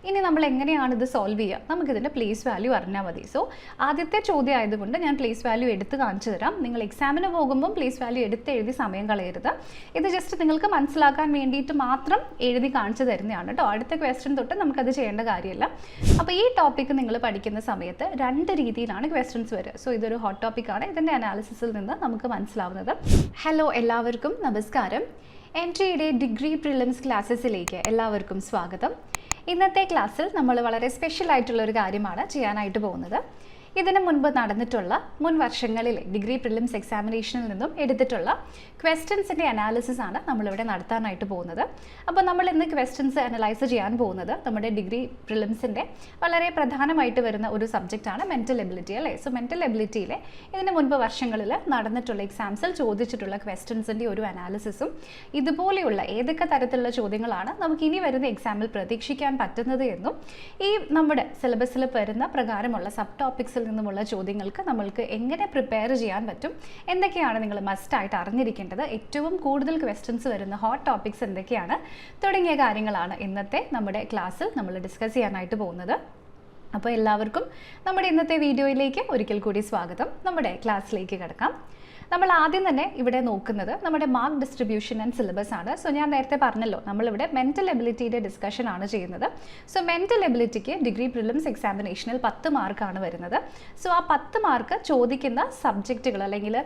ഇനി നമ്മൾ എങ്ങനെയാണ് ഇത് സോൾവ് ചെയ്യുക? നമുക്കിതിൻ്റെ പ്ലേസ് വാല്യൂ അറിഞ്ഞാൽ മതി. സോ ആദ്യത്തെ ചോദ്യം ആയതുകൊണ്ട് ഞാൻ പ്ലേസ് വാല്യൂ എടുത്ത് കാണിച്ചു തരാം. നിങ്ങൾ എക്സാമിന് പോകുമ്പം പ്ലേസ് വാല്യൂ എടുത്ത് എഴുതി സമയം കളയരുത്. ഇത് ജസ്റ്റ് നിങ്ങൾക്ക് മനസ്സിലാക്കാൻ വേണ്ടിയിട്ട് മാത്രം എഴുതി കാണിച്ചു തരുന്നതാണ് കേട്ടോ. അടുത്ത ക്വസ്റ്റ്യൻ തൊട്ട് നമുക്കത് ചെയ്യേണ്ട കാര്യമില്ല. അപ്പോൾ ഈ ടോപ്പിക്ക് നിങ്ങൾ പഠിക്കുന്ന സമയത്ത് രണ്ട് രീതിയിലാണ് ക്വസ്റ്റ്യൻസ് വരിക. സോ ഇതൊരു ഹോട്ട് ടോപ്പിക്കാണ്. ഇതിൻ്റെ അനാലിസിസിൽ നിന്ന് നമുക്ക് മനസ്സിലാവുന്നത്. ഹലോ, എല്ലാവർക്കും നമസ്കാരം. എൻട്രിയുടെ ഡിഗ്രി പ്രിലിംസ് ക്ലാസ്സസിലേക്ക് എല്ലാവർക്കും സ്വാഗതം. ഇന്നത്തെ ക്ലാസ്സിൽ നമ്മൾ വളരെ സ്പെഷ്യൽ ആയിട്ടുള്ള ഒരു കാര്യമാണ് ചെയ്യാനായിട്ട് പോകുന്നത്. ഇതിനു മുൻപ് നടന്നിട്ടുള്ള മുൻ വർഷങ്ങളിലെ ഡിഗ്രി പ്രിലിംസ് എക്സാമിനേഷനിൽ നിന്നും എടുത്തിട്ടുള്ള ക്വസ്റ്റ്യൻസിൻ്റെ അനാലിസിസ് ആണ് നമ്മളിവിടെ നടത്താനായിട്ട് പോകുന്നത്. അപ്പോൾ നമ്മൾ ഇന്ന് ക്വസ്റ്റ്യൻസ് അനലൈസ് ചെയ്യാൻ പോകുന്നത് നമ്മുടെ ഡിഗ്രി പ്രിലിംസിൻ്റെ വളരെ പ്രധാനമായിട്ട് വരുന്ന ഒരു സബ്ജക്റ്റാണ് മെൻ്റൽ എബിലിറ്റി, അല്ലേ? സോ മെൻ്റൽ എബിലിറ്റിയിലെ ഇതിന് മുൻപ് വർഷങ്ങളിൽ നടന്നിട്ടുള്ള എക്സാംസിൽ ചോദിച്ചിട്ടുള്ള ക്വസ്റ്റ്യൻസിൻ്റെ ഒരു അനാലിസിസും ഇതുപോലെയുള്ള ഏതൊക്കെ തരത്തിലുള്ള ചോദ്യങ്ങളാണ് നമുക്ക് ഇനി വരുന്ന എക്സാമിൽ പ്രതീക്ഷിക്കാൻ പറ്റുന്നത് എന്നും ഈ നമ്മുടെ സിലബസിൽ വരുന്ന പ്രകാരമുള്ള സബ് ടോപ്പിക്സിൽ നിന്നുമുള്ള ചോദ്യങ്ങൾക്ക് നമ്മൾക്ക് എങ്ങനെ പ്രിപ്പയർ ചെയ്യാൻ പറ്റും, എന്തൊക്കെയാണ് നിങ്ങൾ മസ്റ്റായിട്ട് അറിഞ്ഞിരിക്കേണ്ടത്, ഏറ്റവും കൂടുതൽ ക്വസ്റ്റ്യൻസ് വരുന്ന ഹോട്ട് ടോപ്പിക്സ് എന്തൊക്കെയാണ് തുടങ്ങിയ കാര്യങ്ങളാണ് ഇന്നത്തെ നമ്മുടെ ക്ലാസ്സിൽ നമ്മൾ ഡിസ്കസ് ചെയ്യാനായിട്ട് പോകുന്നത്. അപ്പോൾ എല്ലാവർക്കും നമ്മുടെ ഇന്നത്തെ വീഡിയോയിലേക്ക് ഒരിക്കൽ കൂടി സ്വാഗതം. നമ്മുടെ ക്ലാസ്സിലേക്ക് കിടക്കാം. നമ്മൾ ആദ്യം തന്നെ ഇവിടെ നോക്കുന്നത് നമ്മുടെ മാർക്ക് ഡിസ്ട്രിബ്യൂഷൻ ആൻഡ് സിലബസ് ആണ്. സോ ഞാൻ നേരത്തെ പറഞ്ഞല്ലോ, നമ്മളിവിടെ മെൻ്റൽ എബിലിറ്റിയുടെ ഡിസ്കഷൻ ആണ് ചെയ്യുന്നത്. സോ മെൻ്റൽ എബിലിറ്റിക്ക് ഡിഗ്രി പ്രിലിംസ് എക്സാമിനേഷനിൽ 10 മാർക്കാണ് വരുന്നത്. സോ ആ 10 മാർക്ക് ചോദിക്കുന്ന സബ്ജക്റ്റുകൾ അല്ലെങ്കിൽ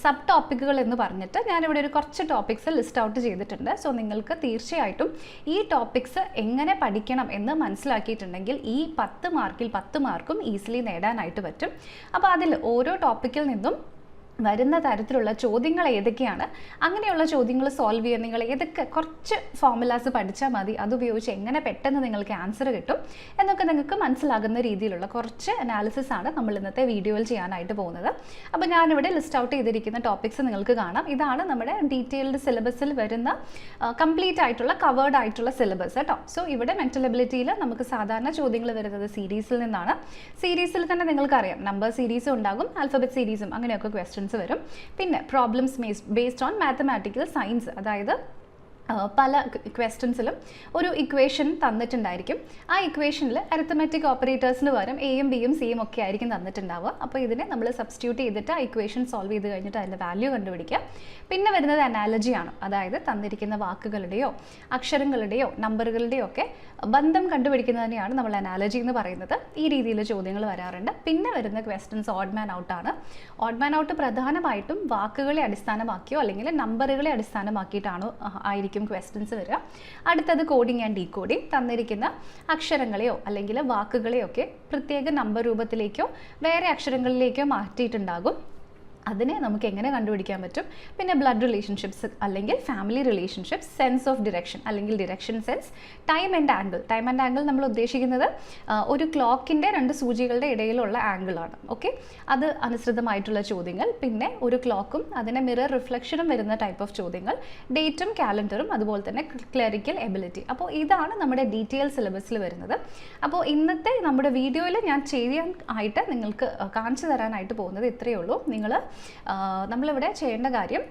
സബ് ടോപ്പിക്കുകൾ എന്ന് പറഞ്ഞിട്ട് ഞാനിവിടെ ഒരു കുറച്ച് ടോപ്പിക്സ് ലിസ്റ്റ് ഔട്ട് ചെയ്തിട്ടുണ്ട്. സോ നിങ്ങൾക്ക് തീർച്ചയായിട്ടും ഈ ടോപ്പിക്സ് എങ്ങനെ പഠിക്കണം എന്ന് മനസ്സിലാക്കിയിട്ടുണ്ടെങ്കിൽ ഈ 10 മാർക്കിൽ 10 മാർക്കും ഈസിലി നേടാനായിട്ട് പറ്റും. അപ്പോൾ അതിൽ ഓരോ ടോപ്പിക്കിൽ നിന്നും വരുന്ന തരത്തിലുള്ള ചോദ്യങ്ങൾ ഏതൊക്കെയാണ്, അങ്ങനെയുള്ള ചോദ്യങ്ങൾ സോൾവ് ചെയ്യാൻ നിങ്ങൾ ഏതൊക്കെ കുറച്ച് ഫോർമുലാസ് പഠിച്ചാൽ മതി, അതുപയോഗിച്ച് എങ്ങനെ പെട്ടെന്ന് നിങ്ങൾക്ക് ആൻസർ കിട്ടും എന്നൊക്കെ നിങ്ങൾക്ക് മനസ്സിലാകുന്ന രീതിയിലുള്ള കുറച്ച് അനാലിസിസ് ആണ് നമ്മൾ ഇന്നത്തെ വീഡിയോയിൽ ചെയ്യാനായിട്ട് പോകുന്നത്. അപ്പോൾ ഞാനിവിടെ ലിസ്റ്റ് ഔട്ട് ചെയ്തിരിക്കുന്ന ടോപ്പിക്സ് നിങ്ങൾക്ക് കാണാം. ഇതാണ് നമ്മുടെ ഡീറ്റെയിൽഡ് സിലബസിൽ വരുന്ന കംപ്ലീറ്റ് ആയിട്ടുള്ള കവേർഡ് ആയിട്ടുള്ള സിലബസ് കേട്ടോ. സോ ഇവിടെ മെൻ്റൽ എബിലിറ്റിയിൽ നമുക്ക് സാധാരണ ചോദ്യങ്ങൾ വരുന്നത് സീരീസിൽ നിന്നാണ്. സീരീസിൽ തന്നെ നിങ്ങൾക്കറിയാം, നമ്പർ സീരീസും ഉണ്ടാകും, ആൽഫബറ്റ് സീരീസും അങ്ങനെയൊക്കെ ക്വസ്റ്റ്യൻസ് വരും. പിന്നെ problems based on mathematical science, അതായത് പല ക്വസ്റ്റ്യൻസിലും ഒരു ഇക്വേഷൻ തന്നിട്ടുണ്ടായിരിക്കും. ആ ഇക്വേഷനിൽ അരിത്തമെറ്റിക് ഓപ്പറേറ്റേഴ്സിന് പകരം എയും ബിയും സിയും ഒക്കെ ആയിരിക്കും തന്നിട്ടുണ്ടാവുക. അപ്പോൾ ഇതിനെ നമ്മൾ സബ്സ്റ്റിറ്റ്യൂട്ട് ചെയ്തിട്ട് ആ ഇക്വേഷൻ സോൾവ് ചെയ്ത് കഴിഞ്ഞിട്ട് അതിൻ്റെ വാല്യൂ കണ്ടുപിടിക്കുക. പിന്നെ വരുന്നത് അനാലജിയാണ്, അതായത് തന്നിരിക്കുന്ന വാക്കുകളുടെയോ അക്ഷരങ്ങളുടെയോ നമ്പറുകളുടെയോ ഒക്കെ ബന്ധം കണ്ടുപിടിക്കുന്നതിനെയാണ് നമ്മൾ അനാലജി എന്ന് പറയുന്നത്. ഈ രീതിയിൽ ചോദ്യങ്ങൾ വരാറുണ്ട്. പിന്നെ വരുന്ന ക്വസ്റ്റ്യൻസ് ഓഡ് മാൻ ഔട്ടാണ്. ഓഡ് മാൻ ഔട്ട് പ്രധാനമായിട്ടും വാക്കുകളെ അടിസ്ഥാനമാക്കിയോ അല്ലെങ്കിൽ നമ്പറുകളെ അടിസ്ഥാനമാക്കിയിട്ടാണോ ആയിരിക്കും ക്വസ്റ്റ്യൻസ് വരിക. അടുത്തത് കോഡിംഗ് ആൻഡ് ഡീകോഡിംഗ്. തന്നിരിക്കുന്ന അക്ഷരങ്ങളെയോ അല്ലെങ്കിൽ വാക്കുകളെയോ ഒക്കെ പ്രത്യേക നമ്പർ രൂപത്തിലേക്കോ വേറെ അക്ഷരങ്ങളിലേക്കോ മാറ്റിയിട്ടുണ്ടാകും. അതിനെ നമുക്ക് എങ്ങനെ കണ്ടുപിടിക്കാൻ പറ്റും. പിന്നെ ബ്ലഡ് റിലേഷൻഷിപ്സ് അല്ലെങ്കിൽ family relationships, sense of direction അല്ലെങ്കിൽ direction sense, time and angle. Time and angle നമ്മൾ ഉദ്ദേശിക്കുന്നത് ഒരു ക്ലോക്കിൻ്റെ 2 സൂചികളുടെ ഇടയിലുള്ള ആംഗിളാണ്. ഓക്കെ, അത് അനുസൃതമായിട്ടുള്ള ചോദ്യങ്ങൾ. പിന്നെ ഒരു ക്ലോക്കും അതിനെ മിറർ റിഫ്ലക്ഷനും വരുന്ന ടൈപ്പ് ഓഫ് ചോദ്യങ്ങൾ, ഡേറ്റും കാലണ്ടറും, അതുപോലെ തന്നെ ക്ലറിക്കൽ എബിലിറ്റി. അപ്പോൾ ഇതാണ് നമ്മുടെ ഡീറ്റെയിൽ സിലബസിൽ വരുന്നത്. അപ്പോൾ ഇന്നത്തെ നമ്മുടെ വീഡിയോയിൽ ഞാൻ ചെയ്യാൻ ആയിട്ട് നിങ്ങൾക്ക് കാണിച്ചു തരാനായിട്ട് പോകുന്നത് ഇത്രയേ ഉള്ളൂ. നമ്മളിവിടെ ചെയ്യേണ്ട കാര്യം,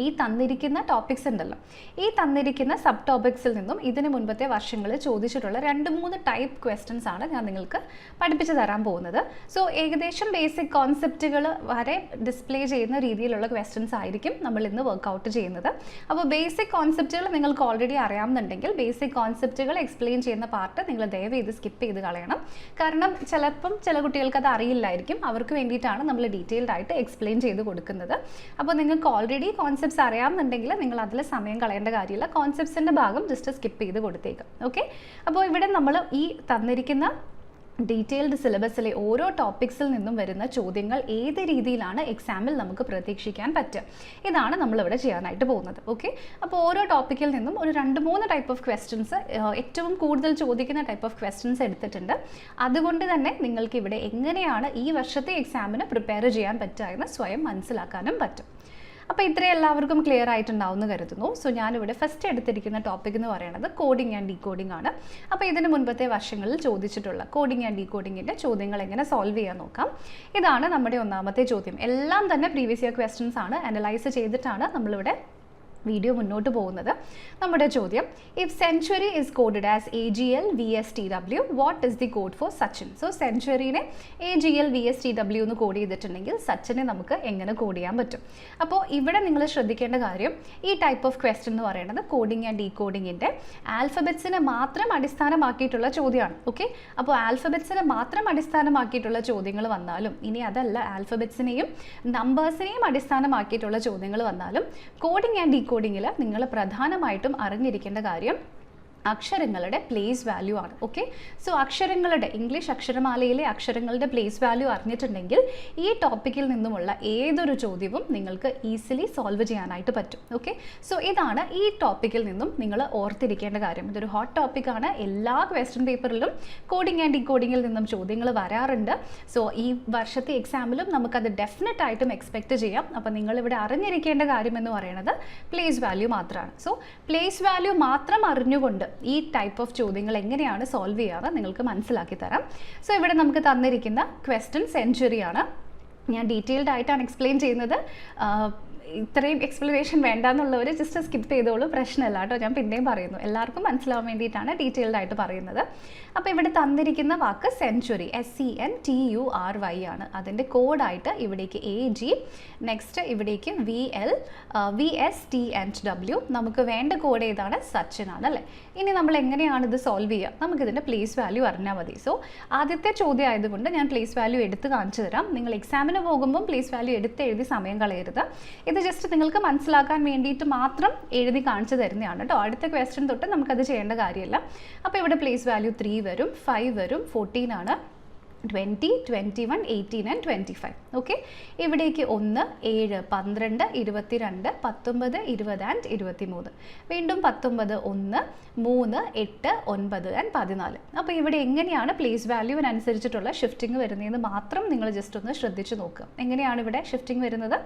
ഈ തന്നിരിക്കുന്ന ടോപ്പിക്സ് ഉണ്ടല്ലോ, ഈ തന്നിരിക്കുന്ന സബ് ടോപ്പിക്സിൽ നിന്നും ഇതിന് മുൻപത്തെ വർഷങ്ങളിൽ ചോദിച്ചിട്ടുള്ള 2-3 ടൈപ്പ് ക്വസ്റ്റ്യൻസ് ആണ് ഞാൻ നിങ്ങൾക്ക് പഠിപ്പിച്ച് തരാൻ പോകുന്നത്. സോ ഏകദേശം ബേസിക് കോൺസെപ്റ്റുകൾ വരെ ഡിസ്പ്ലേ ചെയ്യുന്ന രീതിയിലുള്ള ക്വസ്റ്റ്യൻസ് ആയിരിക്കും നമ്മൾ ഇന്ന് വർക്കൗട്ട് ചെയ്യുന്നത്. അപ്പോൾ ബേസിക് കോൺസെപ്റ്റുകൾ നിങ്ങൾക്ക് ഓൾറെഡി അറിയാമെന്നുണ്ടെങ്കിൽ ബേസിക് കോൺസെപ്റ്റുകൾ എക്സ്പ്ലെയിൻ ചെയ്യുന്ന പാർട്ട് നിങ്ങൾ ദയവേത് സ്കിപ്പ് ചെയ്ത് കളയണം. കാരണം ചിലപ്പം ചില കുട്ടികൾക്ക് അത് അറിയില്ലായിരിക്കും. അവർക്ക് വേണ്ടിയിട്ടാണ് നമ്മൾ ഡീറ്റെയിൽഡ് ആയിട്ട് എക്സ്പ്ലെയിൻ ചെയ്ത് കൊടുക്കുന്നത്. അപ്പോൾ നിങ്ങൾക്ക് ഓൾറെഡി കോൺസെപ്റ്റ്സ് അറിയാമെന്നുണ്ടെങ്കിൽ നിങ്ങൾ അതിൽ സമയം കളയേണ്ട കാര്യമില്ല. കോൺസെപ്റ്റ്സിൻ്റെ ഭാഗം ജസ്റ്റ് സ്കിപ്പ് ചെയ്ത് കൊടുത്തേക്കാം. ഓക്കെ, അപ്പോൾ ഇവിടെ നമ്മൾ ഈ തന്നിരിക്കുന്ന ഡീറ്റെയിൽഡ് സിലബസിലെ ഓരോ ടോപ്പിക്സിൽ നിന്നും വരുന്ന ചോദ്യങ്ങൾ ഏത് രീതിയിലാണ് എക്സാമിൽ നമുക്ക് പ്രതീക്ഷിക്കാൻ പറ്റുക, ഇതാണ് നമ്മളിവിടെ ചെയ്യാനായിട്ട് പോകുന്നത്. ഓക്കെ, അപ്പോൾ ഓരോ ടോപ്പിക്കിൽ നിന്നും ഒരു 2-3 ടൈപ്പ് ഓഫ് ക്വസ്റ്റ്യൻസ്, ഏറ്റവും കൂടുതൽ ചോദിക്കുന്ന ടൈപ്പ് ഓഫ് ക്വസ്റ്റ്യൻസ് എടുത്തിട്ടുണ്ട്. അതുകൊണ്ട് തന്നെ നിങ്ങൾക്ക് ഇവിടെ എങ്ങനെയാണ് ഈ വർഷത്തെ എക്സാമിന് പ്രിപ്പയർ ചെയ്യാൻ പറ്റുക എന്ന് സ്വയം മനസ്സിലാക്കാനും പറ്റും. അപ്പോൾ ഇത്രയും എല്ലാവർക്കും ക്ലിയർ ആയിട്ടുണ്ടാവുമെന്ന് കരുതുന്നു. സോ ഞാനിവിടെ ഫസ്റ്റ് എടുത്തിരിക്കുന്ന ടോപ്പിക് എന്ന് പറയുന്നത് കോഡിംഗ് ആൻഡ് ഡീകോഡിംഗ് ആണ്. അപ്പോൾ ഇതിന് മുൻപത്തെ വർഷങ്ങളിൽ ചോദിച്ചിട്ടുള്ള കോഡിംഗ് ആൻഡ് ഡീകോഡിങ്ങിൻ്റെ ചോദ്യങ്ങൾ എങ്ങനെ സോൾവ് ചെയ്യാൻ നോക്കാം. ഇതാണ് നമ്മുടെ ഒന്നാമത്തെ ചോദ്യം. എല്ലാം തന്നെ പ്രീവിയസ് ഇയർ ക്വസ്റ്റ്യൻസ് ആണ്, അനലൈസ് ചെയ്തിട്ടാണ് നമ്മളിവിടെ വീഡിയോ മുന്നോട്ട് പോകുന്നത്. നമ്മുടെ ചോദ്യം, if century is coded as AGL VSTW, what is the code for Sachin? So സെഞ്ച്വറിനെ AGL VSTW എന്ന് കോഡ് ചെയ്തിട്ടുണ്ടെങ്കിൽ സച്ചിനെ നമുക്ക് എങ്ങനെ കോഡ് ചെയ്യാൻ പറ്റും? അപ്പോൾ ഇവിടെ നിങ്ങൾ ശ്രദ്ധിക്കേണ്ട കാര്യം, ഈ ടൈപ്പ് ഓഫ് ക്വസ്റ്റ്യൻ എന്ന് പറയുന്നത് കോഡിംഗ് ആൻഡ് ഡീകോഡിങ്ങിൻ്റെ ആൽഫബറ്റ്സിനെ മാത്രം അടിസ്ഥാനമാക്കിയിട്ടുള്ള ചോദ്യമാണ്. ഓക്കെ, അപ്പോൾ ആൽഫബറ്റ്സിനെ മാത്രം അടിസ്ഥാനമാക്കിയിട്ടുള്ള ചോദ്യങ്ങൾ വന്നാലും, ഇനി അതല്ല ആൽഫബറ്റ്സിനെയും നമ്പേഴ്സിനെയും അടിസ്ഥാനമാക്കിയിട്ടുള്ള ചോദ്യങ്ങൾ വന്നാലും, കോഡിംഗ് ആൻഡ് ഡീകോഡിങ്ങിൽ നിങ്ങൾ പ്രധാനമായിട്ടും അറിഞ്ഞിരിക്കേണ്ട കാര്യം അക്ഷരങ്ങളുടെ പ്ലേസ് വാല്യൂ ആണ്. ഓക്കെ, സോ അക്ഷരങ്ങളുടെ ഇംഗ്ലീഷ് അക്ഷരമാലയിലെ അക്ഷരങ്ങളുടെ പ്ലേസ് വാല്യൂ അറിഞ്ഞിട്ടുണ്ടെങ്കിൽ ഈ ടോപ്പിക്കിൽ നിന്നുമുള്ള ഏതൊരു ചോദ്യവും നിങ്ങൾക്ക് ഈസിലി സോൾവ് ചെയ്യാനായിട്ട് പറ്റും. ഓക്കെ, സോ ഇതാണ് ഈ ടോപ്പിക്കിൽ നിന്നും നിങ്ങൾ ഓർത്തിരിക്കേണ്ട കാര്യം. ഇതൊരു ഹോട്ട് ടോപ്പിക്കാണ്. എല്ലാ ക്വസ്റ്റ്യൻ പേപ്പറിലും കോഡിംഗ് ആൻഡ് ഡീകോഡിങ്ങിൽ നിന്നും ചോദ്യങ്ങൾ വരാറുണ്ട്. സോ ഈ വർഷത്തെ എക്സാമിലും നമുക്കത് ഡെഫിനറ്റ് ആയിട്ടും എക്സ്പെക്റ്റ് ചെയ്യാം. അപ്പോൾ നിങ്ങളിവിടെ അറിഞ്ഞിരിക്കേണ്ട കാര്യം എന്ന് പറയുന്നത് പ്ലേസ് വാല്യൂ മാത്രമാണ്. സോ പ്ലേസ് വാല്യൂ മാത്രം അറിഞ്ഞുകൊണ്ട് ഈ ടൈപ്പ് ഓഫ് ചോദ്യങ്ങൾ എങ്ങനെയാണ് സോൾവ് ചെയ്യാറ് നിങ്ങൾക്ക് മനസ്സിലാക്കി തരാം. സോ ഇവിടെ നമുക്ക് തന്നിരിക്കുന്ന ക്വസ്റ്റ്യൻ സെഞ്ച്വറിയാണ്. ഞാൻ ഡീറ്റെയിൽഡ് ആയിട്ടാണ് എക്സ്പ്ലെയിൻ ചെയ്യുന്നത്. ഇത്രയും എക്സ്പ്ലനേഷൻ വേണ്ടെന്നുള്ളവർ ജസ്റ്റ് സ്കിപ്പ് ചെയ്തോളൂ, പ്രശ്നമില്ല കേട്ടോ. ഞാൻ പിന്നെയും പറയുന്നു, എല്ലാവർക്കും മനസ്സിലാവാൻ വേണ്ടിയിട്ടാണ് ഡീറ്റെയിൽഡ് ആയിട്ട് പറയുന്നത്. അപ്പോൾ ഇവിടെ തന്നിരിക്കുന്ന വാക്ക് സെഞ്ച്വറി, SCNTURY ആണ്. അതിൻ്റെ കോഡായിട്ട് ഇവിടേക്ക് AG, നെക്സ്റ്റ് ഇവിടേക്ക് VL, VSTW. നമുക്ക് വേണ്ട കോഡ് ഏതാണ്? സച്ചിൻ ആണ് അല്ലേ. ഇനി നമ്മൾ എങ്ങനെയാണ് ഇത് സോൾവ് ചെയ്യുക? നമുക്കിതിൻ്റെ പ്ലേസ് വാല്യൂ അറിഞ്ഞാൽ മതി. സോ ആദ്യത്തെ ചോദ്യം ആയതുകൊണ്ട് ഞാൻ പ്ലേസ് വാല്യൂ എടുത്ത് കാണിച്ചു തരാം. നിങ്ങൾ എക്സാമിന് പോകുമ്പം പ്ലേസ് വാല്യൂ എടുത്ത് എഴുതി സമയം കളയരുത്. ഇത് ജസ്റ്റ് നിങ്ങൾക്ക് മനസ്സിലാക്കാൻ വേണ്ടിയിട്ട് മാത്രം എഴുതി കാണിച്ചു തരുന്നതാണ് കേട്ടോ. അടുത്ത ക്വസ്റ്റ്യൻ തൊട്ട് നമുക്കത് ചെയ്യേണ്ട കാര്യമില്ല. അപ്പോൾ ഇവിടെ പ്ലേസ് വാല്യൂ 3 വരും, 5 വരും, 14 ആണ്, 20, 21, 18 and 25. ഓക്കെ, ഇവിടേക്ക് 1, 7, 12, 22, 19, 20 and 23. വീണ്ടും 19, 1, 3, 8, 9 and 14. അപ്പോൾ ഇവിടെ എങ്ങനെയാണ് പ്ലേസ് വാല്യൂവിനനുസരിച്ചിട്ടുള്ള ഷിഫ്റ്റിംഗ് വരുന്നതെന്ന് മാത്രം നിങ്ങൾ ജസ്റ്റ് ഒന്ന് ശ്രദ്ധിച്ച് നോക്കുക. എങ്ങനെയാണ് ഇവിടെ ഷിഫ്റ്റിംഗ് വരുന്നത്?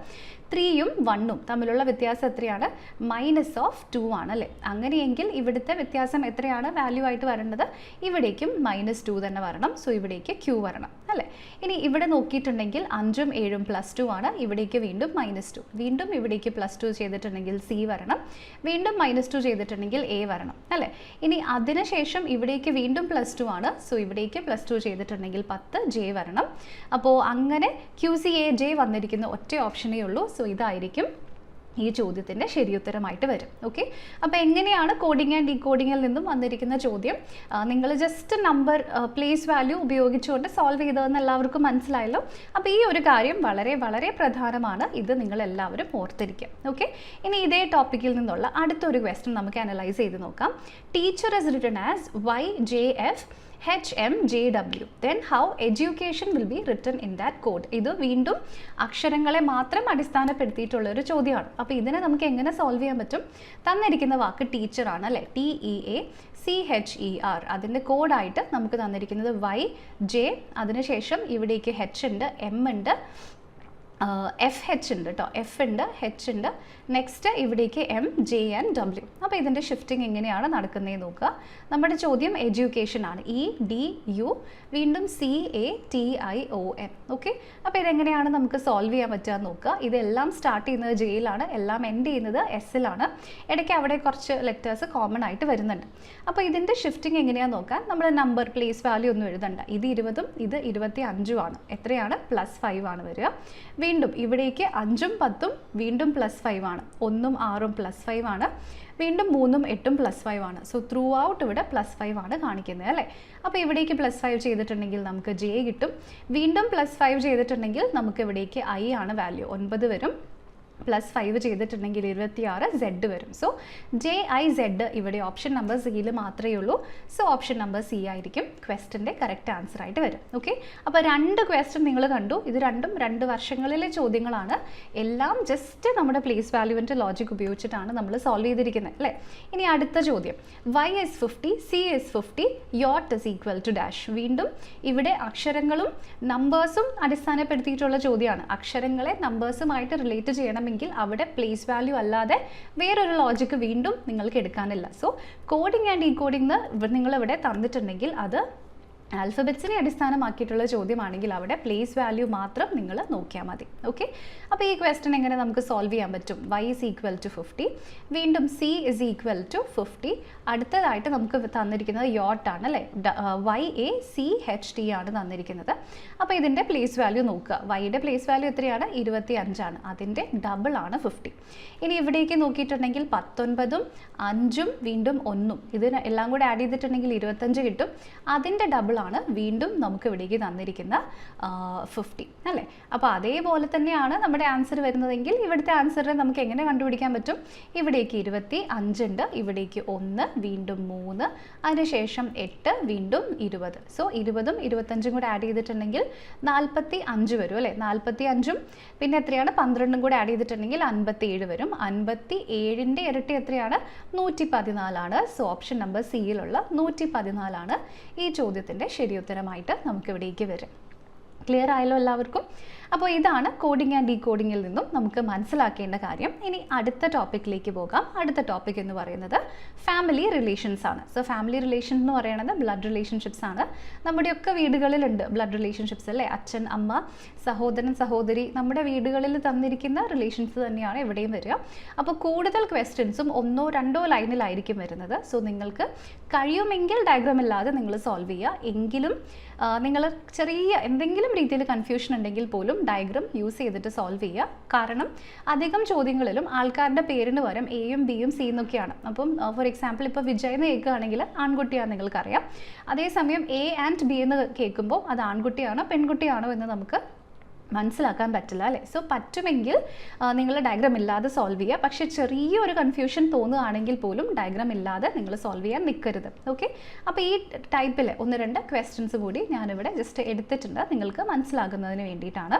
3യും 1ഉം തമ്മിലുള്ള വ്യത്യാസം എത്രയാണ്? -2 ആണ് അല്ലേ. അങ്ങനെയെങ്കിൽ ഇവിടുത്തെ വ്യത്യാസം എത്രയാണ് വാല്യൂ ആയിട്ട് വരേണ്ടത്? ഇവിടേക്കും -2 തന്നെ വരണം. സോ ഇവിടേക്ക് Q വരണം അല്ലേ. ഇനി ഇവിടെ നോക്കിയിട്ടുണ്ടെങ്കിൽ 5ഉം 7ഉം +2 ആണ്. ഇവിടേക്ക് വീണ്ടും -2, വീണ്ടും ഇവിടേക്ക് +2 ചെയ്തിട്ടുണ്ടെങ്കിൽ C വരണം, വീണ്ടും -2 ചെയ്തിട്ടുണ്ടെങ്കിൽ A വരണം അല്ലേ. ഇനി അതിനുശേഷം ഇവിടേക്ക് വീണ്ടും +2 ആണ്. സോ ഇവിടേക്ക് +2 ചെയ്തിട്ടുണ്ടെങ്കിൽ 10 J വരണം. അപ്പോൾ അങ്ങനെ QCAJ വന്നിരിക്കുന്ന ഒറ്റ ഓപ്ഷനേ ഉള്ളൂ. സോ ഇതായിരിക്കും ഈ ചോദ്യത്തിൻ്റെ ശരിയുത്തരമായിട്ട് വരും. ഓക്കെ, അപ്പോൾ എങ്ങനെയാണ് കോഡിംഗ് ആൻഡ് ഡീകോഡിങ്ങിൽ നിന്നും വന്നിരിക്കുന്ന ചോദ്യം നിങ്ങൾ ജസ്റ്റ് നമ്പർ പ്ലേസ് വാല്യൂ ഉപയോഗിച്ചുകൊണ്ട് സോൾവ് ചെയ്തതെന്ന് എല്ലാവർക്കും മനസ്സിലായല്ലോ. അപ്പോൾ ഈ ഒരു കാര്യം വളരെ വളരെ പ്രധാനമാണ്. ഇത് നിങ്ങൾ എല്ലാവരും ഓർത്തിരിക്കുക. ഓക്കെ, ഇനി ഇതേ ടോപ്പിക്കിൽ നിന്നുള്ള അടുത്തൊരു ക്വസ്റ്റ്യൻ നമുക്ക് അനലൈസ് ചെയ്ത് നോക്കാം. Teacher is written as YJF HMJW, then how education will be written in that code? ഇത് വീണ്ടും അക്ഷരങ്ങളെ മാത്രം അടിസ്ഥാനപ്പെടുത്തിയിട്ടുള്ള ഒരു ചോദ്യമാണ്. അപ്പോൾ ഇതിനെ നമുക്ക് എങ്ങനെ സോൾവ് ചെയ്യാൻ പറ്റും? തന്നിരിക്കുന്ന വാക്ക് ടീച്ചർ ആണ് അല്ലേ, TEACHER. അതിൻ്റെ കോഡായിട്ട് നമുക്ക് തന്നിരിക്കുന്നത് YJ, അതിനുശേഷം ഇവിടേക്ക് H ഉണ്ട്, M ഉണ്ട്, FH ഉണ്ട് കേട്ടോ, F ഉണ്ട്, H ഉണ്ട്, നെക്സ്റ്റ് ഇവിടേക്ക് M, J and W. അപ്പോൾ ഇതിൻ്റെ ഷിഫ്റ്റിംഗ് എങ്ങനെയാണ് നടക്കുന്നതെന്ന് നോക്കുക. നമ്മുടെ ചോദ്യം എഡ്യൂക്കേഷൻ ആണ്, EDU, വീണ്ടും CATION. ഓക്കെ, അപ്പോൾ ഇതെങ്ങനെയാണ് നമുക്ക് സോൾവ് ചെയ്യാൻ പറ്റുക എന്ന് നോക്കുക. ഇതെല്ലാം സ്റ്റാർട്ട് ചെയ്യുന്നത് Jയിലാണ്, എല്ലാം എൻഡ് ചെയ്യുന്നത് Sലാണ്. ഇടയ്ക്ക് അവിടെ കുറച്ച് ലെറ്റേഴ്സ് കോമൺ ആയിട്ട് വരുന്നുണ്ട്. അപ്പോൾ ഇതിൻ്റെ ഷിഫ്റ്റിംഗ് എങ്ങനെയാണെന്ന് നോക്കാൻ നമ്മൾ നമ്പർ പ്ലേസ് വാല്യൂ ഒന്നും എഴുതണ്ട. ഇത് 20ഉം ഇത് 25ഉം ആണ്. എത്രയാണ്? +5 ആണ് വരിക. വീണ്ടും ഇവിടേക്ക് 5ഉം 10ഉം വീണ്ടും +5 ആണ്. 1ഉം 6ഉം +5 ആണ്. വീണ്ടും 3ഉം 8ഉം +5 ആണ്. സോ ത്രൂ ഔട്ട് ഇവിടെ +5 ആണ് കാണിക്കുന്നത് അല്ലേ. അപ്പോൾ ഇവിടേക്ക് +5 ചെയ്തിട്ടുണ്ടെങ്കിൽ നമുക്ക് J കിട്ടും. വീണ്ടും +5 ചെയ്തിട്ടുണ്ടെങ്കിൽ നമുക്ക് ഇവിടേക്ക് I ആണ് വാല്യൂ, 9 വരും. +5 ചെയ്തിട്ടുണ്ടെങ്കിൽ 26 Z വരും. സോ JIZ ഇവിടെ ഓപ്ഷൻ നമ്പർ സിയിൽ മാത്രമേ ഉള്ളൂ. സോ ഓപ്ഷൻ നമ്പർ C ആയിരിക്കും ക്വസ്റ്റ്യൻ്റെ കറക്റ്റ് ആൻസർ ആയിട്ട് വരും. ഓക്കെ, അപ്പോൾ 2 ക്വസ്റ്റ്യൻ നിങ്ങൾ കണ്ടു. ഇത് രണ്ടും 2 വർഷങ്ങളിലെ ചോദ്യങ്ങളാണ്. എല്ലാം ജസ്റ്റ് നമ്മുടെ പ്ലേസ് വാല്യൂവിൻ്റെ ലോജിക് ഉപയോഗിച്ചിട്ടാണ് നമ്മൾ സോൾവ് ചെയ്തിരിക്കുന്നത് അല്ലേ. ഇനി അടുത്ത ചോദ്യം, Y is 50, C is 50, yacht is equal to dash. വീണ്ടും ഇവിടെ അക്ഷരങ്ങളും നമ്പേഴ്സും അടിസ്ഥാനപ്പെടുത്തിയിട്ടുള്ള ചോദ്യമാണ്. അക്ഷരങ്ങളെ നമ്പേഴ്സുമായിട്ട് റിലേറ്റ് ചെയ്യണമെങ്കിൽ അവിടെ പ്ലേസ് വാല്യൂ അല്ലാതെ വേറൊരു ലോജിക്ക് വീണ്ടും നിങ്ങൾക്ക് എടുക്കാനില്ല. സോ കോഡിംഗ് ആൻഡ് ഡീകോഡിംഗ് നിങ്ങൾ ഇവിടെ തന്നിട്ടുണ്ടെങ്കിൽ അത് ആൽഫബറ്റ്സിനെ അടിസ്ഥാനമാക്കിയിട്ടുള്ള ചോദ്യമാണെങ്കിൽ അവിടെ പ്ലേസ് വാല്യൂ മാത്രം നിങ്ങൾ നോക്കിയാൽ മതി. ഓക്കെ, അപ്പോൾ ഈ ക്വസ്റ്റ്യൻ എങ്ങനെ നമുക്ക് സോൾവ് ചെയ്യാൻ പറ്റും? y ഈസ് ഈക്വൽ ടു 50, വീണ്ടും c ഇസ് ഈക്വൽ ടു 50. അടുത്തതായിട്ട് നമുക്ക് തന്നിരിക്കുന്നത് യോട്ട് ആണ് അല്ലേ, YACHT ആണ് തന്നിരിക്കുന്നത്. അപ്പോൾ ഇതിൻ്റെ പ്ലേസ് വാല്യൂ നോക്കുക. വൈയുടെ പ്ലേസ് വാല്യൂ എത്രയാണ്? 25 ആണ്. അതിൻ്റെ ഡബിൾ ആണ് 50. ഇനി ഇവിടേക്ക് നോക്കിയിട്ടുണ്ടെങ്കിൽ 19ഉം 5ഉം വീണ്ടും 1ഉം ഇതിന് എല്ലാം കൂടെ ആഡ് ചെയ്തിട്ടുണ്ടെങ്കിൽ 25 കിട്ടും. അതിൻ്റെ ഡബിൾ ആണ് വീണ്ടും നമുക്ക് ഇവിടേക്ക് തന്നിരിക്കുന്ന 50 അല്ലേ. അപ്പോൾ അതേപോലെ തന്നെയാണ് നമ്മുടെ ആൻസർ വരുന്നതെങ്കിൽ ഇവിടുത്തെ ആൻസറിനെ നമുക്ക് എങ്ങനെ കണ്ടുപിടിക്കാൻ പറ്റും? ഇവിടേക്ക് 25 ഉണ്ട്, ഇവിടേക്ക് 1, വീണ്ടും 3, അതിനുശേഷം 8, വീണ്ടും 20. സോ 20ഉം 25ഉം കൂടെ ആഡ് ചെയ്തിട്ടുണ്ടെങ്കിൽ 45 വരും അല്ലേ. 45ഉം പിന്നെ എത്രയാണ് 12ഉം കൂടെ ആഡ് ചെയ്തിട്ടുണ്ടെങ്കിൽ 57 വരും. 57ൻ്റെ ഇരട്ടി എത്രയാണ്? 114 ആണ്. സോ ഓപ്ഷൻ നമ്പർ സിയിലുള്ള 114 ആണ് ഈ ചോദ്യത്തിൻ്റെ ശരിയുത്തരമായിട്ട് നമുക്ക് ഇവിടേക്ക് വരും. ക്ലിയർ ആയല്ലോ എല്ലാവർക്കും? അപ്പോൾ ഇതാണ് കോഡിംഗ് ആൻഡ് ഡീകോഡിങ്ങിൽ നിന്നും നമുക്ക് മനസ്സിലാക്കേണ്ട കാര്യം. ഇനി അടുത്ത ടോപ്പിക്കിലേക്ക് പോകാം. അടുത്ത ടോപ്പിക് എന്ന് പറയുന്നത് ഫാമിലി റിലേഷൻസ് ആണ്. സോ ഫാമിലി റിലേഷൻ എന്ന് പറയുന്നത് ബ്ലഡ് റിലേഷൻഷിപ്സ് ആണ്. നമ്മുടെയൊക്കെ വീടുകളിലുണ്ട് ബ്ലഡ് റിലേഷൻഷിപ്സ് അല്ലേ. അച്ഛൻ, അമ്മ, സഹോദരൻ, സഹോദരി, നമ്മുടെ വീടുകളിൽ തന്നിരിക്കുന്ന റിലേഷൻസ് തന്നെയാണ് ഇവിടെയും വരിക. അപ്പോൾ കൂടുതൽ ക്വസ്റ്റ്യൻസും 1ഓ 2ഓ ലൈനിലായിരിക്കും വരുന്നത്. സോ നിങ്ങൾക്ക് കഴിയുമെങ്കിൽ ഡയഗ്രാം ഇല്ലാതെ നിങ്ങൾ സോൾവ് ചെയ്യുക. എങ്കിലും നിങ്ങൾ ചെറിയ എന്തെങ്കിലും രീതിയിൽ കൺഫ്യൂഷൻ ഉണ്ടെങ്കിൽ പോലും ഡയഗ്രാം യൂസ് ചെയ്തിട്ട് സോൾവ് ചെയ്യുക. കാരണം അധികം ചോദ്യങ്ങളിലും ആൾക്കാരുടെ പേരിന് പകരം എയും ബിയും സി എന്നൊക്കെയാണ്. അപ്പം ഫോർ എക്സാമ്പിൾ ഇപ്പോൾ വിജയ് എന്ന് കേൾക്കുകയാണെങ്കിൽ ആൺകുട്ടിയാണെന്ന് നിങ്ങൾക്കറിയാം. അതേസമയം എ ആൻഡ് ബി എന്ന് കേൾക്കുമ്പോൾ അത് ആൺകുട്ടിയാണോ പെൺകുട്ടിയാണോ എന്ന് നമുക്ക് മനസ്സിലാക്കാൻ പറ്റില്ല അല്ലേ. സോ പറ്റുമെങ്കിൽ നിങ്ങൾ ഡയഗ്രാം ഇല്ലാതെ സോൾവ് ചെയ്യുക. പക്ഷേ ചെറിയൊരു കൺഫ്യൂഷൻ തോന്നുകയാണെങ്കിൽ പോലും ഡയഗ്രാം ഇല്ലാതെ നിങ്ങൾ സോൾവ് ചെയ്യാൻ നിൽക്കരുത്. ഓക്കെ, അപ്പോൾ ഈ ടൈപ്പിൽ 1-2 ക്വസ്റ്റ്യൻസ് കൂടി ഞാനിവിടെ ജസ്റ്റ് എടുത്തിട്ടുണ്ട് നിങ്ങൾക്ക് മനസ്സിലാകുന്നതിന് വേണ്ടിയിട്ടാണ്.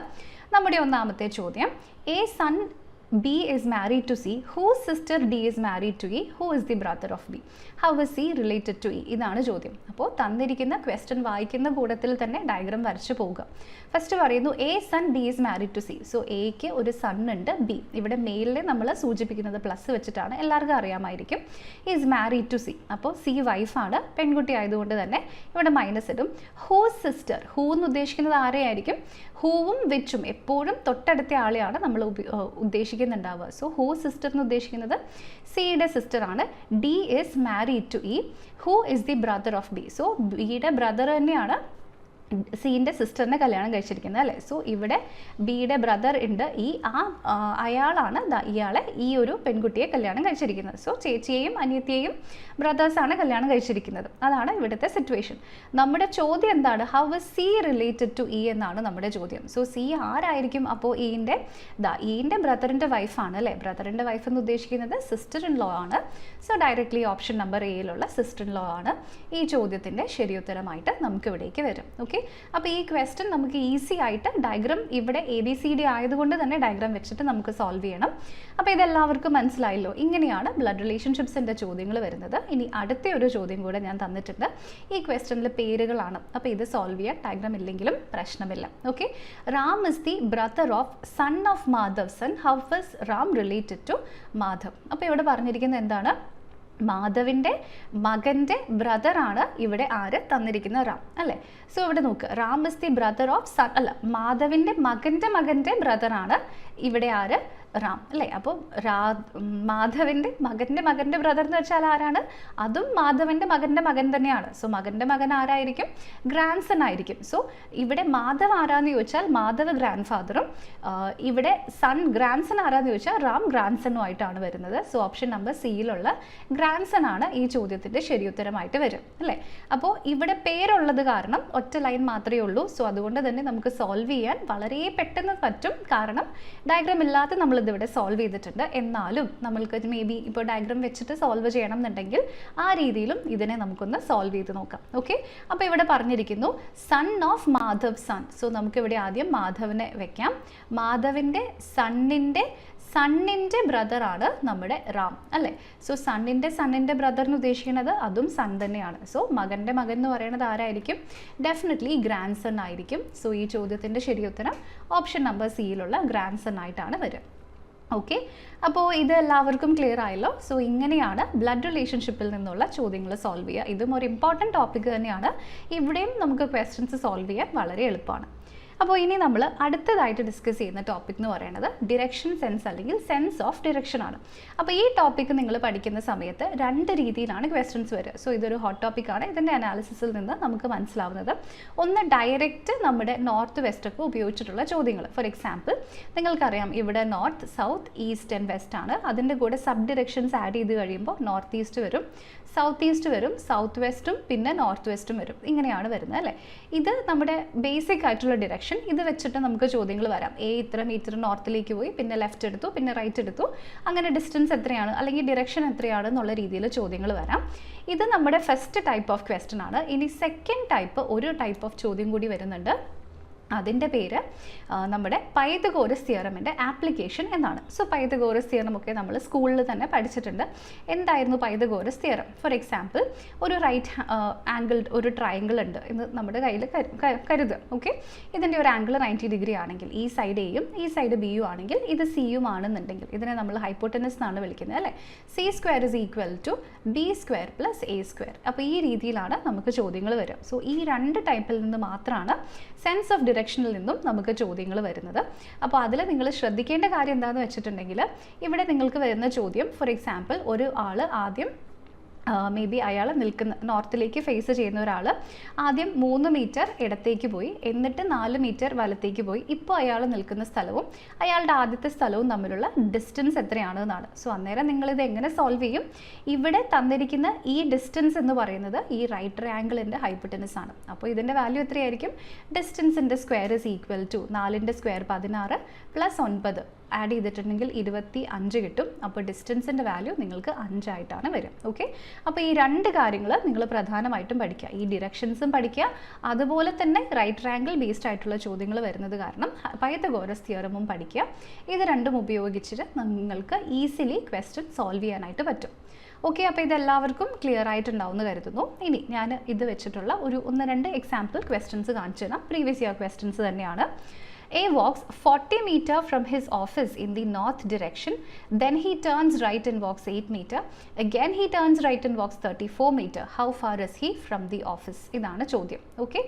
നമ്മുടെ ഒന്നാമത്തെ ചോദ്യം, a son B is married to C, whose sister D is married to E, who is the brother of B? How is C related to E? ഇതാണ് ചോദ്യം. അപ്പോൾ തന്നിരിക്കുന്ന ക്വസ്റ്റ്യൻ വായിക്കുന്ന കൂട്ടത്തിൽ തന്നെ ഡയഗ്രാം വരച്ചു പോവുക. ഫസ്റ്റ് പറയുന്നു A son B is married to C. So എക്ക് ഒരു സൺ ഉണ്ട്, ബി ഇവിടെ മെയിലിനെ നമ്മൾ സൂചിപ്പിക്കുന്നത് പ്ലസ് വെച്ചിട്ടാണ്, എല്ലാവർക്കും അറിയാമായിരിക്കും. Is married to C. അപ്പോൾ സി വൈഫാണ്, പെൺകുട്ടി ആയതുകൊണ്ട് തന്നെ ഇവിടെ മൈനസ് ഇടും. ഹൂസ് സിസ്റ്റർ, ഹൂ എന്ന് ഉദ്ദേശിക്കുന്നത് ആരെയായിരിക്കും? ഹൂവും വിച്ചും എപ്പോഴും തൊട്ടടുത്ത ആളെയാണ് നമ്മൾ ഉദ്ദേശിക്കുന്നുണ്ടാവുക. സോ ഹൂ സിസ്റ്റർ എന്ന് ഉദ്ദേശിക്കുന്നത് സിയുടെ സിസ്റ്റർ ആണ്. D is married to E. Who is the brother of B. So ബിയുടെ ബ്രദർ തന്നെയാണ് സീൻ്റെ സിസ്റ്ററിനെ കല്യാണം കഴിച്ചിരിക്കുന്നത് അല്ലേ. സോ ഇവിടെ ബിയുടെ ബ്രദർ ഉണ്ട് ഈ അയാളാണ് ഇയാളെ ഈ ഒരു പെൺകുട്ടിയെ കല്യാണം കഴിച്ചിരിക്കുന്നത്. സോ ചേച്ചിയെയും അനിയത്തിയെയും ബ്രദേഴ്സാണ് കല്യാണം കഴിച്ചിരിക്കുന്നത്. അതാണ് ഇവിടുത്തെ സിറ്റുവേഷൻ. നമ്മുടെ ചോദ്യം എന്താണ്? How is C related to E എന്നാണ് നമ്മുടെ ചോദ്യം. സോ സി ആരായിരിക്കും? അപ്പോൾ ഈൻ്റെ ബ്രദറിൻ്റെ വൈഫാണ് അല്ലേ. ബ്രദറിൻ്റെ വൈഫ് എന്ന് ഉദ്ദേശിക്കുന്നത് സിസ്റ്റർ ഇൻ ലോ ആണ്. സോ ഡയറക്റ്റ്ലി ഓപ്ഷൻ നമ്പർ എയിലുള്ള സിസ്റ്റർ ഇൻ ലോ ആണ് ഈ ചോദ്യത്തിൻ്റെ ശരിയുത്തരമായിട്ട് നമുക്ക് ഇവിടേക്ക് വരും. ഓക്കെ, അപ്പോൾ ഈ ക്വസ്റ്റ്യൻ നമുക്ക് ഈസി ആയിട്ട് ഡയഗ്രാം ഇവിടെ ABCD ആയതുകൊണ്ട് തന്നെ ഡയഗ്രാം വെച്ചിട്ട് നമുക്ക് സോൾവ് ചെയ്യണം. അപ്പോൾ ഇതെല്ലാവർക്കും മനസ്സിലായല്ലോ. ഇങ്ങനെയാണ് ബ്ലഡ് റിലേഷൻഷിപ്സിൻ്റെ ചോദ്യങ്ങൾ വരുന്നത്. ഇനി അടുത്ത ഒരു ചോദ്യം കൂടെ ഞാൻ തന്നിട്ടുണ്ട്. ഈ ക്വസ്റ്റ്യനിൽ പേരുകളാണ്. അപ്പോൾ ഇത് സോൾവ് ചെയ്യാൻ ഡയഗ്രാം ഇല്ലെങ്കിലും പ്രശ്നമില്ല. Okay, Ram is the brother of son of Madhav son. How is Ram related to Madhav? അപ്പോൾ ഇവിടെ പറഞ്ഞിരിക്കുന്നത് എന്താണ്? മാധവിൻ്റെ മകൻ്റെ ബ്രദറാണ് ഇവിടെ ആര് തന്നിരിക്കുന്ന റാം അല്ലേ. സോ ഇവിടെ നോക്ക്, Ram is the brother of son അല്ല, മാധവിൻ്റെ മകൻ്റെ ബ്രദറാണ് ഇവിടെ ആര്? റാം അല്ലേ. അപ്പോൾ മാധവിൻ്റെ മകൻ്റെ ബ്രദർ എന്ന് വെച്ചാൽ ആരാണ്? അതും മാധവൻ്റെ മകൻ തന്നെയാണ്. സോ മകൻ്റെ മകൻ ആരായിരിക്കും? ഗ്രാൻഡ് സൺ ആയിരിക്കും. സോ ഇവിടെ മാധവ് ആരാന്ന് ചോദിച്ചാൽ മാധവ് ഗ്രാൻഡ് ഫാദറും, ഇവിടെ സൺ ഗ്രാൻഡ് സൺ ആരാന്ന് ചോദിച്ചാൽ റാം ഗ്രാൻഡ് സണ്ണും ആയിട്ടാണ് വരുന്നത്. സോ ഓപ്ഷൻ നമ്പർ സിയിലുള്ള ഗ്രാൻഡ് സൺ ആണ് ഈ ചോദ്യത്തിൻ്റെ ശരിയുത്തരമായിട്ട് വരും അല്ലേ. അപ്പോൾ ഇവിടെ പേരുള്ളത് കാരണം ഒറ്റ ലൈൻ മാത്രമേ ഉള്ളൂ. സോ അതുകൊണ്ട് തന്നെ നമുക്ക് സോൾവ് ചെയ്യാൻ വളരെ പെട്ടെന്ന് പറ്റും. കാരണം ഡയഗ്രാം ഇല്ലാതെ നമ്മൾ ഇതിവിടെ സോൾവ് ചെയ്തിട്ടുണ്ട്. എന്നാലും നമ്മൾക്ക് മേ ബി ഇപ്പോൾ ഡയഗ്രാം വെച്ചിട്ട് സോൾവ് ചെയ്യണം എന്നുണ്ടെങ്കിൽ ആ രീതിയിലും ഇതിനെ നമുക്കൊന്ന് സോൾവ് ചെയ്ത് നോക്കാം. ഓക്കെ, അപ്പോൾ ഇവിടെ പറഞ്ഞിരിക്കുന്നു son of Madhav son. So നമുക്കിവിടെ ആദ്യം മാധവിനെ വെക്കാം. മാധവിൻ്റെ സണ്ണിൻ്റെ ബ്രദറാണ് നമ്മുടെ റാം അല്ലേ. സോ സണ്ണിൻ്റെ ബ്രദർ എന്ന് ഉദ്ദേശിക്കുന്നത് അതും സൺ തന്നെയാണ്. സോ മകൻ്റെ മകൻ എന്ന് പറയുന്നത് ആരായിരിക്കും? ഡെഫിനറ്റ്ലി ഗ്രാൻഡ് സൺ ആയിരിക്കും. സോ ഈ ചോദ്യത്തിൻ്റെ ശരിയുത്തരം ഓപ്ഷൻ നമ്പർ സിയിലുള്ള ഗ്രാൻഡ് സൺ ആയിട്ടാണ് വരിക. ഓക്കെ, അപ്പോൾ ഇത് എല്ലാവർക്കും ക്ലിയർ ആയല്ലോ. സോ ഇങ്ങനെയാണ് ബ്ലഡ് റിലേഷൻഷിപ്പിൽ നിന്നുള്ള ചോദ്യങ്ങൾ സോൾവ് ചെയ്യുക. ഇതും ഒരു ഇമ്പോർട്ടൻറ്റ് ടോപ്പിക് തന്നെയാണ്. ഇവിടെയും നമുക്ക് ക്വസ്റ്റ്യൻസ് സോൾവ് ചെയ്യാൻ വളരെ എളുപ്പമാണ്. അപ്പോൾ ഇനി നമ്മൾ അടുത്തതായിട്ട് ഡിസ്കസ് ചെയ്യുന്ന ടോപ്പിക് എന്ന് പറയുന്നത് ഡിറക്ഷൻ സെൻസ് അല്ലെങ്കിൽ സെൻസ് ഓഫ് ഡിറക്ഷൻ ആണ്. അപ്പോൾ ഈ ടോപ്പിക്ക് നിങ്ങൾ പഠിക്കുന്ന സമയത്ത് 2 രീതിയിലാണ് ക്വസ്റ്റ്യൻസ് വരിക. സോ ഇതൊരു ഹോട്ട് ടോപ്പിക്കാണ്. ഇതിൻ്റെ അനാലിസിസിൽ നിന്ന് നമുക്ക് മനസ്സിലാവുന്നത്, ഒന്ന് ഡയറക്റ്റ് നമ്മുടെ നോർത്ത് വെസ്റ്റ് ഒക്കെ ഉപയോഗിച്ചിട്ടുള്ള ചോദ്യങ്ങൾ. ഫോർ എക്സാമ്പിൾ, നിങ്ങൾക്കറിയാം ഇവിടെ north, south, east and west ആണ്. അതിൻ്റെ കൂടെ സബ് ഡിറക്ഷൻസ് ആഡ് ചെയ്ത് കഴിയുമ്പോൾ നോർത്ത് ഈസ്റ്റ് വരും, സൗത്ത് ഈസ്റ്റ് വരും, സൗത്ത് വെസ്റ്റും പിന്നെ നോർത്ത് വെസ്റ്റും വരും. ഇങ്ങനെയാണ് വരുന്നത് അല്ലേ. ഇത് നമ്മുടെ ബേസിക് ആയിട്ടുള്ള ഡിറക്ഷൻ. ഇത് വെച്ചിട്ട് നമുക്ക് ചോദ്യങ്ങൾ വരാം. ഇത്ര മീറ്റർ നോർത്തിലേക്ക് പോയി, പിന്നെ ലെഫ്റ്റ് എടുത്തു, പിന്നെ റൈറ്റ് എടുത്തു, അങ്ങനെ ഡിസ്റ്റൻസ് എത്രയാണ് അല്ലെങ്കിൽ ഡിറക്ഷൻ എത്രയാണ് എന്നുള്ള രീതിയിൽ ചോദ്യങ്ങൾ വരാം. ഇത് നമ്മുടെ ഫസ്റ്റ് ടൈപ്പ് ഓഫ് ക്വസ്റ്റ്യൻ ആണ്. ഇനി സെക്കൻഡ് ടൈപ്പ്, ഒരു ടൈപ്പ് ഓഫ് ചോദ്യം കൂടി വരുന്നുണ്ട്. അതിൻ്റെ പേര് നമ്മുടെ പൈതഗോറസ് തിയറമിൻ്റെ ആപ്ലിക്കേഷൻ എന്നാണ്. സോ പൈതഗോറസ് തിയറം ഒക്കെ നമ്മൾ സ്കൂളിൽ തന്നെ പഠിച്ചിട്ടുണ്ട്. എന്തായിരുന്നു പൈതഗോറസ് തിയറം? ഫോർ എക്സാമ്പിൾ, ഒരു റൈറ്റ് ആംഗിൾ ഒരു ട്രയാങ്കിൾ ഉണ്ട് എന്ന് നമ്മുടെ കയ്യിൽ കരുതുക. ഓക്കെ, ഇതിൻ്റെ ഒരു ആംഗിൾ 90 ഡിഗ്രി ആണെങ്കിൽ ഈ സൈഡ് എയും ഈ സൈഡ് ബിയും ആണെങ്കിൽ ഇത് സിയും ആണെന്നുണ്ടെങ്കിൽ ഇതിനെ നമ്മൾ ഹൈപ്പോട്ടനസ് എന്നാണ് വിളിക്കുന്നത് അല്ലേ. C square is equal to B square plus A square. അപ്പോൾ ഈ രീതിയിലാണ് നമുക്ക് ചോദ്യങ്ങൾ വരിക. സോ ഈ 2 ടൈപ്പിൽ നിന്ന് മാത്രമാണ് സെൻസ് ഓഫ് ഡിറക്ഷനിൽ നിന്നും നമുക്ക് ചോദ്യങ്ങൾ വരുന്നത്. അപ്പോൾ അതിൽ നിങ്ങൾ ശ്രദ്ധിക്കേണ്ട കാര്യം എന്താണെന്ന് വെച്ചിട്ടുണ്ടെങ്കിൽ, ഇവിടെ നിങ്ങൾക്ക് വരുന്ന ചോദ്യം, ഫോർ എക്സാമ്പിൾ, ഒരു ആൾ ആദ്യം മേ ബി അയാൾ നിൽക്കുന്ന നോർത്തിലേക്ക് ഫേസ് ചെയ്യുന്ന ഒരാൾ ആദ്യം 3 മീറ്റർ ഇടത്തേക്ക് പോയി, എന്നിട്ട് 4 മീറ്റർ വലത്തേക്ക് പോയി. ഇപ്പോൾ അയാൾ നിൽക്കുന്ന സ്ഥലവും അയാളുടെ ആദ്യത്തെ സ്ഥലവും തമ്മിലുള്ള ഡിസ്റ്റൻസ് എത്രയാണ് എന്നാണ്. സോ അന്നേരം നിങ്ങളിത് എങ്ങനെ സോൾവ് ചെയ്യും? ഇവിടെ തന്നിരിക്കുന്ന ഈ ഡിസ്റ്റൻസ് എന്ന് പറയുന്നത് ഈ റൈറ്റ് ട്രയാങ്കിളിൻ്റെ ഹൈപ്പോട്ടനസ് ആണ്. അപ്പോൾ ഇതിൻ്റെ വാല്യൂ എത്രയായിരിക്കും? ഡിസ്റ്റൻസിൻ്റെ സ്ക്വയർ ഇസ് ഈക്വൽ ടു 4ൻ്റെ സ്ക്വയർ 16 പ്ലസ് 9 ആഡ് ചെയ്തിട്ടുണ്ടെങ്കിൽ 25 കിട്ടും. അപ്പോൾ ഡിസ്റ്റൻസിൻ്റെ വാല്യൂ നിങ്ങൾക്ക് 5 ആയിട്ടാണ് വരിക. ഓക്കെ, അപ്പോൾ ഈ 2 കാര്യങ്ങൾ നിങ്ങൾ പ്രധാനമായിട്ടും പഠിക്കുക. ഈ ഡിറക്ഷൻസും പഠിക്കുക, അതുപോലെ തന്നെ റൈറ്റ് ട്രയാങ്കിൾ ബേസ്ഡ് ആയിട്ടുള്ള ചോദ്യങ്ങൾ വരുന്നത് കാരണം പൈതഗോറസ് തിയറമും പഠിക്കുക. ഇത് രണ്ടും ഉപയോഗിച്ചിട്ട് നിങ്ങൾക്ക് ഈസിലി ക്വസ്റ്റ്യൻ സോൾവ് ചെയ്യാനായിട്ട് പറ്റും. ഓക്കെ, അപ്പോൾ ഇതെല്ലാവർക്കും ക്ലിയർ ആയിട്ടുണ്ടാവും എന്ന് കരുതുന്നു. ഇനി ഞാൻ ഇത് വെച്ചിട്ടുള്ള ഒരു 1-2 എക്സാമ്പിൾ ക്വസ്റ്റ്യൻസ് കാണിച്ചു തരാം. പ്രീവിയസ് ഇയർ ക്വസ്റ്റ്യൻസ് തന്നെയാണ്. A walks 40 meter from his office in the north direction. Then he turns right and walks 8 meter. Again he turns right and walks 34 meter. How far is he from the office? ഇതാണ് ചോദ്യം. Okay,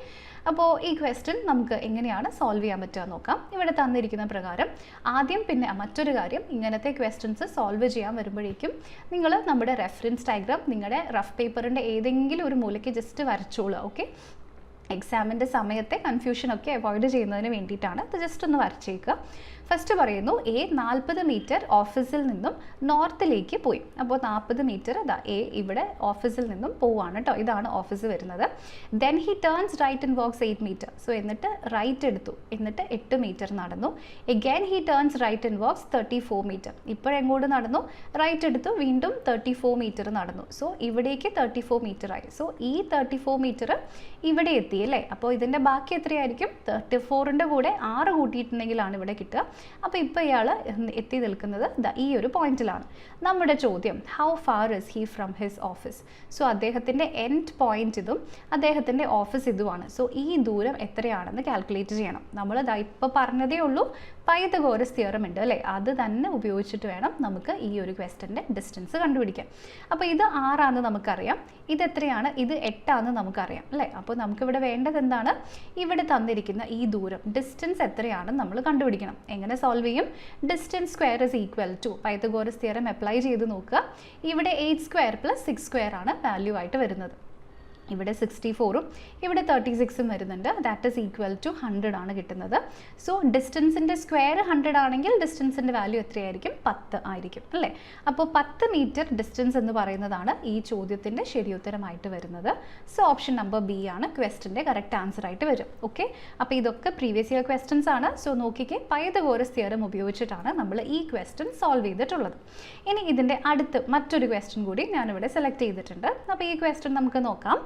അപ്പോൾ ഈ question നമുക്ക് എങ്ങനെയാണ് solve ചെയ്യാൻ പറ്റുക നോക്കാം. ഇവിടെ തന്നിരിക്കുന്ന പ്രകാരം ആദ്യം, പിന്നെ മറ്റൊരു കാര്യം, ഇങ്ങനത്തെ ക്വസ്റ്റ്യൻസ് സോൾവ് ചെയ്യാൻ വരുമ്പോഴേക്കും നിങ്ങൾ നമ്മുടെ റെഫറൻസ് ഡയഗ്രാം നിങ്ങളുടെ റഫ് പേപ്പറിൻ്റെ ഏതെങ്കിലും ഒരു മൂലയ്ക്ക് ജസ്റ്റ് വരച്ചോളൂ. ഓക്കെ, എക്സാമിൻ്റെ സമയത്തെ കൺഫ്യൂഷനൊക്കെ അവോയ്ഡ് ചെയ്യുന്നതിന് വേണ്ടിയിട്ടാണ് ഇത് ജസ്റ്റ് ഒന്ന് വരച്ചേക്കുക. ഫസ്റ്റ് പറയുന്നു, 40 മീറ്റർ ഓഫീസിൽ നിന്നും നോർത്തിലേക്ക് പോയി. അപ്പോൾ 40 മീറ്റർ ഇതാ ഇവിടെ ഓഫീസിൽ നിന്നും പോവാണ് കേട്ടോ. ഇതാണ് ഓഫീസ് വരുന്നത്. Then he turns right and walks 8 metre. So എന്നിട്ട് റൈറ്റ് എടുത്തു, എന്നിട്ട് 8 മീറ്റർ നടന്നു. Again he turns right and walks 34 metre. ഇപ്പോഴെങ്ങോട്ട് നടന്നു? റൈറ്റ് എടുത്തു, വീണ്ടും 34 മീറ്റർ നടന്നു. സോ ഇവിടേക്ക് 34 മീറ്റർ ആയി. സോ ഈ 34 മീറ്റർ ഇവിടെ എത്തി അല്ലേ. അപ്പോൾ ഇതിൻ്റെ ബാക്കി എത്രയായിരിക്കും? 34ൻ്റെ കൂടെ 6 കൂട്ടിയിട്ടുണ്ടെങ്കിലാണ് ഇവിടെ കിട്ടുക. അപ്പോൾ ഇപ്പോൾ ഇയാൾ എത്തി നിൽക്കുന്നത് ഈ ഒരു പോയിന്റിലാണ്. നമ്മുടെ ചോദ്യം, how far is he from his office? So അദ്ദേഹത്തിൻ്റെ എൻഡ് പോയിന്റ് ഇതും അദ്ദേഹത്തിൻ്റെ ഓഫീസ് ഇതുമാണ്. സോ ഈ ദൂരം എത്രയാണെന്ന് കാൽക്കുലേറ്റ് ചെയ്യണം. നമ്മൾ ഇപ്പോൾ പറഞ്ഞതേ ഉള്ളൂ, പൈതഗോറസ് തിയറം ഉണ്ട് അല്ലേ. അത് തന്നെ ഉപയോഗിച്ചിട്ട് വേണം നമുക്ക് ഈ ഒരു ക്വസ്റ്റ്യൻ്റെ ഡിസ്റ്റൻസ് കണ്ടുപിടിക്കാൻ. അപ്പോൾ ഇത് 6 ആണെന്ന് നമുക്കറിയാം, ഇത് എത്രയാണ്? ഇത് 8 ആണെന്ന് നമുക്കറിയാം അല്ലേ. അപ്പോൾ നമുക്കിവിടെ വേണ്ടത് എന്താണ്? ഇവിടെ തന്നിരിക്കുന്ന ഈ ദൂരം, ഡിസ്റ്റൻസ് എത്രയാണെന്ന് നമ്മൾ കണ്ടുപിടിക്കണം. എങ്ങനെ സോൾവ് ചെയ്യും? Distance square is equal to Pythagoras theorem apply ചെയ്ത് നോക്കുക. ഇവിടെ 8 സ്ക്വയർ പ്ലസ് 6 സ്ക്വയർ ആണ് വാല്യൂ ആയിട്ട് വരുന്നത്. ഇവിടെ 64ഉം ഇവിടെ 36ഉം വരുന്നുണ്ട്. ദാറ്റ് ഈസ് ഈക്വൽ ടു 100 ആണ് കിട്ടുന്നത്. സോ ഡിസ്റ്റൻസിൻ്റെ സ്ക്വയർ 100 ആണെങ്കിൽ ഡിസ്റ്റൻസിൻ്റെ വാല്യൂ എത്രയായിരിക്കും? 10 ആയിരിക്കും അല്ലേ. അപ്പോൾ 10 മീറ്റർ ഡിസ്റ്റൻസ് എന്ന് പറയുന്നതാണ് ഈ ചോദ്യത്തിൻ്റെ ശരിയുത്തരമായിട്ട് വരുന്നത്. സോ ഓപ്ഷൻ നമ്പർ ബി ആണ് ക്വസ്റ്റ്യൻ്റെ കറക്റ്റ് ആൻസർ ആയിട്ട് വരും. ഓക്കെ, അപ്പോൾ ഇതൊക്കെ പ്രീവിയസ് ഇയർ ക്വസ്റ്റ്യൻസ് ആണ്. സോ നോക്കിക്കേ, പൈതഗോറസ് തിയറം ഉപയോഗിച്ചിട്ടാണ് നമ്മൾ ഈ ക്വസ്റ്റ്യൻ സോൾവ് ചെയ്തിട്ടുള്ളത്. ഇനി ഇതിൻ്റെ അടുത്ത് മറ്റൊരു ക്വസ്റ്റ്യൻ കൂടി ഞാനിവിടെ സെലക്ട് ചെയ്തിട്ടുണ്ട്. അപ്പോൾ ഈ ക്വസ്റ്റ്യൻ നമുക്ക് നോക്കാം.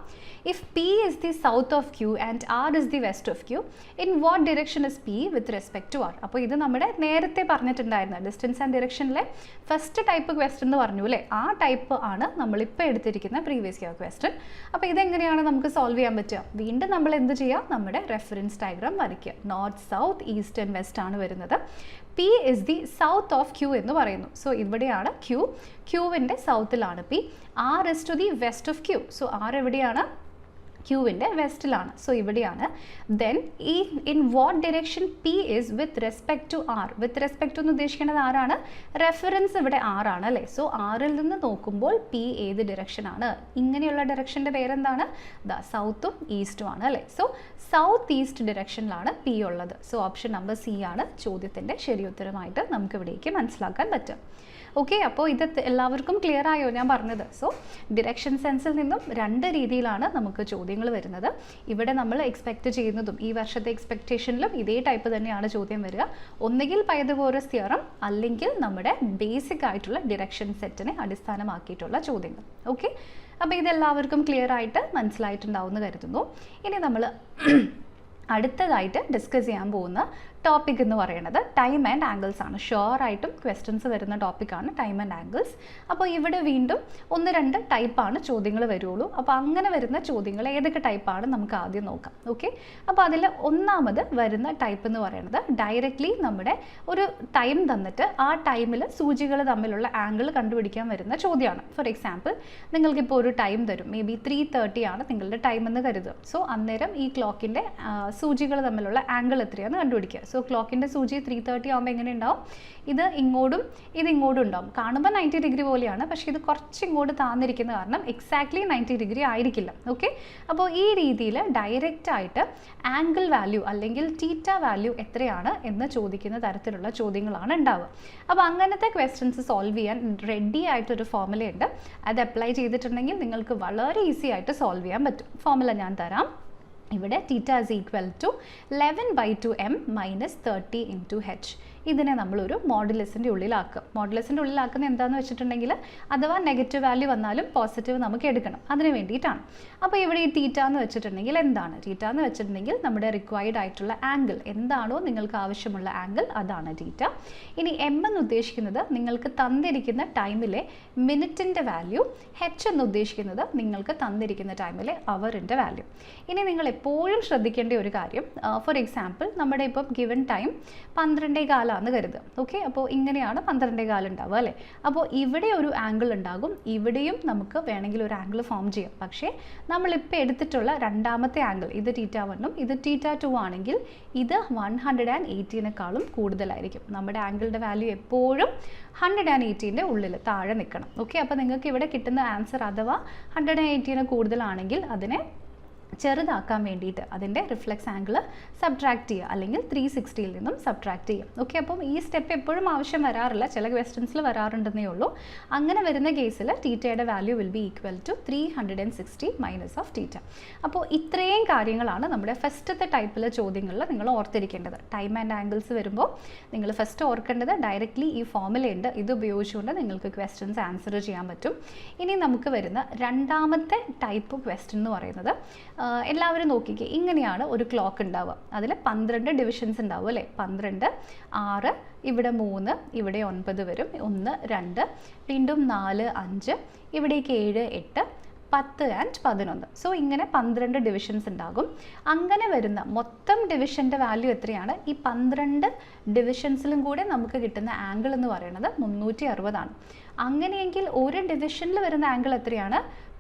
If P is the south of Q and R is the west of Q, in what direction is P with respect to R? അപ്പോൾ ഇത് നമ്മുടെ നേരത്തെ പറഞ്ഞിട്ടുണ്ടായിരുന്ന ഡിസ്റ്റൻസ് ആൻഡ് ഡിറക്ഷനിലെ ഫസ്റ്റ് ടൈപ്പ് ക്വസ്റ്റ്യൻ എന്ന് പറഞ്ഞു അല്ലേ. ആ ടൈപ്പ് ആണ് നമ്മളിപ്പോൾ എടുത്തിരിക്കുന്ന പ്രീവിയസ് ഇയർ ക്വസ്റ്റ്യൻ. അപ്പോൾ ഇതെങ്ങനെയാണ് നമുക്ക് സോൾവ് ചെയ്യാൻ പറ്റുക? വീണ്ടും നമ്മൾ എന്ത് ചെയ്യുക? നമ്മുടെ റെഫറൻസ് ഡയഗ്രാം വരയ്ക്കുക. North, south, east and west ആണ് വരുന്നത്. P is the south of Q എന്ന് പറയുന്നു. സോ ഇവിടെയാണ് ക്യൂ, ക്യൂവിൻ്റെ സൗത്തിലാണ് പി. R is to the west of Q. So R എവിടെയാണ്? ക്യൂവിൻ്റെ വെസ്റ്റിലാണ്. സോ ഇവിടെയാണ്. ദെൻ ഈ in what direction P is with respect to R. With respect to എന്ന് ഉദ്ദേശിക്കുന്നത് ആരാണ്? റെഫറൻസ് ഇവിടെ ആറാണ് അല്ലേ. സോ ആറിൽ നിന്ന് നോക്കുമ്പോൾ പി ഏത് ഡിറക്ഷനാണ്? ഇങ്ങനെയുള്ള ഡിറക്ഷൻ്റെ പേരെന്താണ്? സൗത്തും ഈസ്റ്റും ആണ് അല്ലേ. സോ സൗത്ത് ഈസ്റ്റ് ഡിറക്ഷനിലാണ് പി ഉള്ളത്. സോ ഓപ്ഷൻ നമ്പർ സി ആണ് ചോദ്യത്തിൻ്റെ ശരിയുത്തരമായിട്ട് നമുക്ക് ഇവിടേക്ക് മനസ്സിലാക്കാൻ പറ്റും. ഓക്കെ, അപ്പോൾ ഇത് എല്ലാവർക്കും ക്ലിയർ ആയോ ഞാൻ പറഞ്ഞത്? സോ ഡിറക്ഷൻ സെൻസിൽ നിന്നും രണ്ട് രീതിയിലാണ് നമുക്ക് ചോദ്യങ്ങൾ വരുന്നത്. ഇവിടെ നമ്മൾ എക്സ്പെക്റ്റ് ചെയ്യുന്നതും ഈ വർഷത്തെ എക്സ്പെക്റ്റേഷനിലും ഇതേ ടൈപ്പ് തന്നെയാണ് ചോദ്യം വരിക. ഒന്നുകിൽ പൈതഗോറസ് തിയറം അല്ലെങ്കിൽ നമ്മുടെ ബേസിക് ആയിട്ടുള്ള ഡിറക്ഷൻ സെറ്റിനെ അടിസ്ഥാനമാക്കിയിട്ടുള്ള ചോദ്യങ്ങൾ. ഓക്കെ, അപ്പോൾ ഇതെല്ലാവർക്കും ക്ലിയർ ആയിട്ട് മനസ്സിലായിട്ടുണ്ടാവും എന്ന് കരുതുന്നു. ഇനി നമ്മൾ അടുത്തതായിട്ട് ഡിസ്കസ് ചെയ്യാൻ പോകുന്ന ടോപ്പിക് എന്ന് പറയുന്നത് ടൈം ആൻഡ് ആംഗിൾസ് ആണ്. ഷുവറായിട്ടും ക്വസ്റ്റ്യൻസ് വരുന്ന ടോപ്പിക്കാണ് ടൈം ആൻഡ് ആംഗിൾസ്. അപ്പോൾ ഇവിടെ വീണ്ടും 1-2 ടൈപ്പാണ് ചോദ്യങ്ങൾ വരുള്ളൂ. അപ്പോൾ അങ്ങനെ വരുന്ന ചോദ്യങ്ങൾ ഏതൊക്കെ ടൈപ്പാണ് നമുക്ക് ആദ്യം നോക്കാം. ഓക്കെ, അപ്പോൾ അതിൽ ഒന്നാമത് വരുന്ന ടൈപ്പ് എന്ന് പറയുന്നത് ഡയറക്റ്റ്ലി നമ്മുടെ ഒരു ടൈം തന്നിട്ട് ആ ടൈമിൽ സൂചികൾ തമ്മിലുള്ള ആംഗിൾ കണ്ടുപിടിക്കാൻ വരുന്ന ചോദ്യമാണ്. ഫോർ എക്സാമ്പിൾ, നിങ്ങൾക്കിപ്പോൾ ഒരു ടൈം തരും, മേ ബി 3:30 ആണ് നിങ്ങളുടെ ടൈം എന്ന് കരുതുക. സോ അന്നേരം ഈ ക്ലോക്കിൻ്റെ സൂചികൾ തമ്മിലുള്ള ആംഗിൾ എത്രയാണെന്ന് കണ്ടുപിടിക്കുക. സോ ക്ലോക്കിൻ്റെ സൂചി 3:30 ആകുമ്പോൾ എങ്ങനെ ഉണ്ടാവും? ഇത് ഇങ്ങോട്ടും ഇത് ഇങ്ങോട്ടും ഉണ്ടാവും. കാണുമ്പോൾ 90 ഡിഗ്രി പോലെയാണ്, പക്ഷേ ഇത് കുറച്ച് ഇങ്ങോട്ട് താന്നിരിക്കുന്ന കാരണം എക്സാക്ട്ലി 90 ഡിഗ്രി ആയിരിക്കില്ല. ഓക്കെ, അപ്പോൾ ഈ രീതിയിൽ ഡയറക്റ്റ് ആയിട്ട് ആംഗിൾ വാല്യൂ അല്ലെങ്കിൽ തീറ്റ വാല്യൂ എത്രയാണ് എന്ന് ചോദിക്കുന്ന തരത്തിലുള്ള ചോദ്യങ്ങളാണ് ഉണ്ടാവുക. അപ്പോൾ അങ്ങനത്തെ ക്വസ്റ്റ്യൻസ് സോൾവ് ചെയ്യാൻ റെഡി ആയിട്ടൊരു ഫോർമുലയുണ്ട്. അത് അപ്ലൈ ചെയ്തിട്ടുണ്ടെങ്കിൽ നിങ്ങൾക്ക് വളരെ ഈസി ആയിട്ട് സോൾവ് ചെയ്യാൻ പറ്റും. ഫോർമുല ഞാൻ തരാം. ഇവിടെ theta is equal to 11/2m - 30 × h. ഇതിനെ നമ്മളൊരു മോഡുലസിൻ്റെ ഉള്ളിലാക്കുക. മോഡുലസിൻ്റെ ഉള്ളിലാക്കുന്ന എന്താണെന്ന് വെച്ചിട്ടുണ്ടെങ്കിൽ അഥവാ നെഗറ്റീവ് വാല്യൂ വന്നാലും പോസിറ്റീവ് നമുക്ക് എടുക്കണം, അതിന് വേണ്ടിയിട്ടാണ്. അപ്പോൾ ഇവിടെ ഈ തീറ്റ എന്ന് വെച്ചിട്ടുണ്ടെങ്കിൽ എന്താണ്? തീറ്റ എന്ന് വെച്ചിട്ടുണ്ടെങ്കിൽ നമ്മുടെ റിക്വയർഡ് ആയിട്ടുള്ള ആംഗിൾ എന്താണോ നിങ്ങൾക്ക് ആവശ്യമുള്ള ആംഗിൾ, അതാണ് തീറ്റ. ഇനി എം എന്ന് ഉദ്ദേശിക്കുന്നത് നിങ്ങൾക്ക് തന്നിരിക്കുന്ന ടൈമിലെ മിനിറ്റിൻ്റെ വാല്യൂ, h എന്ന് ഉദ്ദേശിക്കുന്നത് നിങ്ങൾക്ക് തന്നിരിക്കുന്ന ടൈമിലെ അവറിൻ്റെ വാല്യൂ. ഇനി നിങ്ങൾ എപ്പോഴും ശ്രദ്ധിക്കേണ്ട ഒരു കാര്യം, ഫോർ എക്സാമ്പിൾ നമ്മുടെ ഇപ്പം ഗിവൺ ടൈം 12:15 കരുതുക. ഓക്കെ, അപ്പോൾ ഇങ്ങനെയാണ് 12:15 ഉണ്ടാവുക അല്ലേ. അപ്പോൾ ഇവിടെ ഒരു ആംഗിൾ ഉണ്ടാകും, ഇവിടെയും നമുക്ക് വേണമെങ്കിൽ ഒരു ആംഗിൾ ഫോം ചെയ്യാം. പക്ഷേ നമ്മളിപ്പോൾ എടുത്തിട്ടുള്ള രണ്ടാമത്തെ ആംഗിൾ, ഇത് θ1ഉം ഇത് θ2 ആണെങ്കിൽ ഇത് 180-നേക്കാളും കൂടുതലായിരിക്കും. നമ്മുടെ ആംഗിളിൻ്റെ വാല്യൂ എപ്പോഴും 180-ൻ്റെ ഉള്ളിൽ താഴെ നിൽക്കണം. ഓക്കെ, അപ്പോൾ നിങ്ങൾക്ക് ഇവിടെ കിട്ടുന്ന ആൻസർ അഥവാ 180 കൂടുതലാണെങ്കിൽ അതിനെ ചെറുതാക്കാൻ വേണ്ടിയിട്ട് അതിൻ്റെ റിഫ്ലെക്സ് ആംഗിൾ സബ്ട്രാക്ട് ചെയ്യുക, അല്ലെങ്കിൽ 360-ൽ നിന്നും സബ്ട്രാക്ട് ചെയ്യുക. ഓക്കെ, അപ്പം ഈ സ്റ്റെപ്പ് എപ്പോഴും ആവശ്യം വരാറില്ല, ചില ക്വസ്റ്റ്യൻസിൽ വരാറുണ്ടെന്നേ ഉള്ളൂ. അങ്ങനെ വരുന്ന കേസിൽ തീറ്റയുടെ value will be equal to 360 minus of theta. അപ്പോൾ ഇത്രയും കാര്യങ്ങളാണ് നമ്മുടെ ഫസ്റ്റത്തെ ടൈപ്പിലെ ചോദ്യങ്ങളിൽ നിങ്ങൾ ഓർത്തിരിക്കേണ്ടത്. ടൈം ആൻഡ് ആംഗിൾസ് വരുമ്പോൾ നിങ്ങൾ ഫസ്റ്റ് ഓർക്കേണ്ടത് ഡയറക്റ്റ്ലി ഈ ഫോർമുലയുണ്ട്, ഇത് ഉപയോഗിച്ചുകൊണ്ട് നിങ്ങൾക്ക് ക്വസ്റ്റ്യൻസ് ആൻസർ ചെയ്യാൻ പറ്റും. ഇനി നമുക്ക് വരുന്ന രണ്ടാമത്തെ ടൈപ്പ് ക്വസ്റ്റ്യൻ എന്ന് പറയുന്നത്, എല്ലാവരും നോക്കിക്കേ, ഇങ്ങനെയാണ് ഒരു ക്ലോക്ക് ഉണ്ടാവുക. അതിൽ 12 ഡിവിഷൻസ് ഉണ്ടാവും അല്ലേ. 12, 6, ഇവിടെ 3, ഇവിടെ 9 വരും, 1, 2, വീണ്ടും 4, 5, ഇവിടേക്ക് 7, 8, 10 and 11. സോ ഇങ്ങനെ 12 ഡിവിഷൻസ് ഉണ്ടാകും. അങ്ങനെ വരുന്ന മൊത്തം ഡിവിഷൻ്റെ വാല്യൂ എത്രയാണ്? ഈ 12 ഡിവിഷൻസിലും കൂടെ നമുക്ക് കിട്ടുന്ന ആംഗിൾ എന്ന് പറയുന്നത് 360 ആണ്. അങ്ങനെയെങ്കിൽ ഒരു ഡിവിഷനിൽ വരുന്ന ആംഗിൾ എത്രയാണ്?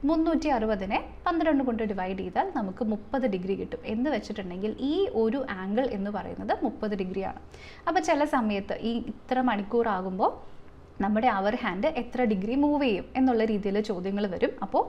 360-നെ 12 കൊണ്ട് ഡിവൈഡ് ചെയ്താൽ നമുക്ക് 30 ഡിഗ്രി കിട്ടും. എന്ന് വെച്ചിട്ടുണ്ടെങ്കിൽ ഈ ഒരു ആംഗിൾ എന്ന് പറയുന്നത് 30 ഡിഗ്രിയാണ്. അപ്പോൾ ചില സമയത്ത് ഈ ഇത്ര മണിക്കൂറാകുമ്പോൾ നമ്മുടെ അവർ ഹാൻഡ് എത്ര ഡിഗ്രി മൂവ് ചെയ്യും എന്നുള്ള രീതിയിൽ ചോദ്യങ്ങൾ വരും. അപ്പോൾ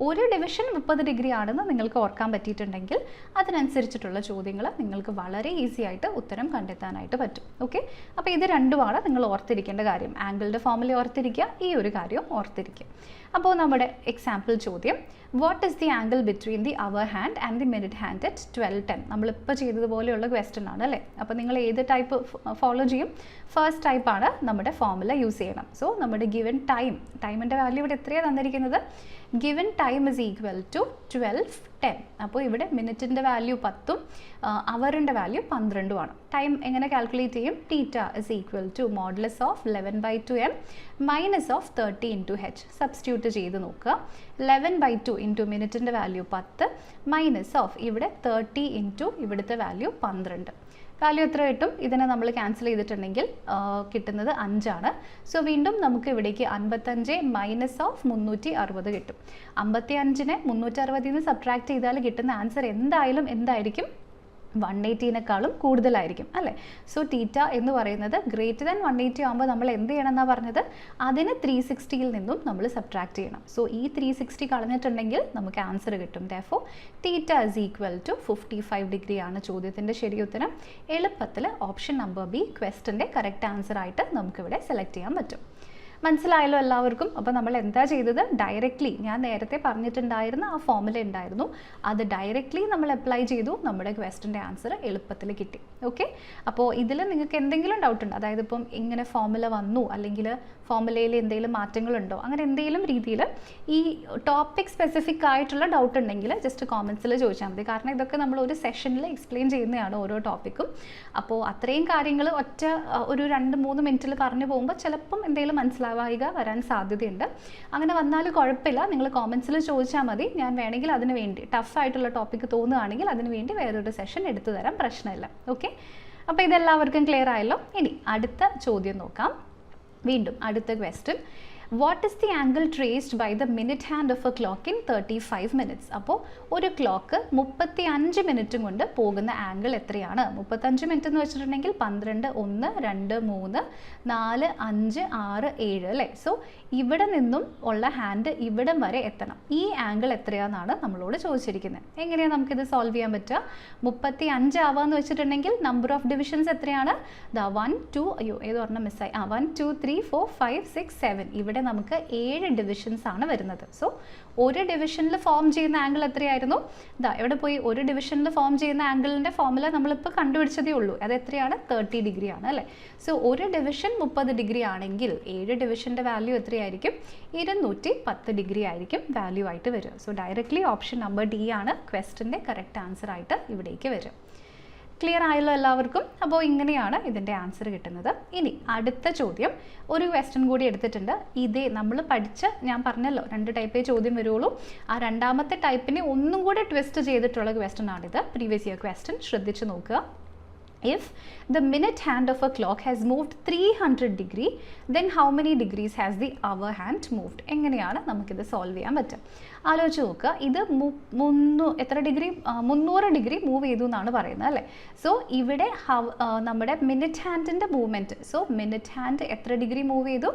ഒരു ഡിവിഷൻ 30 ഡിഗ്രി ആണെന്ന് നിങ്ങൾക്ക് ഓർക്കാൻ പറ്റിയിട്ടുണ്ടെങ്കിൽ അതിനനുസരിച്ചിട്ടുള്ള ചോദ്യങ്ങൾ നിങ്ങൾക്ക് വളരെ ഈസി ആയിട്ട് ഉത്തരം കണ്ടെത്താനായിട്ട് പറ്റും. ഓക്കെ, അപ്പോൾ ഇത് രണ്ടുമാണ് നിങ്ങൾ ഓർത്തിരിക്കേണ്ട കാര്യം. ആംഗിളിൻ്റെ ഫോർമുല ഓർത്തിരിക്കുക, ഈ ഒരു കാര്യവും ഓർത്തിരിക്കുക. അപ്പോൾ നമ്മുടെ എക്സാമ്പിൾ ചോദ്യം, what is the angle between the our hand and the minute hand at 12:10? നമ്മളിപ്പോൾ ചെയ്തതുപോലെയുള്ള ക്വസ്റ്റ്യൻ ആണ് അല്ലേ. അപ്പോൾ നിങ്ങൾ ഏത് ടൈപ്പ് ഫോളോ ചെയ്യും? ഫസ്റ്റ് ടൈപ്പാണ് നമ്മുടെ ഫോർമുല യൂസ് ചെയ്യണം. സോ നമ്മുടെ ഗിവൻ ടൈമിൻ്റെ വാല്യൂ ഇവിടെ എത്രയാണ് തന്നിരിക്കുന്നത്? Given time is equal to 12:10. അപ്പോൾ ഇവിടെ മിനിറ്റിൻ്റെ വാല്യൂ 10ഉം അവറിൻ്റെ വാല്യൂ 12ഉം ആണ്. ടൈം എങ്ങനെ കാൽക്കുലേറ്റ് ചെയ്യും? Theta is equal to modulus of 11/2m minus of 30 × h. Substitute ചെയ്ത് നോക്കുക. 11/2 ഇൻറ്റു മിനിറ്റിൻ്റെ വാല്യൂ 10 മൈനസ് ഓഫ് ഇവിടെ 30 ഇൻറ്റു ഇവിടുത്തെ വാല്യൂ 12. വാല്യൂ എത്ര കിട്ടും? ഇതിനെ നമ്മൾ ക്യാൻസൽ ചെയ്തിട്ടുണ്ടെങ്കിൽ കിട്ടുന്നത് 5 ആണ്. സോ വീണ്ടും നമുക്ക് ഇവിടേക്ക് 55 മൈനസ് ഓഫ് 360 കിട്ടും. 55നെ 360 നിന്ന് സബ്ട്രാക്ട് ചെയ്താൽ കിട്ടുന്ന ആൻസർ എന്തായിരിക്കും? 180നേക്കാളും കൂടുതലായിരിക്കും അല്ലേ? സോ തീറ്റ എന്ന് പറയുന്നത് ഗ്രേറ്റർ ദാൻ 180 ആകുമ്പോൾ നമ്മൾ എന്ത് ചെയ്യണം എന്നാണ് പറഞ്ഞത്? അതിന് 360യിൽ നിന്നും നമ്മൾ സബ്ട്രാക്ട് ചെയ്യണം. സോ ഈ 360 കളഞ്ഞിട്ടുണ്ടെങ്കിൽ നമുക്ക് ആൻസർ കിട്ടും. Therefore theta is equal to 55 degree ആണ് ചോദ്യത്തിൻ്റെ ശരി ഉത്തരം. എളുപ്പത്തിൽ ഓപ്ഷൻ നമ്പർ ബി ക്വസ്റ്റൻ്റെ കറക്റ്റ് ആൻസർ ആയിട്ട് നമുക്കിവിടെ സെലക്ട് ചെയ്യാൻ പറ്റും. മനസ്സിലായല്ലോ എല്ലാവർക്കും? അപ്പോൾ നമ്മൾ എന്താ ചെയ്തത്? ഡയറക്റ്റ്ലി ഞാൻ നേരത്തെ പറഞ്ഞിട്ടുണ്ടായിരുന്ന ആ ഫോർമുല ഉണ്ടായിരുന്നു, അത് ഡയറക്റ്റ്ലി നമ്മൾ അപ്ലൈ ചെയ്തു, നമ്മുടെ ക്വസ്റ്റൻ്റെ ആൻസർ എളുപ്പത്തിൽ കിട്ടി. ഓക്കെ, അപ്പോൾ ഇതിൽ നിങ്ങൾക്ക് എന്തെങ്കിലും ഡൗട്ട് ഉണ്ട്, അതായത് ഇപ്പം ഇങ്ങനെ ഫോർമുല വന്നു അല്ലെങ്കിൽ ഫോർമുലയിൽ എന്തെങ്കിലും മാറ്റങ്ങളുണ്ടോ, അങ്ങനെ എന്തെങ്കിലും രീതിയിൽ ഈ ടോപ്പിക് സ്പെസിഫിക് ആയിട്ടുള്ള ഡൗട്ട് ഉണ്ടെങ്കിൽ ജസ്റ്റ് കോമൻസിൽ ചോദിച്ചാൽ മതി. കാരണം ഇതൊക്കെ നമ്മൾ ഒരു സെഷനിൽ എക്സ്പ്ലെയിൻ ചെയ്യുന്നതാണ് ഓരോ ടോപ്പിക്കും. അപ്പോൾ അത്രയും കാര്യങ്ങൾ ഒറ്റ ഒരു 2-3 മിനിറ്റിൽ പറഞ്ഞു പോകുമ്പോൾ ചിലപ്പം എന്തെങ്കിലും മനസ്സിലാവായിക വരാൻ സാധ്യതയുണ്ട്. അങ്ങനെ വന്നാൽ കുഴപ്പമില്ല, നിങ്ങൾ കോമൻസിൽ ചോദിച്ചാൽ മതി. ഞാൻ വേണമെങ്കിൽ അതിന് വേണ്ടി ടഫായിട്ടുള്ള ടോപ്പിക്ക് തോന്നുകയാണെങ്കിൽ അതിന് വേണ്ടി വേറൊരു സെഷൻ എടുത്തു തരാം, പ്രശ്നമില്ല. ഓക്കെ, അപ്പോൾ ഇതെല്ലാവർക്കും ക്ലിയർ ആയല്ലോ. ഇനി അടുത്ത ചോദ്യം നോക്കാം. വീണ്ടും അടുത്ത question, what is the angle traced by the minute hand of a clock in 35 minutes? അപ്പോൾ ഒരു ക്ലോക്ക് 35 മിനിറ്റും കൊണ്ട് പോകുന്ന ആംഗിൾ എത്രയാണ്? 35 മിനിറ്റ് എന്ന് വെച്ചിട്ടുണ്ടെങ്കിൽ 12, 1, 2, 3, 4, 5, 6, 7 അല്ലേ? സോ ഇവിടെ നിന്നും ഉള്ള ഹാൻഡ് ഇവിടം വരെ എത്തണം. ഈ ആംഗിൾ എത്രയാണെന്നാണ് നമ്മളോട് ചോദിച്ചിരിക്കുന്നത്. എങ്ങനെയാണ് നമുക്കിത് സോൾവ് ചെയ്യാൻ പറ്റുക? 35 ആവാന്ന് വെച്ചിട്ടുണ്ടെങ്കിൽ നമ്പർ ഓഫ് ഡിവിഷൻസ് എത്രയാണ്? 1, 2 അയ്യോ ഏതൊരെണ്ണം മിസ്സായി. 1, 2, 3, 4, 5, 6, 7 ഇവിടെ നമുക്ക് 7 ഡിവിഷൻസ് ആണ് വരുന്നത്. സോ ഒരു ഡിവിഷനിൽ ഫോം ചെയ്യുന്ന ആംഗിൾ എത്രയായിരുന്നു? എവിടെ പോയി? ഒരു ഡിവിഷനിൽ ഫോം ചെയ്യുന്ന ആംഗിളിൻ്റെ ഫോർമുല നമ്മളിപ്പോൾ കണ്ടുപിടിച്ചതേ ഉള്ളൂ. അത് എത്രയാണ്? 30 ഡിഗ്രി ആണ് അല്ലേ? സോ ഒരു ഡിവിഷൻ 30 ഡിഗ്രി ആണെങ്കിൽ 7 ഡിവിഷൻ്റെ വാല്യൂ എത്രയായിരിക്കും? 210 ഡിഗ്രി ആയിരിക്കും വാല്യൂ ആയിട്ട് വരിക. So directly option number D ആണ് ക്വസ്റ്റൻ്റെ കറക്റ്റ് ആൻസർ ആയിട്ട് ഇവിടേക്ക് വരും. ക്ലിയർ ആയല്ലോ എല്ലാവർക്കും? അപ്പോൾ ഇങ്ങനെയാണ് ഇതിൻ്റെ ആൻസർ കിട്ടുന്നത്. ഇനി അടുത്ത ചോദ്യം, ഒരു ക്വസ്റ്റ്യൻ കൂടി എടുത്തിട്ടുണ്ട്. ഇതേ നമ്മൾ ഞാൻ പറഞ്ഞല്ലോ 2 ടൈപ്പേ ചോദ്യം വരുള്ളൂ. ആ രണ്ടാമത്തെ ടൈപ്പിനെ ഒന്നും കൂടെ ട്വിസ്റ്റ് ചെയ്തിട്ടുള്ള ക്വസ്റ്റ്യൻ ആണിത്. പ്രീവിയസ് ഇയർ ക്വസ്റ്റ്യൻ ശ്രദ്ധിച്ച് നോക്കുക. If the minute hand of a clock has moved 300 degree, then how many degrees has the hour hand moved? എങ്ങനെയാണ് നമുക്കിത് സോൾവ് ചെയ്യാൻ പറ്റുക? ആലോചിച്ച് നോക്കുക. ഇത് എത്ര ഡിഗ്രി? 300 ഡിഗ്രി മൂവ് ചെയ്തു എന്നാണ് പറയുന്നത് അല്ലേ? സോ ഇവിടെ നമ്മുടെ മിനിറ്റ് ഹാൻഡിൻ്റെ മൂവ്മെൻറ്റ്, സോ മിനിറ്റ് ഹാൻഡ് എത്ര ഡിഗ്രി മൂവ് ചെയ്തു?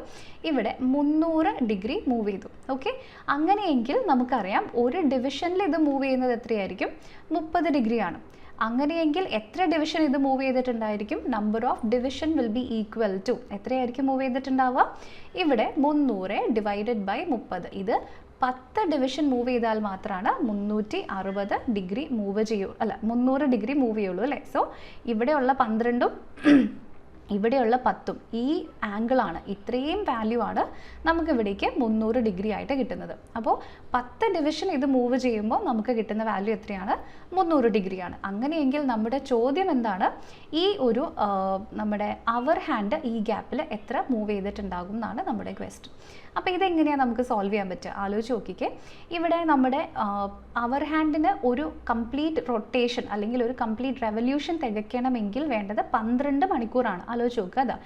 ഇവിടെ 300 ഡിഗ്രി മൂവ് ചെയ്തു. ഓക്കെ, അങ്ങനെയെങ്കിൽ നമുക്കറിയാം ഒരു ഡിവിഷനിൽ ഇത് മൂവ് ചെയ്യുന്നത് എത്രയായിരിക്കും? 30 ഡിഗ്രിയാണ്. അങ്ങനെയെങ്കിൽ എത്ര ഡിവിഷൻ ഇത് മൂവ് ചെയ്തിട്ടുണ്ടായിരിക്കും? Number of division will be equal to എത്രയായിരിക്കും മൂവ് ചെയ്തിട്ടുണ്ടാവുക? ഇവിടെ 300 ഡിവൈഡഡ് ബൈ 30. ഇത് 10 ഡിവിഷൻ മൂവ് ചെയ്താൽ മാത്രമാണ് 360 ഡിഗ്രി മൂവ് ചെയ്യൂ, അല്ല 300 ഡിഗ്രി മൂവ് ചെയ്യുള്ളൂ അല്ലേ? സോ ഇവിടെയുള്ള 12ഉം ഇവിടെയുള്ള 10ഉം ഈ ആംഗിളാണ്, ഇത്രയും വാല്യൂ ആണ് നമുക്ക് ഇവിടേക്ക് 300 ഡിഗ്രി ആയിട്ട് കിട്ടുന്നത്. അപ്പോൾ 10 ഡിവിഷൻ ഇത് മൂവ് ചെയ്യുമ്പോൾ നമുക്ക് കിട്ടുന്ന വാല്യൂ എത്രയാണ്? 300 ഡിഗ്രിയാണ്. അങ്ങനെയെങ്കിൽ നമ്മുടെ ചോദ്യം എന്താണ്? ഈ ഒരു നമ്മുടെ അവർ ഹാൻഡ് ഈ ഗ്യാപ്പിൽ എത്ര മൂവ് ചെയ്തിട്ടുണ്ടാകും എന്നാണ് നമ്മുടെ ക്വസ്റ്റ്യൻ. അപ്പോൾ ഇതെങ്ങനെയാണ് നമുക്ക് സോൾവ് ചെയ്യാൻ പറ്റുക? ആലോചിച്ച് നോക്കിക്കേ. ഇവിടെ നമ്മുടെ അവർ ഹാൻഡിന് ഒരു കംപ്ലീറ്റ് റൊട്ടേഷൻ അല്ലെങ്കിൽ ഒരു കംപ്ലീറ്റ് റെവല്യൂഷൻ തികയ്ക്കണമെങ്കിൽ വേണ്ടത് 12 മണിക്കൂറാണ്. ആലോചിച്ച് നോക്കുക. അതാ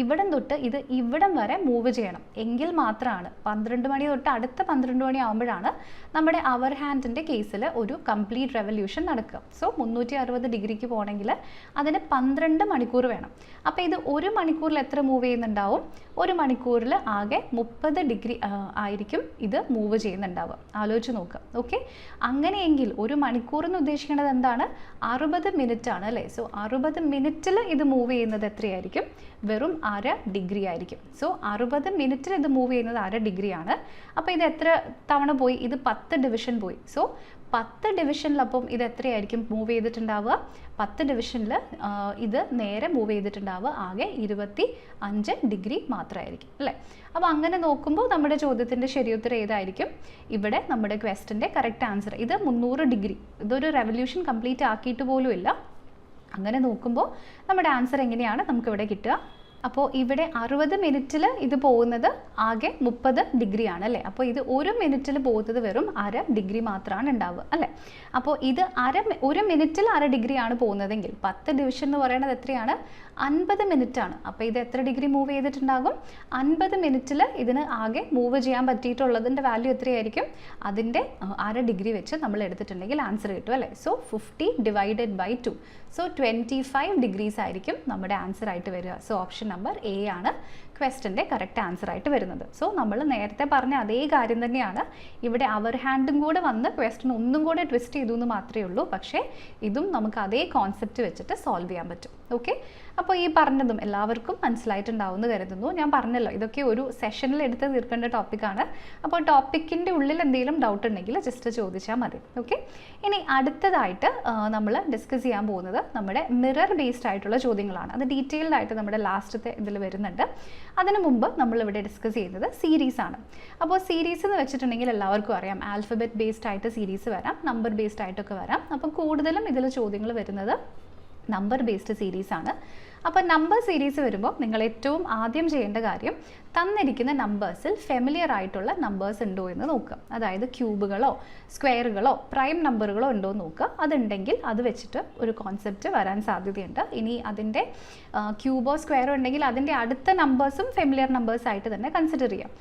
ഇവിടം തൊട്ട് ഇത് ഇവിടം വരെ മൂവ് ചെയ്യണം എങ്കിൽ മാത്രമാണ് 12 മണി തൊട്ട് അടുത്ത 12 മണി ആകുമ്പോഴാണ് നമ്മുടെ അവർ ഹാൻഡിൻ്റെ കേസിൽ ഒരു കംപ്ലീറ്റ് റെവല്യൂഷൻ നടക്കുക. സോ 360 ഡിഗ്രിക്ക് പോകണമെങ്കിൽ അതിന് 12 മണിക്കൂർ വേണം. അപ്പോൾ ഇത് 1 മണിക്കൂറിൽ എത്ര മൂവ് ചെയ്യുന്നുണ്ടാവും? 1 മണിക്കൂറിൽ ആകെ 30 ഡിഗ്രി ആയിരിക്കും ഇത് മൂവ് ചെയ്യുന്നുണ്ടാവുക. ആലോചിച്ച് നോക്കുക. ഓക്കെ, അങ്ങനെയെങ്കിൽ 1 മണിക്കൂർ എന്ന് ഉദ്ദേശിക്കുന്നത് എന്താണ്? 60 മിനിറ്റ് ആണ് അല്ലേ? സോ 60 മിനിറ്റിൽ ഇത് മൂവ് ചെയ്യുന്നത് എത്രയായിരിക്കും? വെറും 1/2 ഡിഗ്രി ആയിരിക്കും. സോ 60 മിനിറ്റിൽ ഇത് മൂവ് ചെയ്യുന്നത് 1/2 ഡിഗ്രിയാണ്. അപ്പോൾ ഇത് എത്ര തവണ പോയി? ഇത് 10 ഡിവിഷൻ പോയി. സോ 10 ഡിവിഷനിൽ അപ്പം ഇത് എത്രയായിരിക്കും മൂവ് ചെയ്തിട്ടുണ്ടാവുക? 10 ഡിവിഷനിൽ ഇത് നേരെ മൂവ് ചെയ്തിട്ടുണ്ടാവുക ആകെ 25 ഡിഗ്രി മാത്രമായിരിക്കും അല്ലേ? അപ്പോൾ അങ്ങനെ നോക്കുമ്പോൾ നമ്മുടെ ചോദ്യത്തിൻ്റെ ശരിയുത്തരം ഏതായിരിക്കും? ഇവിടെ നമ്മുടെ ക്വസ്റ്റ്യൻ്റെ കറക്റ്റ് ആൻസർ ഇത് 300 ഡിഗ്രി. ഇതൊരു റെവല്യൂഷൻ കംപ്ലീറ്റ് ആക്കിയിട്ട് പോലും ഇല്ല. അങ്ങനെ നോക്കുമ്പോൾ നമ്മുടെ ആൻസർ എങ്ങനെയാണ് നമുക്കിവിടെ കിട്ടുക? അപ്പോൾ ഇവിടെ 60 മിനിറ്റിൽ ഇത് പോകുന്നത് ആകെ 30 ഡിഗ്രിയാണ് അല്ലേ. അപ്പോൾ ഇത് 1 മിനിറ്റിൽ പോകുന്നത് വെറും 1/2 ഡിഗ്രി മാത്രമാണ് ഉണ്ടാവുക അല്ലേ. അപ്പോൾ ഇത് 1 മിനിറ്റിൽ 1/2 ഡിഗ്രിയാണ് പോകുന്നതെങ്കിൽ 10 ഡിവിഷൻ എന്ന് പറയുന്നത് എത്രയാണ്? 50 മിനിറ്റാണ്. അപ്പോൾ ഇത് എത്ര ഡിഗ്രി മൂവ് ചെയ്തിട്ടുണ്ടാകും? 50 മിനിറ്റിൽ ഇതിന് ആകെ മൂവ് ചെയ്യാൻ പറ്റിയിട്ടുള്ളതിൻ്റെ വാല്യൂ എത്രയായിരിക്കും? അതിൻ്റെ 1/2 ഡിഗ്രി വെച്ച് നമ്മൾ എടുത്തിട്ടുണ്ടെങ്കിൽ ആൻസർ കിട്ടും അല്ലേ. So 50 divided by 2, so 25 degrees ആയിരിക്കും നമ്മുടെ ആൻസർ ആയിട്ട് വരിക. സോ ഓപ്ഷൻ നമ്പർ എ ആണ് ക്വസ്റ്റൻ്റെ കറക്റ്റ് ആൻസർ ആയിട്ട് വരുന്നത്. സോ നമ്മൾ നേരത്തെ പറഞ്ഞ അതേ കാര്യം തന്നെയാണ് ഇവിടെ അവർ ഹാൻഡും കൂടെ വന്ന് ക്വസ്റ്റൻ ഒന്നും കൂടെ ട്വിസ്റ്റ് ചെയ്തു എന്ന് മാത്രമേ ഉള്ളൂ. പക്ഷേ ഇതും നമുക്ക് അതേ കോൺസെപ്റ്റ് വെച്ചിട്ട് സോൾവ് ചെയ്യാൻ പറ്റും. ഓക്കെ, അപ്പോൾ ഈ പറഞ്ഞതും എല്ലാവർക്കും മനസ്സിലായിട്ടുണ്ടാവുമെന്ന് കരുതുന്നു. ഞാൻ പറഞ്ഞല്ലോ ഇതൊക്കെ ഒരു സെഷനിൽ എടുത്ത് തീർക്കേണ്ട ടോപ്പിക്കാണ്. അപ്പോൾ ടോപ്പിക്കിൻ്റെ ഉള്ളിൽ എന്തെങ്കിലും ഡൗട്ട് ഉണ്ടെങ്കിൽ ജസ്റ്റ് ചോദിച്ചാൽ മതി. ഓക്കെ, ഇനി അടുത്തതായിട്ട് നമ്മൾ ഡിസ്കസ് ചെയ്യാൻ പോകുന്നത് നമ്മുടെ മിറർ ബേസ്ഡ് ആയിട്ടുള്ള ചോദ്യങ്ങളാണ്. അത് ഡീറ്റെയിൽഡ് ആയിട്ട് നമ്മുടെ ലാസ്റ്റത്തെ ഇതിൽ വരുന്നുണ്ട്. അതിനു മുമ്പ് നമ്മളിവിടെ ഡിസ്കസ് ചെയ്യുന്നത് സീരീസ് ആണ്. അപ്പോൾ സീരീസ് എന്ന് വെച്ചിട്ടുണ്ടെങ്കിൽ എല്ലാവർക്കും അറിയാം ആൽഫബറ്റ് ബേസ്ഡ് ആയിട്ട് സീരീസ് വരാം, നമ്പർ ബേസ്ഡ് ആയിട്ടൊക്കെ വരാം. അപ്പം കൂടുതലും ഇതിൽ ചോദ്യങ്ങൾ വരുന്നത് നമ്പർ ബേസ്ഡ് സീരീസ് ആണ്. അപ്പോൾ നമ്പർ സീരീസ് വരുമ്പോൾ നിങ്ങൾ ഏറ്റവും ആദ്യം ചെയ്യേണ്ട കാര്യം തന്നിരിക്കുന്ന നമ്പേഴ്സിൽ ഫെമിലിയർ ആയിട്ടുള്ള നമ്പേഴ്സ് ഉണ്ടോ എന്ന് നോക്കുക. അതായത് ക്യൂബുകളോ സ്ക്വയറുകളോ പ്രൈം നമ്പറുകളോ ഉണ്ടോ എന്ന് നോക്കുക. അതുണ്ടെങ്കിൽ അത് വെച്ചിട്ട് ഒരു കോൺസെപ്റ്റ് വരാൻ സാധ്യതയുണ്ട്. ഇനി അതിൻ്റെ ക്യൂബോ സ്ക്വയറോ ഉണ്ടെങ്കിൽ അതിൻ്റെ അടുത്ത നമ്പേഴ്സും ഫെമിലിയർ നമ്പേഴ്സ് ആയിട്ട് തന്നെ കൺസിഡർ ചെയ്യാം.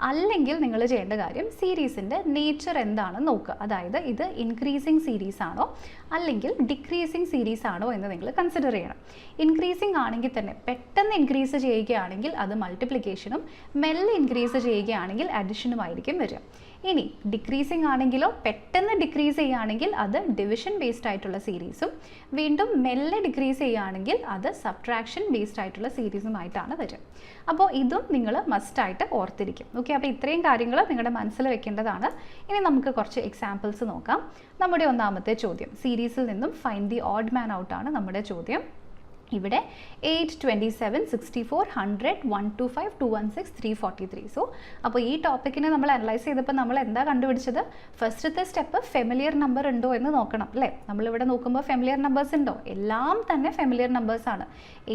അല്ലെങ്കിൽ നിങ്ങൾ ചെയ്യേണ്ട കാര്യം സീരീസിൻ്റെ നേച്ചർ എന്താണെന്ന് നോക്കുക. അതായത് ഇത് ഇൻക്രീസിങ് സീരീസ് ആണോ അല്ലെങ്കിൽ ഡിക്രീസിങ് സീരീസ് ആണോ എന്ന് നിങ്ങൾ കൺസിഡർ ചെയ്യണം. ഇൻക്രീസിങ് ആണെങ്കിൽ തന്നെ പെട്ടെന്ന് ഇൻക്രീസ് ചെയ്യുകയാണെങ്കിൽ അത് മൾട്ടിപ്ലിക്കേഷനും, മെല്ലെ ഇൻക്രീസ് ചെയ്യുകയാണെങ്കിൽ അഡിഷനുമായിരിക്കും വരിക. ഇനി ഡിക്രീസിങ് ആണെങ്കിലോ പെട്ടെന്ന് ഡിക്രീസ് ചെയ്യുകയാണെങ്കിൽ അത് ഡിവിഷൻ ബേസ്ഡ് ആയിട്ടുള്ള സീരീസും, വീണ്ടും മെല്ലെ ഡിക്രീസ് ചെയ്യുകയാണെങ്കിൽ അത് സബ്ട്രാക്ഷൻ ബേസ്ഡ് ആയിട്ടുള്ള സീരീസുമായിട്ടാണ് വരിക. അപ്പോൾ ഇതും നിങ്ങൾ മസ്റ്റായിട്ട് ഓർത്തിരിക്കും. ഓക്കെ, അപ്പോൾ ഇത്രയും കാര്യങ്ങൾ നിങ്ങളുടെ മനസ്സിൽ വെക്കേണ്ടതാണ്. ഇനി നമുക്ക് കുറച്ച് എക്സാമ്പിൾസ് നോക്കാം. നമ്മുടെ ഒന്നാമത്തെ ചോദ്യം സീരീസിൽ നിന്നും find the odd man out ആണ് നമ്മുടെ ചോദ്യം. ഇവിടെ 8, 27, 64, 100, 125, 216, 343. സോ അപ്പോൾ ഈ ടോപ്പിക്കിനെ നമ്മൾ അനലൈസ് ചെയ്തപ്പോൾ നമ്മൾ എന്താ കണ്ടുപിടിച്ചത്? ഫസ്റ്റത്തെ സ്റ്റെപ്പ് ഫെമിലിയർ നമ്പർ ഉണ്ടോ എന്ന് നോക്കണം അല്ലേ. നമ്മളിവിടെ നോക്കുമ്പോൾ ഫെമിലിയർ നമ്പേഴ്സ് ഉണ്ടോ? എല്ലാം തന്നെ ഫെമിലിയർ നമ്പേഴ്സാണ്.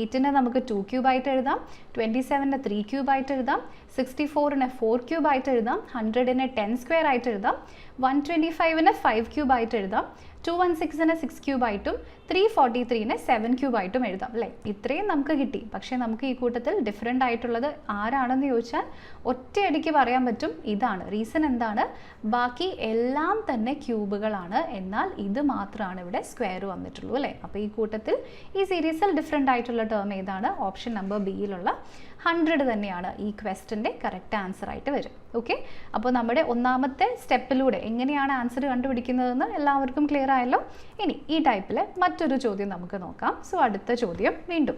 8നെ നമുക്ക് 2 ക്യൂബ് ആയിട്ട് എഴുതാം, 27നെ 3 ക്യൂബ് ആയിട്ട് എഴുതാം, 64നെ 4 ക്യൂബ് ആയിട്ട് എഴുതാം, 100നെ 10 സ്ക്വയർ ആയിട്ട് എഴുതാം, 125നെ 5 ക്യൂബ് ആയിട്ട് എഴുതാം, 216നെ 6 ക്യൂബ് ആയിട്ടും 343നെ 7 ക്യൂബ് ആയിട്ടും എഴുതാം അല്ലേ. ഇത്രയും നമുക്ക് കിട്ടി. പക്ഷേ നമുക്ക് ഈ കൂട്ടത്തിൽ ഡിഫറെൻ്റ് ആയിട്ടുള്ളത് ആരാണെന്ന് ചോദിച്ചാൽ ഒറ്റയടിക്ക് പറയാൻ പറ്റും ഇതാണ്. റീസൺ എന്താണ്? ബാക്കി എല്ലാം തന്നെ ക്യൂബുകളാണ്, എന്നാൽ ഇത് മാത്രമാണ് ഇവിടെ സ്ക്വയർ വന്നിട്ടുള്ളൂ അല്ലേ. അപ്പോൾ ഈ കൂട്ടത്തിൽ ഈ സീരീസിൽ ഡിഫറെൻ്റ് ആയിട്ടുള്ള ടേം ഏതാണ്? ഓപ്ഷൻ നമ്പർ ബിയിലുള്ള 100 തന്നെയാണ് ഈ ക്വസ്റ്റൻ്റെ കറക്റ്റ് ആൻസർ ആയിട്ട് വരും. ഓക്കെ, അപ്പോൾ നമ്മുടെ ഒന്നാമത്തെ സ്റ്റെപ്പിലൂടെ എങ്ങനെയാണ് ആൻസർ കണ്ടുപിടിക്കുന്നതെന്ന് എല്ലാവർക്കും ക്ലിയർ ആയല്ലോ. ഇനി ഈ ടൈപ്പിൽ മറ്റൊരു ചോദ്യം നമുക്ക് നോക്കാം. സോ അടുത്ത ചോദ്യം വീണ്ടും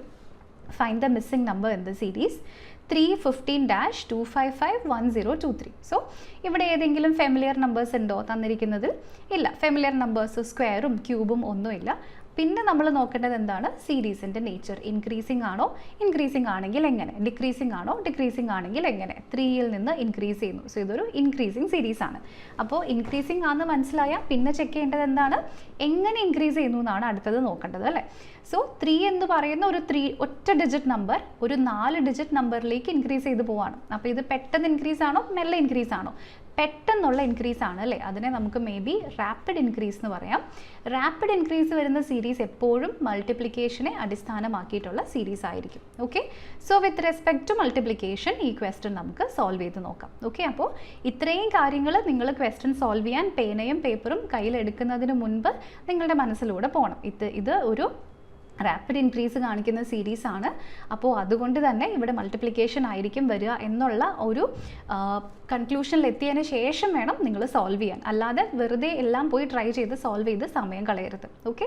find the missing number in the series 315-255-1023. So ഇവിടെ ഏതെങ്കിലും ഫെമിലിയർ നമ്പേഴ്സ് ഉണ്ടോ തന്നിരിക്കുന്നതിൽ? ഇല്ല, ഫെമിലിയർ നമ്പേഴ്സ് സ്ക്വയറും ക്യൂബും ഒന്നുമില്ല. പിന്നെ നമ്മൾ നോക്കേണ്ടത് എന്താണ്? സീരീസിൻ്റെ നേച്ചർ. ഇൻക്രീസിങ് ആണോ? ഇൻക്രീസിങ് ആണെങ്കിൽ എങ്ങനെ? ഡിക്രീസിങ് ആണോ? ഡിക്രീസിങ് ആണെങ്കിൽ എങ്ങനെ? 3യിൽ നിന്ന് ഇൻക്രീസ് ചെയ്യുന്നു. സോ ഇതൊരു ഇൻക്രീസിങ് സീരീസ് ആണ്. അപ്പോൾ ഇൻക്രീസിങ് ആണെന്ന് മനസ്സിലായാൽ പിന്നെ ചെക്ക് ചെയ്യേണ്ടത് എന്താണ്? എങ്ങനെ ഇൻക്രീസ് ചെയ്യുന്നു എന്നാണ് അടുത്തത് നോക്കേണ്ടത് അല്ലേ. സോ 3 എന്ന് പറയുന്ന ഒരു ഒറ്റ ഡിജിറ്റ് നമ്പർ ഒരു 4 ഡിജിറ്റ് നമ്പറിലേക്ക് ഇൻക്രീസ് ചെയ്ത് പോവാണ്. അപ്പോൾ ഇത് പെട്ടെന്ന് ഇൻക്രീസ് ആണോ മെല്ലെ ഇൻക്രീസ് ആണോ? പെട്ടെന്നുള്ള ഇൻക്രീസ് ആണ് അല്ലേ. അതിനെ നമുക്ക് മേ ബി റാപ്പിഡ് ഇൻക്രീസ് എന്ന് പറയാം. റാപ്പിഡ് ഇൻക്രീസ് വരുന്ന സീരീസ് എപ്പോഴും മൾട്ടിപ്ലിക്കേഷനെ അടിസ്ഥാനമാക്കിയിട്ടുള്ള സീരീസ് ആയിരിക്കും. Okay, so with respect to multiplication ഈ ക്വസ്റ്റ്യൻ നമുക്ക് സോൾവ് ചെയ്ത് നോക്കാം. ഓക്കെ, അപ്പോൾ ഇത്രയും കാര്യങ്ങൾ നിങ്ങൾ ക്വസ്റ്റ്യൻ സോൾവ് ചെയ്യാൻ പേനയും പേപ്പറും കയ്യിലെടുക്കുന്നതിന് മുൻപ് നിങ്ങളുടെ മനസ്സിലൂടെ പോകണം. ഇത് ഒരു റാപ്പിഡ് ഇൻക്രീസ് കാണിക്കുന്ന സീരീസ് ആണ്. അപ്പോൾ അതുകൊണ്ട് തന്നെ ഇവിടെ മൾട്ടിപ്ലിക്കേഷൻ ആയിരിക്കും വരിക എന്നുള്ള ഒരു കൺക്ലൂഷനിൽ എത്തിയതിന് ശേഷം വേണം നിങ്ങൾ സോൾവ് ചെയ്യാൻ. അല്ലാതെ വെറുതെ എല്ലാം പോയി ട്രൈ ചെയ്ത് സോൾവ് ചെയ്ത് സമയം കളയരുത്. ഓക്കെ,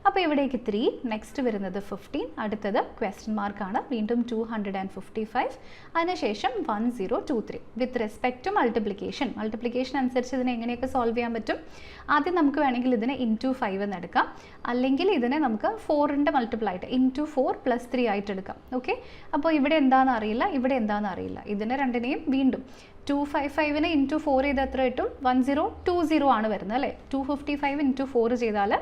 അപ്പോൾ ഇവിടേക്ക് 3, നെക്സ്റ്റ് വരുന്നത് 15, അടുത്തത് ക്വസ്റ്റ്യൻ മാർക്കാണ്, വീണ്ടും 255, അതിനുശേഷം 1023. വിത്ത് റെസ്പെക്ട് ടു മൾട്ടിപ്ലിക്കേഷൻ അനുസരിച്ച് ഇതിനെ എങ്ങനെയൊക്കെ സോൾവ് ചെയ്യാൻ പറ്റും? ആദ്യം നമുക്ക് വേണമെങ്കിൽ ഇതിനെ ഇൻറ്റു 5 എന്ന് എടുക്കാം, അല്ലെങ്കിൽ ഇതിനെ നമുക്ക് 4ൻ്റെ മൾട്ടിപ്പിൾ ആയിട്ട് ഇൻറ്റു 4 + 3 ആയിട്ട് എടുക്കാം. ഓക്കെ, അപ്പോൾ ഇവിടെ എന്താണെന്ന് അറിയില്ല, ഇവിടെ എന്താണെന്ന് അറിയില്ല. ഇതിനെ രണ്ടിനെയും വീണ്ടും 255 ഇൻറ്റു 4 ചെയ്ത് എത്ര കിട്ടും? 1020 ആണ് വരുന്നത് അല്ലേ? 255 ഇൻറ്റു 4 ചെയ്താൽ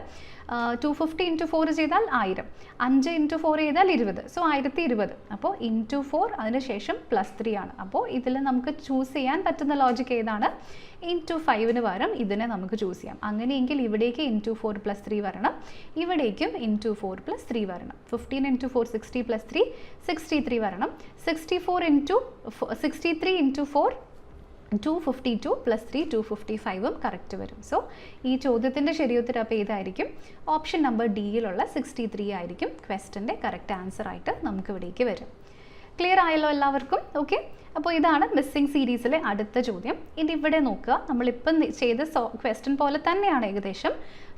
250 ഇൻറ്റു 4 ചെയ്താൽ 1000, 5 ഇൻറ്റു 4 ചെയ്താൽ 20, സോ 1020. അപ്പോൾ ഇൻറ്റു 4 അതിനുശേഷം +3 ആണ്. അപ്പോൾ ഇതിൽ നമുക്ക് ചൂസ് ചെയ്യാൻ പറ്റുന്ന ലോജിക്ക് ഏതാണ്? ഇൻറ്റു 5ന് പകരം ഇതിനെ നമുക്ക് ചൂസ് ചെയ്യാം. അങ്ങനെയെങ്കിൽ ഇവിടേക്ക് ഇൻറ്റു 4 + 3 വരണം, ഇവിടേക്കും ഇൻറ്റു 4 + 3 വരണം. 15 ഇൻറ്റു 4 60 + 3 63 വരണം. 63 ഇൻറ്റു 4 252 + 3 255 കറക്റ്റ് വരും. സോ ഈ ചോദ്യത്തിൻ്റെ ശരിയുത്തരം അപ്പോൾ ഏതായിരിക്കും? ഓപ്ഷൻ നമ്പർ ഡിയിലുള്ള 63 ആയിരിക്കും ക്വസ്റ്റ്യൻ്റെ കറക്റ്റ് ആൻസർ ആയിട്ട് നമുക്ക് ഇവിടേക്ക് വരും. ക്ലിയർ ആയല്ലോ എല്ലാവർക്കും? ഓക്കെ, അപ്പോൾ ഇതാണ് മിസ്സിംഗ് സീരീസിലെ അടുത്ത ചോദ്യം. ഇതിവിടെ നോക്കുക, നമ്മളിപ്പം ചെയ്ത ക്വസ്റ്റ്യൻ പോലെ തന്നെയാണ് ഏകദേശം.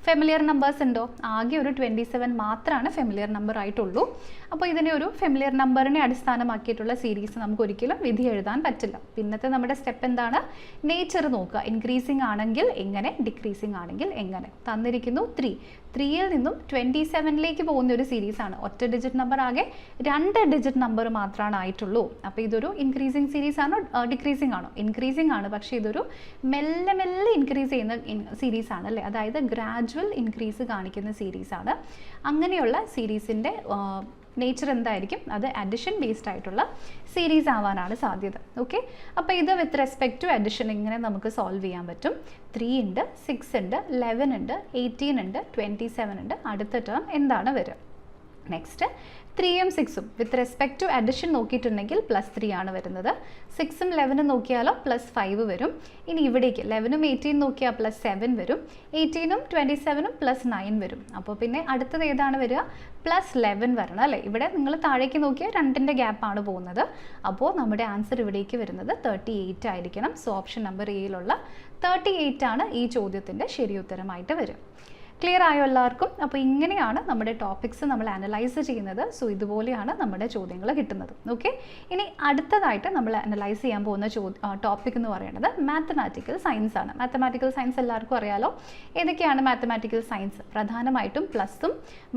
ഫെമിലിയർ നമ്പേഴ്സ് ഉണ്ടോ? ആകെ ഒരു 27 മാത്രമാണ് ഫെമിലിയർ നമ്പർ ആയിട്ടുള്ളൂ. അപ്പോൾ ഇതിനെ ഒരു ഫെമിലിയർ നമ്പറിനെ അടിസ്ഥാനമാക്കിയിട്ടുള്ള സീരീസ് നമുക്ക് ഒരിക്കലും വിധി എഴുതാൻ പറ്റില്ല. പിന്നത്തെ നമ്മുടെ സ്റ്റെപ്പ് എന്താണ്? നേച്ചർ നോക്കുക. ഇൻക്രീസിങ് ആണെങ്കിൽ എങ്ങനെ, ഡിക്രീസിങ് ആണെങ്കിൽ എങ്ങനെ. തന്നിരിക്കുന്നു 3യിൽ നിന്നും 27ലേക്ക് പോകുന്ന ഒരു സീരീസാണ്. ഒറ്റ ഡിജിറ്റ് നമ്പർ ആകെ 2 ഡിജിറ്റ് നമ്പർ മാത്രമാണ് ആയിട്ടുള്ളൂ. അപ്പോൾ ഇതൊരു ഇൻക്രീസിങ് സീരീസ് ആണോ ഡിക്രീസിങ് ആണോ? ഇൻക്രീസിങ് ആണ്, പക്ഷേ ഇതൊരു മെല്ലെ മെല്ലെ ഇൻക്രീസ് ചെയ്യുന്ന സീരീസ് ആണ് അല്ലേ? അതായത് ഗ്രാജുവൽ ഇൻക്രീസ് കാണിക്കുന്ന സീരീസാണ്. അങ്ങനെയുള്ള സീരീസിൻ്റെ നേച്ചർ എന്തായിരിക്കും? അത് അഡിഷൻ ബേസ്ഡ് ആയിട്ടുള്ള സീരീസ് ആവാനാണ് സാധ്യത. ഓക്കെ, അപ്പോൾ ഇത് വിത്ത് റെസ്പെക്ട് ടു അഡിഷൻ ഇങ്ങനെ നമുക്ക് സോൾവ് ചെയ്യാൻ പറ്റും. 3 ഉണ്ട്, 6 ഉണ്ട്, 11 ഉണ്ട്, 18 ഉണ്ട്, 27 ഉണ്ട്. അടുത്ത ടേം എന്താണ് വരിക? നെക്സ്റ്റ് 3ഉം 6ഉം വിത്ത് റെസ്പെക്ട് ടു അഡിഷൻ നോക്കിയിട്ടുണ്ടെങ്കിൽ +3 ആണ് വരുന്നത്. 6ഉം 11ഉം നോക്കിയാലോ +5 വരും. ഇനി ഇവിടേക്ക് 11ഉം 18 നോക്കിയാൽ +7 വരും. 18ഉം 27ഉം +9 വരും. അപ്പോൾ പിന്നെ അടുത്തത് ഏതാണ് വരിക? +11 വരണം അല്ലേ? ഇവിടെ നിങ്ങൾ താഴേക്ക് നോക്കിയാൽ 2ൻ്റെ ഗ്യാപ്പാണ് പോകുന്നത്. അപ്പോൾ നമ്മുടെ ആൻസർ ഇവിടേക്ക് വരുന്നത് 38 ആയിരിക്കണം. സോ ഓപ്ഷൻ നമ്പർ എയിലുള്ള 38 ആണ് ഈ ചോദ്യത്തിൻ്റെ ശരിയുത്തരമായിട്ട് വരും. ക്ലിയർ ആയോ എല്ലാവർക്കും? അപ്പോൾ ഇങ്ങനെയാണ് നമ്മുടെ ടോപ്പിക്സ് നമ്മൾ അനലൈസ് ചെയ്യുന്നത്. സോ ഇതുപോലെയാണ് നമ്മുടെ ചോദ്യങ്ങൾ കിട്ടുന്നത്. ഓക്കെ, ഇനി അടുത്തതായിട്ട് നമ്മൾ അനലൈസ് ചെയ്യാൻ പോകുന്ന ടോപ്പിക് എന്ന് പറയുന്നത് മാത്തമാറ്റിക്കൽ സയൻസ് ആണ്. മാത്തമാറ്റിക്കൽ സയൻസ് എല്ലാവർക്കും അറിയാലോ. ഏതൊക്കെയാണ് മാത്തമാറ്റിക്കൽ സയൻസ്? പ്രധാനമായിട്ടും പ്ലസും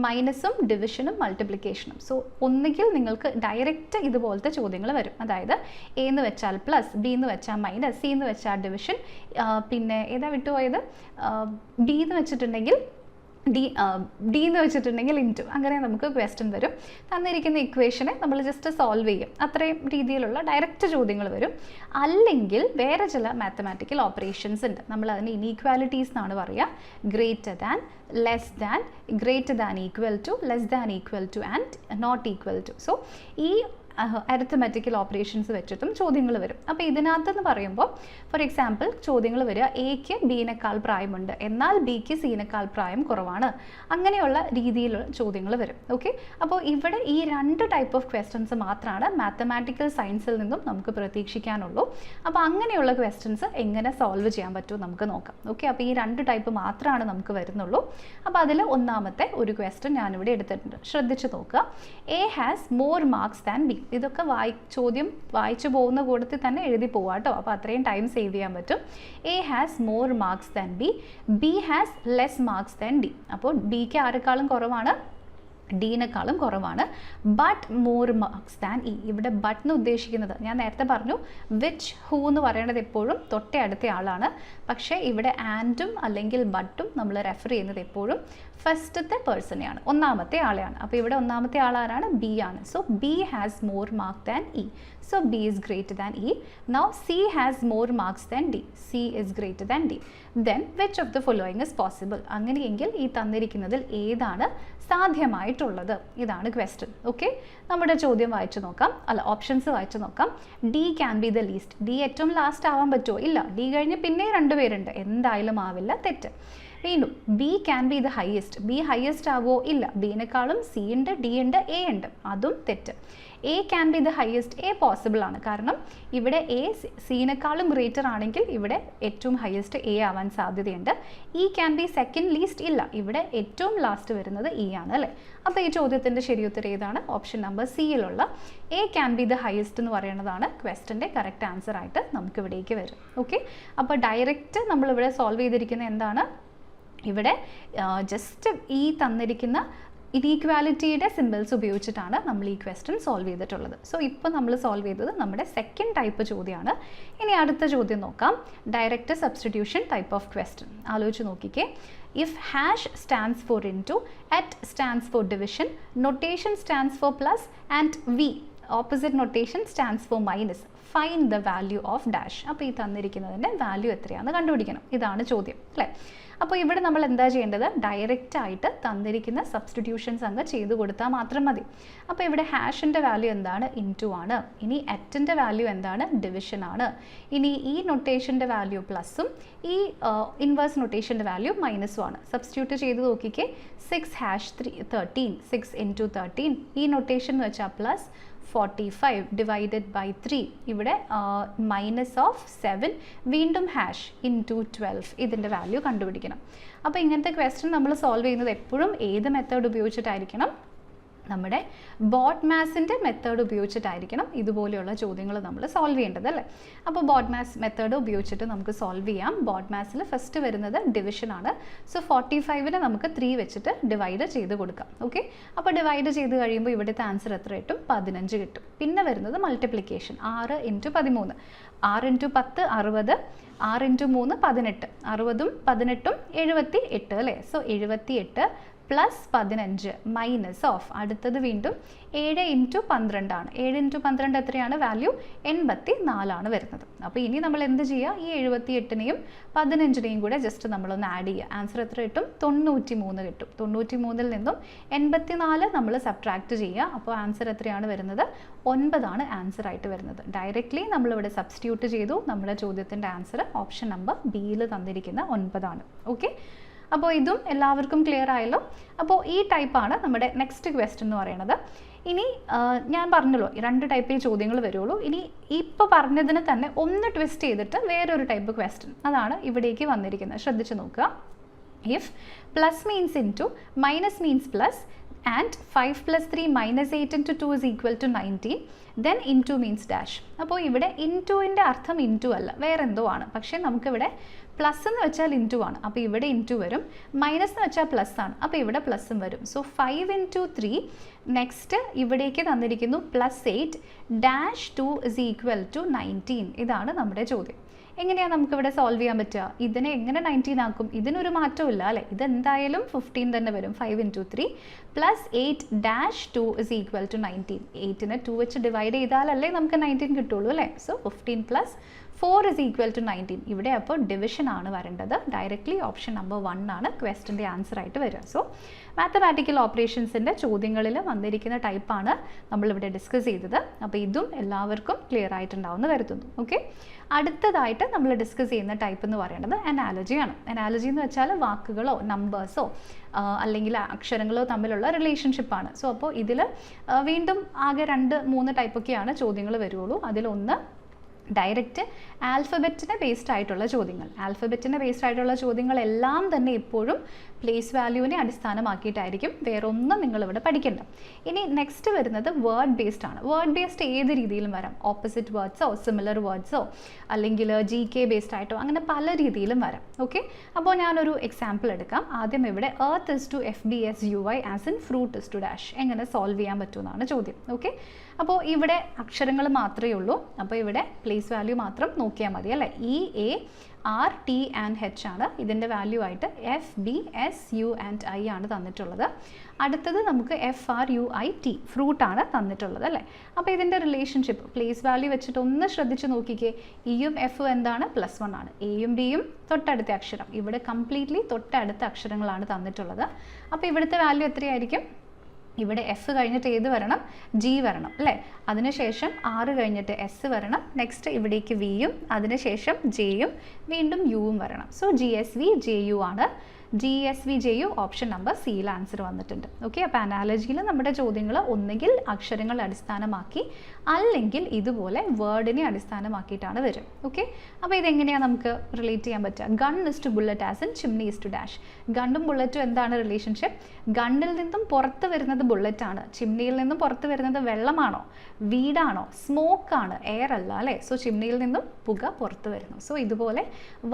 മൈനസും ഡിവിഷനും മൾട്ടിപ്ലിക്കേഷനും. സോ ഒന്നുകിൽ നിങ്ങൾക്ക് ഡയറക്റ്റ് ഇതുപോലത്തെ ചോദ്യങ്ങൾ വരും. അതായത് എ എന്ന് വെച്ചാൽ പ്ലസ്, ബി എന്ന് വെച്ചാൽ മൈനസ്, സി എന്ന് വെച്ചാൽ ഡിവിഷൻ, പിന്നെ ഏതാ വിട്ടുപോയത്? ഡി എന്ന് വെച്ചിട്ടുണ്ടെങ്കിൽ ഡി എന്ന് വെച്ചിട്ടുണ്ടെങ്കിൽ ഇൻറ്റു, അങ്ങനെ നമുക്ക് ക്വസ്റ്റ്യൻ വരും. തന്നിരിക്കുന്ന ഇക്വേഷനെ നമ്മൾ ജസ്റ്റ് സോൾവ് ചെയ്യും. അത്രയും രീതിയിലുള്ള ഡയറക്റ്റ് ചോദ്യങ്ങൾ വരും. അല്ലെങ്കിൽ വേറെ ചില മാത്തമാറ്റിക്കൽ ഓപ്പറേഷൻസ് ഉണ്ട്. നമ്മൾ അതിന് ഇനീക്വാലിറ്റീസ് എന്നാണ് പറയുക. Greater than, less than, greater than equal to, less than equal to and not equal to. So ഈ അരിത്തമെറ്റിക്കൽ ഓപ്പറേഷൻസ് വെച്ചിട്ടും ചോദ്യങ്ങൾ വരും. അപ്പോൾ ഇതിനകത്തെന്ന് പറയുമ്പോൾ ഫോർ എക്സാമ്പിൾ ചോദ്യങ്ങൾ വരിക എക്ക് ബിനേക്കാൾ പ്രായമുണ്ട്, എന്നാൽ ബിക്ക് സിനേക്കാൾ പ്രായം കുറവാണ്. അങ്ങനെയുള്ള രീതിയിലുള്ള ചോദ്യങ്ങൾ വരും. ഓക്കെ, അപ്പോൾ ഇവിടെ ഈ 2 ടൈപ്പ് ഓഫ് ക്വസ്റ്റ്യൻസ് മാത്രമാണ് മാത്തമാറ്റിക്കൽ സയൻസിൽ നിന്നും നമുക്ക് പ്രതീക്ഷിക്കാനുള്ളൂ. അപ്പോൾ അങ്ങനെയുള്ള ക്വസ്റ്റ്യൻസ് എങ്ങനെ സോൾവ് ചെയ്യാൻ പറ്റുമോ നമുക്ക് നോക്കാം. ഓക്കെ, അപ്പോൾ ഈ 2 ടൈപ്പ് മാത്രമാണ് നമുക്ക് വരുന്നുള്ളൂ. അപ്പോൾ അതിൽ ഒന്നാമത്തെ ഒരു ക്വസ്റ്റ്യൻ ഞാനിവിടെ എടുത്തിട്ടുണ്ട്. ശ്രദ്ധിച്ച് നോക്കുക. A has more marks than B. ഇതൊക്കെ ചോദ്യം വായിച്ചു പോകുന്ന കൂട്ടത്തിൽ തന്നെ എഴുതി പോവാം കേട്ടോ. അപ്പോൾ അത്രയും ടൈം സേവ് ചെയ്യാൻ പറ്റും. A has more marks than B, B has less marks than D. അപ്പോൾ ബിക്ക് ആരെക്കാളും കുറവാണ്? ഡീനേക്കാളും കുറവാണ്. But more marks than E. ഇവിടെ ബട്ട് എന്ന് ഉദ്ദേശിക്കുന്നത് ഞാൻ നേരത്തെ പറഞ്ഞു വിച്ച്, ഹൂ എന്ന് പറയുന്നത് എപ്പോഴും തൊട്ടേ അടുത്ത ആളാണ്. പക്ഷേ ഇവിടെ ആൻഡും അല്ലെങ്കിൽ ബട്ടും നമ്മൾ റെഫർ ചെയ്യുന്നത് എപ്പോഴും ഫസ്റ്റത്തെ പേഴ്സണെയാണ്, ഒന്നാമത്തെ ആളെയാണ്. അപ്പോൾ ഇവിടെ ഒന്നാമത്തെ ആളാരാണ്? ബി ആണ്. So B has more mark than E. So B is greater than E. Now C has more marks than D. C is greater than D. Then which of the following is possible? അങ്ങനെയെങ്കിൽ ഈ തന്നിരിക്കുന്നതിൽ ഏതാണ് സാധ്യമായിട്ടുള്ളത്? ഇതാണ് question. Okay, നമ്മുടെ ചോദ്യം വായിച്ചു നോക്കാം, അല്ല options വായിച്ചു നോക്കാം. D can be the least. D ഏറ്റവും ലാസ്റ്റ് ആവാൻ പറ്റുമോ? ഇല്ല. D കഴിഞ്ഞ് പിന്നെ 2 പേരുണ്ട്, എന്തായാലും ആവില്ല, തെറ്റ്. വീണ്ടും B can be the highest. B highest ആവുമോ? ഇല്ല. ബിനേക്കാളും സി ഉണ്ട്, ഡി ഉണ്ട്, എ ഉണ്ട്, അതും തെറ്റ്. A can be the highest. A possible ആണ്, കാരണം ഇവിടെ എ സിനേക്കാളും ഗ്രേറ്റർ ആണെങ്കിൽ ഇവിടെ ഏറ്റവും ഹയസ്റ്റ് എ ആവാൻ സാധ്യതയുണ്ട്. E can be second least. ഇല്ല, ഇവിടെ ഏറ്റവും ലാസ്റ്റ് വരുന്നത് ഇ ആണ് അല്ലേ? അപ്പോൾ ഈ ചോദ്യത്തിൻ്റെ ശരിയുത്തരം ഏതാണ്? ഓപ്ഷൻ നമ്പർ സിയിലുള്ള A can be the highest എന്ന് പറയുന്നതാണ് ക്വസ്റ്റ്യൻ്റെ കറക്റ്റ് ആൻസർ ആയിട്ട് നമുക്ക് ഇവിടേക്ക് വരും. ഓക്കെ, അപ്പോൾ ഡയറക്റ്റ് നമ്മളിവിടെ സോൾവ് ചെയ്തിരിക്കുന്നത് എന്താണ്? ഇവിടെ ജസ്റ്റ് ഈ തന്നിരിക്കുന്ന ഇനീക്വാലിറ്റിയുടെ സിമ്പിൾസ് ഉപയോഗിച്ചിട്ടാണ് നമ്മൾ ഈ ക്വസ്റ്റ്യൻ സോൾവ് ചെയ്തിട്ടുള്ളത്. സോ ഇപ്പോൾ നമ്മൾ സോൾവ് ചെയ്തത് നമ്മുടെ സെക്കൻഡ് ടൈപ്പ് ചോദ്യമാണ്. ഇനി അടുത്ത ചോദ്യം നോക്കാം. Direct substitution type of question. ആലോചിച്ച് നോക്കിക്കേ. If hash stands for into, at stands for division, notation stands for plus, and v opposite notation stands for minus. Find the value of dash. അപ്പോൾ ഈ തന്നിരിക്കുന്നതിൻ്റെ value എത്രയാണെന്ന് കണ്ടുപിടിക്കണം. ഇതാണ് ചോദ്യം അല്ലേ. അപ്പോൾ ഇവിടെ നമ്മൾ എന്താ ചെയ്യേണ്ടത്? ഡയറക്റ്റ് ആയിട്ട് തന്നിരിക്കുന്ന സബ്സ്റ്റിറ്റ്യൂഷൻസ് അങ്ങ് ചെയ്ത് കൊടുത്താൽ മാത്രം മതി. അപ്പോൾ ഇവിടെ ഹാഷിൻ്റെ വാല്യൂ എന്താണ്? ഇൻറ്റു ആണ്. ഇനി അറ്റിൻ്റെ വാല്യൂ എന്താണ്? ഡിവിഷൻ ആണ്. ഇനി ഈ നൊട്ടേഷൻ്റെ വാല്യൂ പ്ലസും ഈ ഇൻവേഴ്സ് നൊട്ടേഷൻ്റെ വാല്യൂ മൈനസും ആണ്. സബ്സ്റ്റിറ്റ്യൂട്ട് ചെയ്ത് നോക്കിക്കേ. 6 ഹാഷ് 13, 6 ഇൻറ്റു 13. ഈ നൊട്ടേഷൻ എന്ന് വെച്ചാൽ പ്ലസ് 45 ഡിവൈഡഡ് ബൈ 3. ഇവിടെ മൈനസ് ഓഫ് 7, വീണ്ടും ഹാഷ് ഇൻറ്റു 12. ഇതിൻ്റെ വാല്യൂ കണ്ടുപിടിക്കണം. അപ്പോൾ ഇങ്ങനത്തെ ക്വസ്റ്റ്യൻ നമ്മൾ സോൾവ് ചെയ്യുന്നത് എപ്പോഴും ഏത് മെത്തേഡ് ഉപയോഗിച്ചിട്ടായിരിക്കണം? നമ്മുടെ ബോട്ട് മാസിൻ്റെ മെത്തേഡ് ഉപയോഗിച്ചിട്ടായിരിക്കണം ഇതുപോലെയുള്ള ചോദ്യങ്ങൾ നമ്മൾ സോൾവ് ചെയ്യേണ്ടത് അല്ലേ. അപ്പോൾ ബോട്ട് മാസ് മെത്തേഡ് ഉപയോഗിച്ചിട്ട് നമുക്ക് സോൾവ് ചെയ്യാം. ബോട്ട് മാസിൽ ഫസ്റ്റ് വരുന്നത് ഡിവിഷൻ ആണ്. സോ 45നെ നമുക്ക് 3 വെച്ചിട്ട് ഡിവൈഡ് ചെയ്ത് കൊടുക്കാം. ഓക്കെ, അപ്പോൾ ഡിവൈഡ് ചെയ്ത് കഴിയുമ്പോൾ ഇവിടുത്തെ ആൻസർ എത്ര കിട്ടും? 15 കിട്ടും. പിന്നെ വരുന്നത് മൾട്ടിപ്ലിക്കേഷൻ. 6 ഇൻറ്റു 13, 6 ഇൻറ്റു 10 60, 6 ഇൻറ്റു 3 18, 60ഉം 18ഉം 78 അല്ലേ. സോ 78 പ്ലസ് 15 മൈനസ് ഓഫ് അടുത്തത് വീണ്ടും 7 ഇൻറ്റു 12 ആണ്. 7 ഇൻറ്റു 12 എത്രയാണ്? വാല്യൂ 84 വരുന്നത്. അപ്പോൾ ഇനി നമ്മൾ എന്ത് ചെയ്യുക? ഈ 78നെയും 15നെയും കൂടെ ജസ്റ്റ് നമ്മളൊന്ന് ആഡ് ചെയ്യുക. ആൻസർ എത്ര കിട്ടും? 93 കിട്ടും. 93ൽ നിന്നും 84 നമ്മൾ സബ്ട്രാക്ട് ചെയ്യുക. അപ്പോൾ ആൻസർ എത്രയാണ് വരുന്നത്? 9 ആണ് ആൻസർ ആയിട്ട് വരുന്നത്. ഡയറക്റ്റ്ലി നമ്മളിവിടെ സബ്സ്റ്റിറ്റ്യൂട്ട് ചെയ്തു. നമ്മുടെ ചോദ്യത്തിൻ്റെ ആൻസർ ഓപ്ഷൻ നമ്പർ ബിയിൽ തന്നിരിക്കുന്ന 9 ആണ്. ഓക്കെ, അപ്പോൾ ഇതും എല്ലാവർക്കും ക്ലിയർ ആയല്ലോ. അപ്പോൾ ഈ ടൈപ്പാണ് നമ്മുടെ നെക്സ്റ്റ് ക്വസ്റ്റ്യൻ എന്ന് പറയുന്നത്. ഇനി ഞാൻ പറഞ്ഞല്ലോ 2 ടൈപ്പ് ചോദ്യങ്ങൾ വരുള്ളൂ. ഇനി ഇപ്പോൾ പറഞ്ഞതിന് തന്നെ ഒന്ന് ട്വിസ്റ്റ് ചെയ്തിട്ട് വേറൊരു ടൈപ്പ് ക്വസ്റ്റ്യൻ, അതാണ് ഇവിടേക്ക് വന്നിരിക്കുന്നത്. ശ്രദ്ധിച്ച് നോക്കുക. If plus means into, minus means plus, and 5 plus 3 minus 8 into 2 is equal to 19, then into means dash. അപ്പോൾ ഇവിടെ ഇൻറ്റുവിൻ്റെ അർത്ഥം ഇൻറ്റു അല്ല, വേറെ എന്തോ ആണ്. പക്ഷേ നമുക്കിവിടെ പ്ലസ് എന്ന് വെച്ചാൽ ഇൻറ്റു ആണ്, അപ്പോൾ ഇവിടെ ഇൻറ്റു വരും. മൈനസ് എന്ന് വെച്ചാൽ പ്ലസ് ആണ്, അപ്പോൾ ഇവിടെ പ്ലസും വരും. സോ 5 ഇൻറ്റു 3, നെക്സ്റ്റ് ഇവിടേക്ക് തന്നിരിക്കുന്നു plus 8 dash 2 is equal to 19. ഇതാണ് നമ്മുടെ ചോദ്യം. എങ്ങനെയാണ് നമുക്കിവിടെ സോൾവ് ചെയ്യാൻ പറ്റുക? ഇതിനെ എങ്ങനെ 19 ആക്കും? ഇതിനൊരു മാറ്റവും ഇല്ല അല്ലേ. ഇതെന്തായാലും 15 തന്നെ വരും. 5 into 3 plus 8 dash 2 is equal to 19. 8നെ 2 വെച്ച് ഡിവൈഡ് ചെയ്താലല്ലേ നമുക്ക് 19 കിട്ടുള്ളൂ അല്ലേ. So 15 plus 4 is equal to 19. ഇവിടെ അപ്പോൾ ഡിവിഷൻ ആണ് വരേണ്ടത്. ഡയറക്റ്റ്ലി ഓപ്ഷൻ നമ്പർ 1 ആണ് ക്വസ്റ്റ്യൻ്റെ ആൻസർ ആയിട്ട് വരിക. സോ മാത്തമാറ്റിക്കൽ ഓപ്പറേഷൻസിൻ്റെ ചോദ്യങ്ങളിൽ വന്നിരിക്കുന്ന ടൈപ്പാണ് നമ്മളിവിടെ ഡിസ്കസ് ചെയ്തത്. അപ്പോൾ ഇതും എല്ലാവർക്കും ക്ലിയർ ആയിട്ടുണ്ടാവുമെന്ന് കരുതുന്നു. ഓക്കെ, അടുത്തതായിട്ട് നമ്മൾ ഡിസ്കസ് ചെയ്യുന്ന ടൈപ്പ് എന്ന് പറയുന്നത് അനാലജിയാണ്. അനാലജി എന്ന് വെച്ചാൽ വാക്കുകളോ നമ്പേഴ്സോ അല്ലെങ്കിൽ അക്ഷരങ്ങളോ തമ്മിലുള്ള റിലേഷൻഷിപ്പാണ്. സോ അപ്പോൾ ഇതിൽ വീണ്ടും ആകെ 2-3 ടൈപ്പൊക്കെയാണ് ചോദ്യങ്ങൾ വരുള്ളൂ. അതിലൊന്ന് ഡയറക്റ്റ് ആൽഫബറ്റിനെ ബേസ്ഡ് ആയിട്ടുള്ള ചോദ്യങ്ങൾ. ആൽഫബറ്റിനെ ബേസ്ഡ് ആയിട്ടുള്ള ചോദ്യങ്ങളെല്ലാം തന്നെ എപ്പോഴും പ്ലേസ് വാല്യൂവിനെ അടിസ്ഥാനമാക്കിയിട്ടായിരിക്കും. വേറൊന്നും നിങ്ങളിവിടെ പഠിക്കേണ്ട. ഇനി നെക്സ്റ്റ് വരുന്നത് വേർഡ് ബേസ്ഡ് ആണ്. വേർഡ് ബേസ്ഡ് ഏത് രീതിയിലും വരാം. ഓപ്പോസിറ്റ് വേർഡ്സോ സിമിലർ വേർഡ്സോ അല്ലെങ്കിൽ GK ബേസ്ഡ് ആയിട്ടോ അങ്ങനെ പല രീതിയിലും വരാം. ഓക്കെ, അപ്പോൾ ഞാനൊരു എക്സാമ്പിൾ എടുക്കാം. ആദ്യം ഇവിടെ earth is to FBSUY as in fruit is to dash. എങ്ങനെ സോൾവ് ചെയ്യാൻ പറ്റുമെന്നാണ് ചോദ്യം. ഓക്കെ, അപ്പോൾ ഇവിടെ അക്ഷരങ്ങൾ മാത്രമേ ഉള്ളൂ. അപ്പോൾ ഇവിടെ പ്ലേസ് വാല്യൂ മാത്രം നോക്കിയാൽ മതി അല്ലേ. EART and H ആണ് ഇതിൻ്റെ വാല്യൂ ആയിട്ട്. FBSU and I ആണ് തന്നിട്ടുള്ളത്. അടുത്തത് നമുക്ക് FRUIT ഫ്രൂട്ട് ആണ് തന്നിട്ടുള്ളത് അല്ലേ. അപ്പോൾ ഇതിൻ്റെ റിലേഷൻഷിപ്പ് പ്ലേസ് വാല്യൂ വെച്ചിട്ട് ഒന്ന് ശ്രദ്ധിച്ച് നോക്കിക്കേ. ഇയും എഫും എന്താണ്? +1 ആണ്. എയും ബിയും തൊട്ടടുത്ത അക്ഷരം. ഇവിടെ കംപ്ലീറ്റ്ലി തൊട്ടടുത്ത അക്ഷരങ്ങളാണ് തന്നിട്ടുള്ളത്. അപ്പോൾ ഇവിടുത്തെ വാല്യൂ എത്രയായിരിക്കും? ഇവിടെ F കഴിഞ്ഞിട്ട് ഏത് വരണം? G വരണം അല്ലേ. അതിനുശേഷം R കഴിഞ്ഞിട്ട് S വരണം. നെക്സ്റ്റ് ഇവിടേക്ക് Vയും അതിനുശേഷം Jയും വീണ്ടും Uവും വരണം. സോ GSV JU ആണ്. GSVJU ഓപ്ഷൻ നമ്പർ സിയിൽ ആൻസർ വന്നിട്ടുണ്ട്. ഓക്കെ, അപ്പോൾ അനാലജിയിൽ നമ്മുടെ ചോദ്യങ്ങൾ ഒന്നുകിൽ അക്ഷരങ്ങൾ അടിസ്ഥാനമാക്കി അല്ലെങ്കിൽ ഇതുപോലെ വേർഡിനെ അടിസ്ഥാനമാക്കിയിട്ടാണ് വരും. ഓക്കെ, അപ്പോൾ ഇതെങ്ങനെയാണ് നമുക്ക് റിലേറ്റ് ചെയ്യാൻ പറ്റുക? Gun is to bullet as in chimney is to dash. ഗണ്ണും ബുള്ളറ്റും എന്താണ് റിലേഷൻഷിപ്പ്? ഗണ്ണിൽ നിന്നും പുറത്ത് വരുന്നത് ബുള്ളറ്റ് ആണ്. ചിമ്നിയിൽ നിന്നും പുറത്ത് വരുന്നത് വെള്ളമാണോ? വീടാണോ? സ്മോക്കാണ്, എയർ അല്ല അല്ലേ. സോ ചിമ്നിയിൽ നിന്നും പുക പുറത്ത് വരുന്നു. സോ ഇതുപോലെ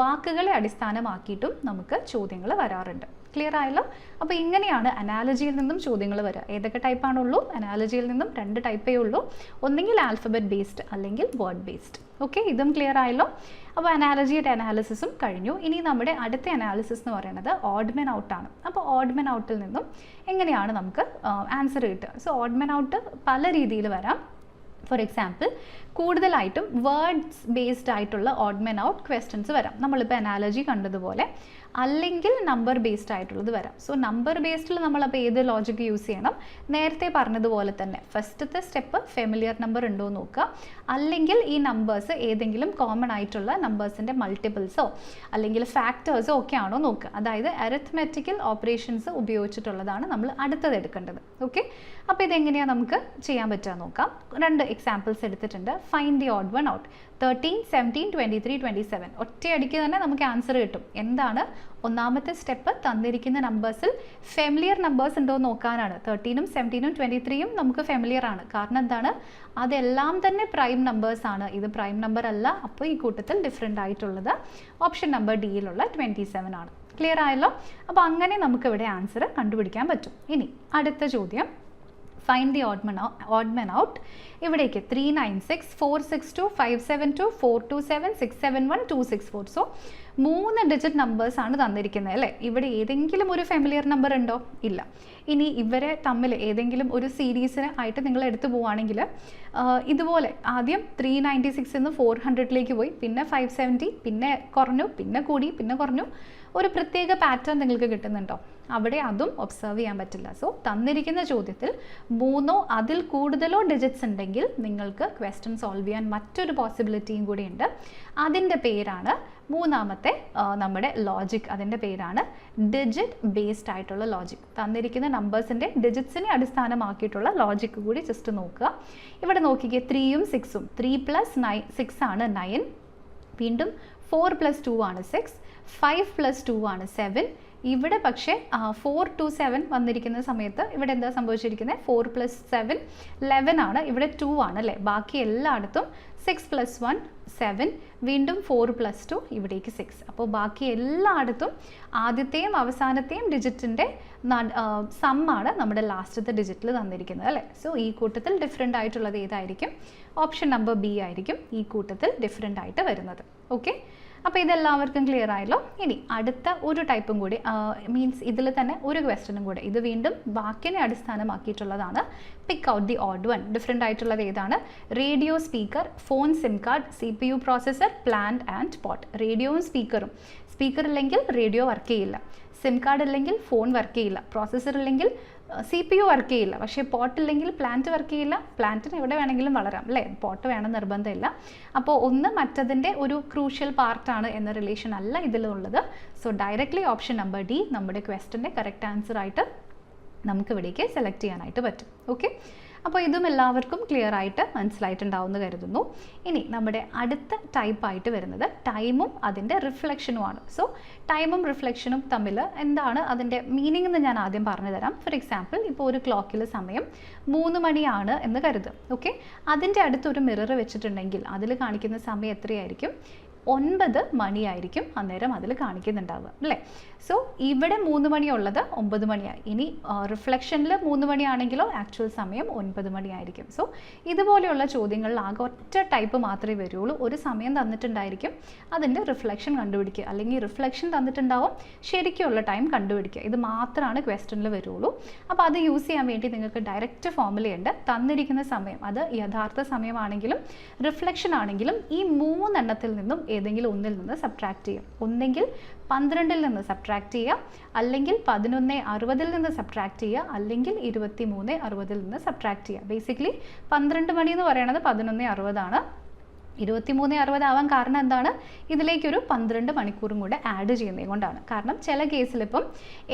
വാക്കുകളെ അടിസ്ഥാനമാക്കിയിട്ടും നമുക്ക് ചോദ്യങ്ങൾ വരാറുണ്ട്. ക്ലിയർ ആയല്ലോ? അപ്പോൾ ഇങ്ങനെയാണ് അനാലജിയിൽ നിന്നും ചോദ്യങ്ങൾ വരിക. ഏതൊക്കെ ടൈപ്പാണുള്ളൂ? അനാലജിയിൽ നിന്നും 2 ടൈപ്പേ ഉള്ളൂ. ഒന്നെങ്കിൽ ആൽഫബറ്റ് ബേസ്ഡ് അല്ലെങ്കിൽ വേർഡ് ബേസ്ഡ്. ഓക്കെ, ഇതും ക്ലിയർ ആയല്ലോ? അപ്പോൾ അനാലജിയുടെ അനാലിസിസും കഴിഞ്ഞു. ഇനി നമ്മുടെ അടുത്ത അനാലിസിസ് എന്ന് പറയുന്നത് ഓഡ്മെൻ ഔട്ടാണ്. അപ്പോൾ ഓഡ്മെൻ ഔട്ടിൽ നിന്നും എങ്ങനെയാണ് നമുക്ക് ആൻസർ കിട്ടുക? സോ ഓഡ്മെൻ ഔട്ട് പല രീതിയിൽ വരാം. ഫോർ എക്സാമ്പിൾ, കൂടുതലായിട്ടും വേർഡ്സ് ബേസ്ഡ് ആയിട്ടുള്ള ഓഡ്മെൻ ഔട്ട് ക്വസ്റ്റ്യൻസ് വരാം. നമ്മളിപ്പോൾ അനാലജി കണ്ടതുപോലെ. അല്ലെങ്കിൽ നമ്പർ ബേസ്ഡ് ആയിട്ടുള്ളത് വരാം. സോ നമ്പർ ബേസ്ഡിൽ നമ്മളപ്പോൾ ഏത് ലോജിക്ക് യൂസ് ചെയ്യണം? നേരത്തെ പറഞ്ഞതുപോലെ തന്നെ ഫസ്റ്റത്തെ സ്റ്റെപ്പ് ഫെമിലിയർ നമ്പർ ഉണ്ടോ എന്ന് നോക്കുക. അല്ലെങ്കിൽ ഈ നമ്പേഴ്സ് ഏതെങ്കിലും കോമൺ ആയിട്ടുള്ള നമ്പേഴ്സിൻ്റെ മൾട്ടിപ്പിൾസോ അല്ലെങ്കിൽ ഫാക്ടേഴ്സോ ഒക്കെ ആണോ നോക്കുക. അതായത് അരിത്മെറ്റിക്കൽ ഓപ്പറേഷൻസ് ഉപയോഗിച്ചിട്ടുള്ളതാണ് നമ്മൾ അടുത്തത് എടുക്കേണ്ടത്. ഓക്കെ, അപ്പോൾ ഇതെങ്ങനെയാണ് നമുക്ക് ചെയ്യാൻ പറ്റുക നോക്കാം. 2 എക്സാമ്പിൾസ് എടുത്തിട്ടുണ്ട്. Find the odd one out. 13, 17, 23, 27 ഒറ്റയടിക്ക് തന്നെ നമുക്ക് ആൻസർ കിട്ടും. എന്താണ് ഒന്നാമത്തെ സ്റ്റെപ്പ്? തന്നിരിക്കുന്ന നമ്പേഴ്സിൽ ഫെമിലിയർ നമ്പേഴ്സ് ഉണ്ടോ എന്ന് നോക്കാനാണ്. 13ഉം 17ഉം 23ഉം നമുക്ക് ഫെമിലിയർ ആണ്. കാരണം എന്താണ്? അതെല്ലാം തന്നെ പ്രൈം നമ്പേഴ്സ് ആണ്. ഇത് പ്രൈം നമ്പർ അല്ല. അപ്പോൾ ഈ കൂട്ടത്തിൽ ഡിഫറെൻ്റ് ആയിട്ടുള്ളത് ഓപ്ഷൻ നമ്പർ ഡിയിലുള്ള 27 ആണ്. ക്ലിയർ ആയല്ലോ? അപ്പോൾ അങ്ങനെ നമുക്കിവിടെ ആൻസർ കണ്ടുപിടിക്കാൻ പറ്റും. ഇനി അടുത്ത ചോദ്യം, ഫൈൻഡ് ദി ഓഡ്മെൻ ഔട്ട്. ഇവിടേക്ക് 396, 462, 572, 427, 671, 264. സോ 3 ഡിജിറ്റ് നമ്പേഴ്സാണ് തന്നിരിക്കുന്നത് അല്ലേ? ഇവിടെ ഏതെങ്കിലും ഒരു ഫെമിലിയർ നമ്പർ ഉണ്ടോ? ഇല്ല. ഇനി ഇവരെ തമ്മിൽ ഏതെങ്കിലും ഒരു സീരീസിന് ആയിട്ട് നിങ്ങൾ എടുത്തു പോവുകയാണെങ്കിൽ ഇതുപോലെ ആദ്യം 396 നിന്ന് 400ലേക്ക് പോയി, പിന്നെ 570, പിന്നെ കുറഞ്ഞു, പിന്നെ കൂടി, പിന്നെ കുറഞ്ഞു. ഒരു പ്രത്യേക പാറ്റേൺ നിങ്ങൾക്ക് കിട്ടുന്നുണ്ടോ? അവിടെ അതും ഒബ്സർവ് ചെയ്യാൻ പറ്റില്ല. സോ തന്നിരിക്കുന്ന ചോദ്യത്തിൽ 3ഓ അതിൽ കൂടുതലോ ഡിജിറ്റ്സ് ഉണ്ടെങ്കിൽ നിങ്ങൾക്ക് ക്വസ്റ്റ്യൻ സോൾവ് ചെയ്യാൻ മറ്റൊരു പോസിബിലിറ്റിയും കൂടി ഉണ്ട്. അതിൻ്റെ പേരാണ് മൂന്നാമത്തെ നമ്മുടെ ലോജിക്. അതിൻ്റെ പേരാണ് ഡിജിറ്റ് ബേസ്ഡ് ആയിട്ടുള്ള ലോജിക്. തന്നിരിക്കുന്ന നമ്പേഴ്സിൻ്റെ ഡിജിറ്റ്സിനെ അടിസ്ഥാനമാക്കിയിട്ടുള്ള ലോജിക് കൂടി ജസ്റ്റ് നോക്കുക. ഇവിടെ നോക്കിക്കേ, 3ഉം 6ഉം 3 + 6 ആണ് 9. വീണ്ടും 4 + 2 ആണ് 6, 5 + 2 ആണ് 7. ഇവിടെ പക്ഷേ 4 to 7 വന്നിരിക്കുന്ന സമയത്ത് ഇവിടെ എന്താ സംഭവിച്ചിരിക്കുന്നത്? 4 + 7 11 ആണ്. ഇവിടെ 2 ആണ് അല്ലേ? ബാക്കി എല്ലായിടത്തും 6 + 1 7, വീണ്ടും 4 + 2 ഇവിടേക്ക് 6. അപ്പോൾ ബാക്കി എല്ലായിടത്തും ആദ്യത്തെയും അവസാനത്തെയും ഡിജിറ്റിൻ്റെ സമ്മാണ് നമ്മുടെ ലാസ്റ്റത്തെ ഡിജിറ്റിൽ തന്നിരിക്കുന്നത് അല്ലേ? സോ ഈ കൂട്ടത്തിൽ ഡിഫറെൻ്റ് ആയിട്ടുള്ളത് ഏതായിരിക്കും? ഓപ്ഷൻ നമ്പർ ബി ആയിരിക്കും ഈ കൂട്ടത്തിൽ ഡിഫറെൻ്റ് ആയിട്ട് വരുന്നത്. ഓക്കെ, അപ്പോൾ ഇതെല്ലാവർക്കും ക്ലിയർ ആയല്ലോ? ഇനി അടുത്ത ഒരു ടൈപ്പും കൂടി, മീൻസ് ഇതിൽ തന്നെ ഒരു ക്വസ്റ്റ്യനും കൂടെ. ഇത് വീണ്ടും വാക്കിനെ അടിസ്ഥാനമാക്കിയിട്ടുള്ളതാണ്. Pick out the odd one. Different ആയിട്ടുള്ളത് ഏതാണ്? Radio, speaker, phone, sim card, CPU processor, plant and pot. റേഡിയോയും സ്പീക്കറും. സ്പീക്കർ ഇല്ലെങ്കിൽ റേഡിയോ വർക്ക് ചെയ്യില്ല. സിം കാർഡ് ഇല്ലെങ്കിൽ ഫോൺ വർക്ക് ചെയ്യില്ല. പ്രോസസ്സർ ഇല്ലെങ്കിൽ CPU വർക്ക് ചെയ്യില്ല. പക്ഷേ പോട്ട് ഇല്ലെങ്കിൽ പ്ലാന്റ് വർക്ക് ചെയ്യില്ല. പ്ലാന്റിന് എവിടെ വേണമെങ്കിലും വളരാം അല്ലേ? പോട്ട് വേണം നിർബന്ധമില്ല. അപ്പോൾ ഒന്ന് മറ്റതിൻ്റെ ഒരു ക്രൂഷ്യൽ പാർട്ടാണ് എന്ന റിലേഷൻ അല്ല ഇതിലുള്ളത്. So directly option number D നമ്മുടെ ക്വസ്റ്റ്യൻ്റെ കറക്റ്റ് ആൻസർ ആയിട്ട് നമുക്ക് ഇവിടേക്ക് സെലക്ട് ചെയ്യാനായിട്ട് പറ്റും. ഓക്കെ, അപ്പോൾ ഇതും എല്ലാവർക്കും ക്ലിയർ ആയിട്ട് മനസ്സിലായിട്ടുണ്ടാവുമെന്ന് കരുതുന്നു. ഇനി നമ്മുടെ അടുത്ത ടൈപ്പായിട്ട് വരുന്നത് ടൈമും അതിൻ്റെ റിഫ്ലക്ഷനുമാണ്. സോ ടൈമും റിഫ്ലക്ഷനും തമ്മിൽ എന്താണ് അതിൻ്റെ മീനിങ് എന്ന് ഞാൻ ആദ്യം പറഞ്ഞു തരാം. ഫോർ എക്സാമ്പിൾ, ഇപ്പോൾ ഒരു ക്ലോക്കിൽ സമയം 3 മണിയാണ് എന്ന് കരുതും. ഓക്കെ, അതിൻ്റെ അടുത്തൊരു മിറർ വെച്ചിട്ടുണ്ടെങ്കിൽ അതിൽ കാണിക്കുന്ന സമയം എത്രയായിരിക്കും? 9 മണിയായിരിക്കും അന്നേരം അതിൽ കാണിക്കുന്നുണ്ടാവുക അല്ലേ? സോ ഇവിടെ 3 മണിയുള്ളത് 9 മണിയായി. ഇനി റിഫ്ലക്ഷനിൽ 3 മണിയാണെങ്കിലോ ആക്ച്വൽ സമയം 9 മണിയായിരിക്കും. സോ ഇതുപോലെയുള്ള ചോദ്യങ്ങളിൽ ആകെ ഒറ്റ ടൈപ്പ് മാത്രമേ വരുള്ളൂ. ഒരു സമയം തന്നിട്ടുണ്ടായിരിക്കും, അതിൻ്റെ റിഫ്ലക്ഷൻ കണ്ടുപിടിക്കുക, അല്ലെങ്കിൽ റിഫ്ലക്ഷൻ തന്നിട്ടുണ്ടാവും, ശരിക്കുള്ള ടൈം കണ്ടുപിടിക്കുക. ഇത് മാത്രമാണ് ക്വസ്റ്റ്യനിൽ വരുള്ളൂ. അപ്പോൾ അത് യൂസ് ചെയ്യാൻ വേണ്ടി നിങ്ങൾക്ക് ഡയറക്റ്റ് ഫോർമുലയുണ്ട്. തന്നിരിക്കുന്ന സമയം അത് യഥാർത്ഥ സമയമാണെങ്കിലും റിഫ്ലക്ഷൻ ആണെങ്കിലും ഈ 3 എണ്ണത്തിൽ നിന്നും ഏതെങ്കിലും ഒന്നിൽ നിന്ന് സബ്ട്രാക്ട് ചെയ്യുക. ഒന്നെങ്കിൽ 12ൽ നിന്ന് സബ്ട്രാക്ട് ചെയ്യുക, അല്ലെങ്കിൽ 11:60 നിന്ന് സബ്ട്രാക്ട് ചെയ്യുക, അല്ലെങ്കിൽ 23:60 നിന്ന് സബ്ട്രാക്ട് ചെയ്യുക. ബേസിക്കലി 12 മണി എന്ന് പറയുന്നത് 11:60 ആണ്. 23:60 ആവാൻ കാരണം എന്താണ്? ഇതിലേക്കൊരു 12 മണിക്കൂറും കൂടെ ആഡ് ചെയ്യുന്നത് കൊണ്ടാണ്. കാരണം ചില കേസിൽ ഇപ്പം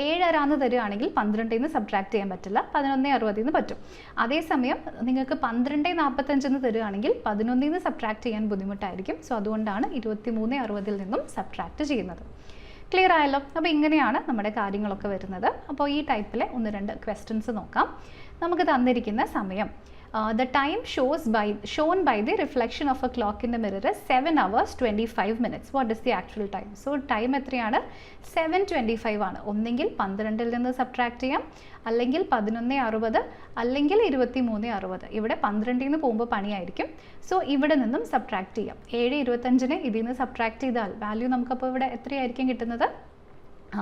7:30 തരികയാണെങ്കിൽ 12ൽ നിന്ന് സബ്ട്രാക്ട് ചെയ്യാൻ പറ്റില്ല, 11:60 പറ്റും. അതേസമയം നിങ്ങൾക്ക് 12:45 തരികയാണെങ്കിൽ 11ൽ നിന്ന് സബ്ട്രാക്ട് ചെയ്യാൻ ബുദ്ധിമുട്ടായിരിക്കും. സോ അതുകൊണ്ടാണ് 23:60 നിന്നും സബ്ട്രാക്ട് ചെയ്യുന്നത്. ക്ലിയർ ആയല്ലോ? അപ്പോൾ ഇങ്ങനെയാണ് നമ്മുടെ കാര്യങ്ങളൊക്കെ വരുന്നത്. അപ്പോൾ ഈ ടൈപ്പിലെ 1-2 ക്വസ്റ്റ്യൻസ് നോക്കാം. നമുക്ക് തന്നിരിക്കുന്ന സമയം the time shown by the reflection of a clock in the mirror is 7 hours 25 minutes. What is the actual time? So time എത്രയാണ്? 7:25 ആണ്. ഒന്നെങ്കിൽ 12ൽ നിന്ന് സബ്ട്രാക്ട് ചെയ്യാം, അല്ലെങ്കിൽ 11:60, അല്ലെങ്കിൽ 23:60. ഇവിടെ 12ൽ നിന്ന് പോകുമ്പോൾ പണിയായിരിക്കും. സോ ഇവിടെ നിന്നും സബ്ട്രാക്ട് ചെയ്യാം. 7:25 ഇതിൽ നിന്ന് സബ്ട്രാക്ട് ചെയ്താൽ വാല്യൂ നമുക്കപ്പോൾ ഇവിടെ എത്രയായിരിക്കും കിട്ടുന്നത്?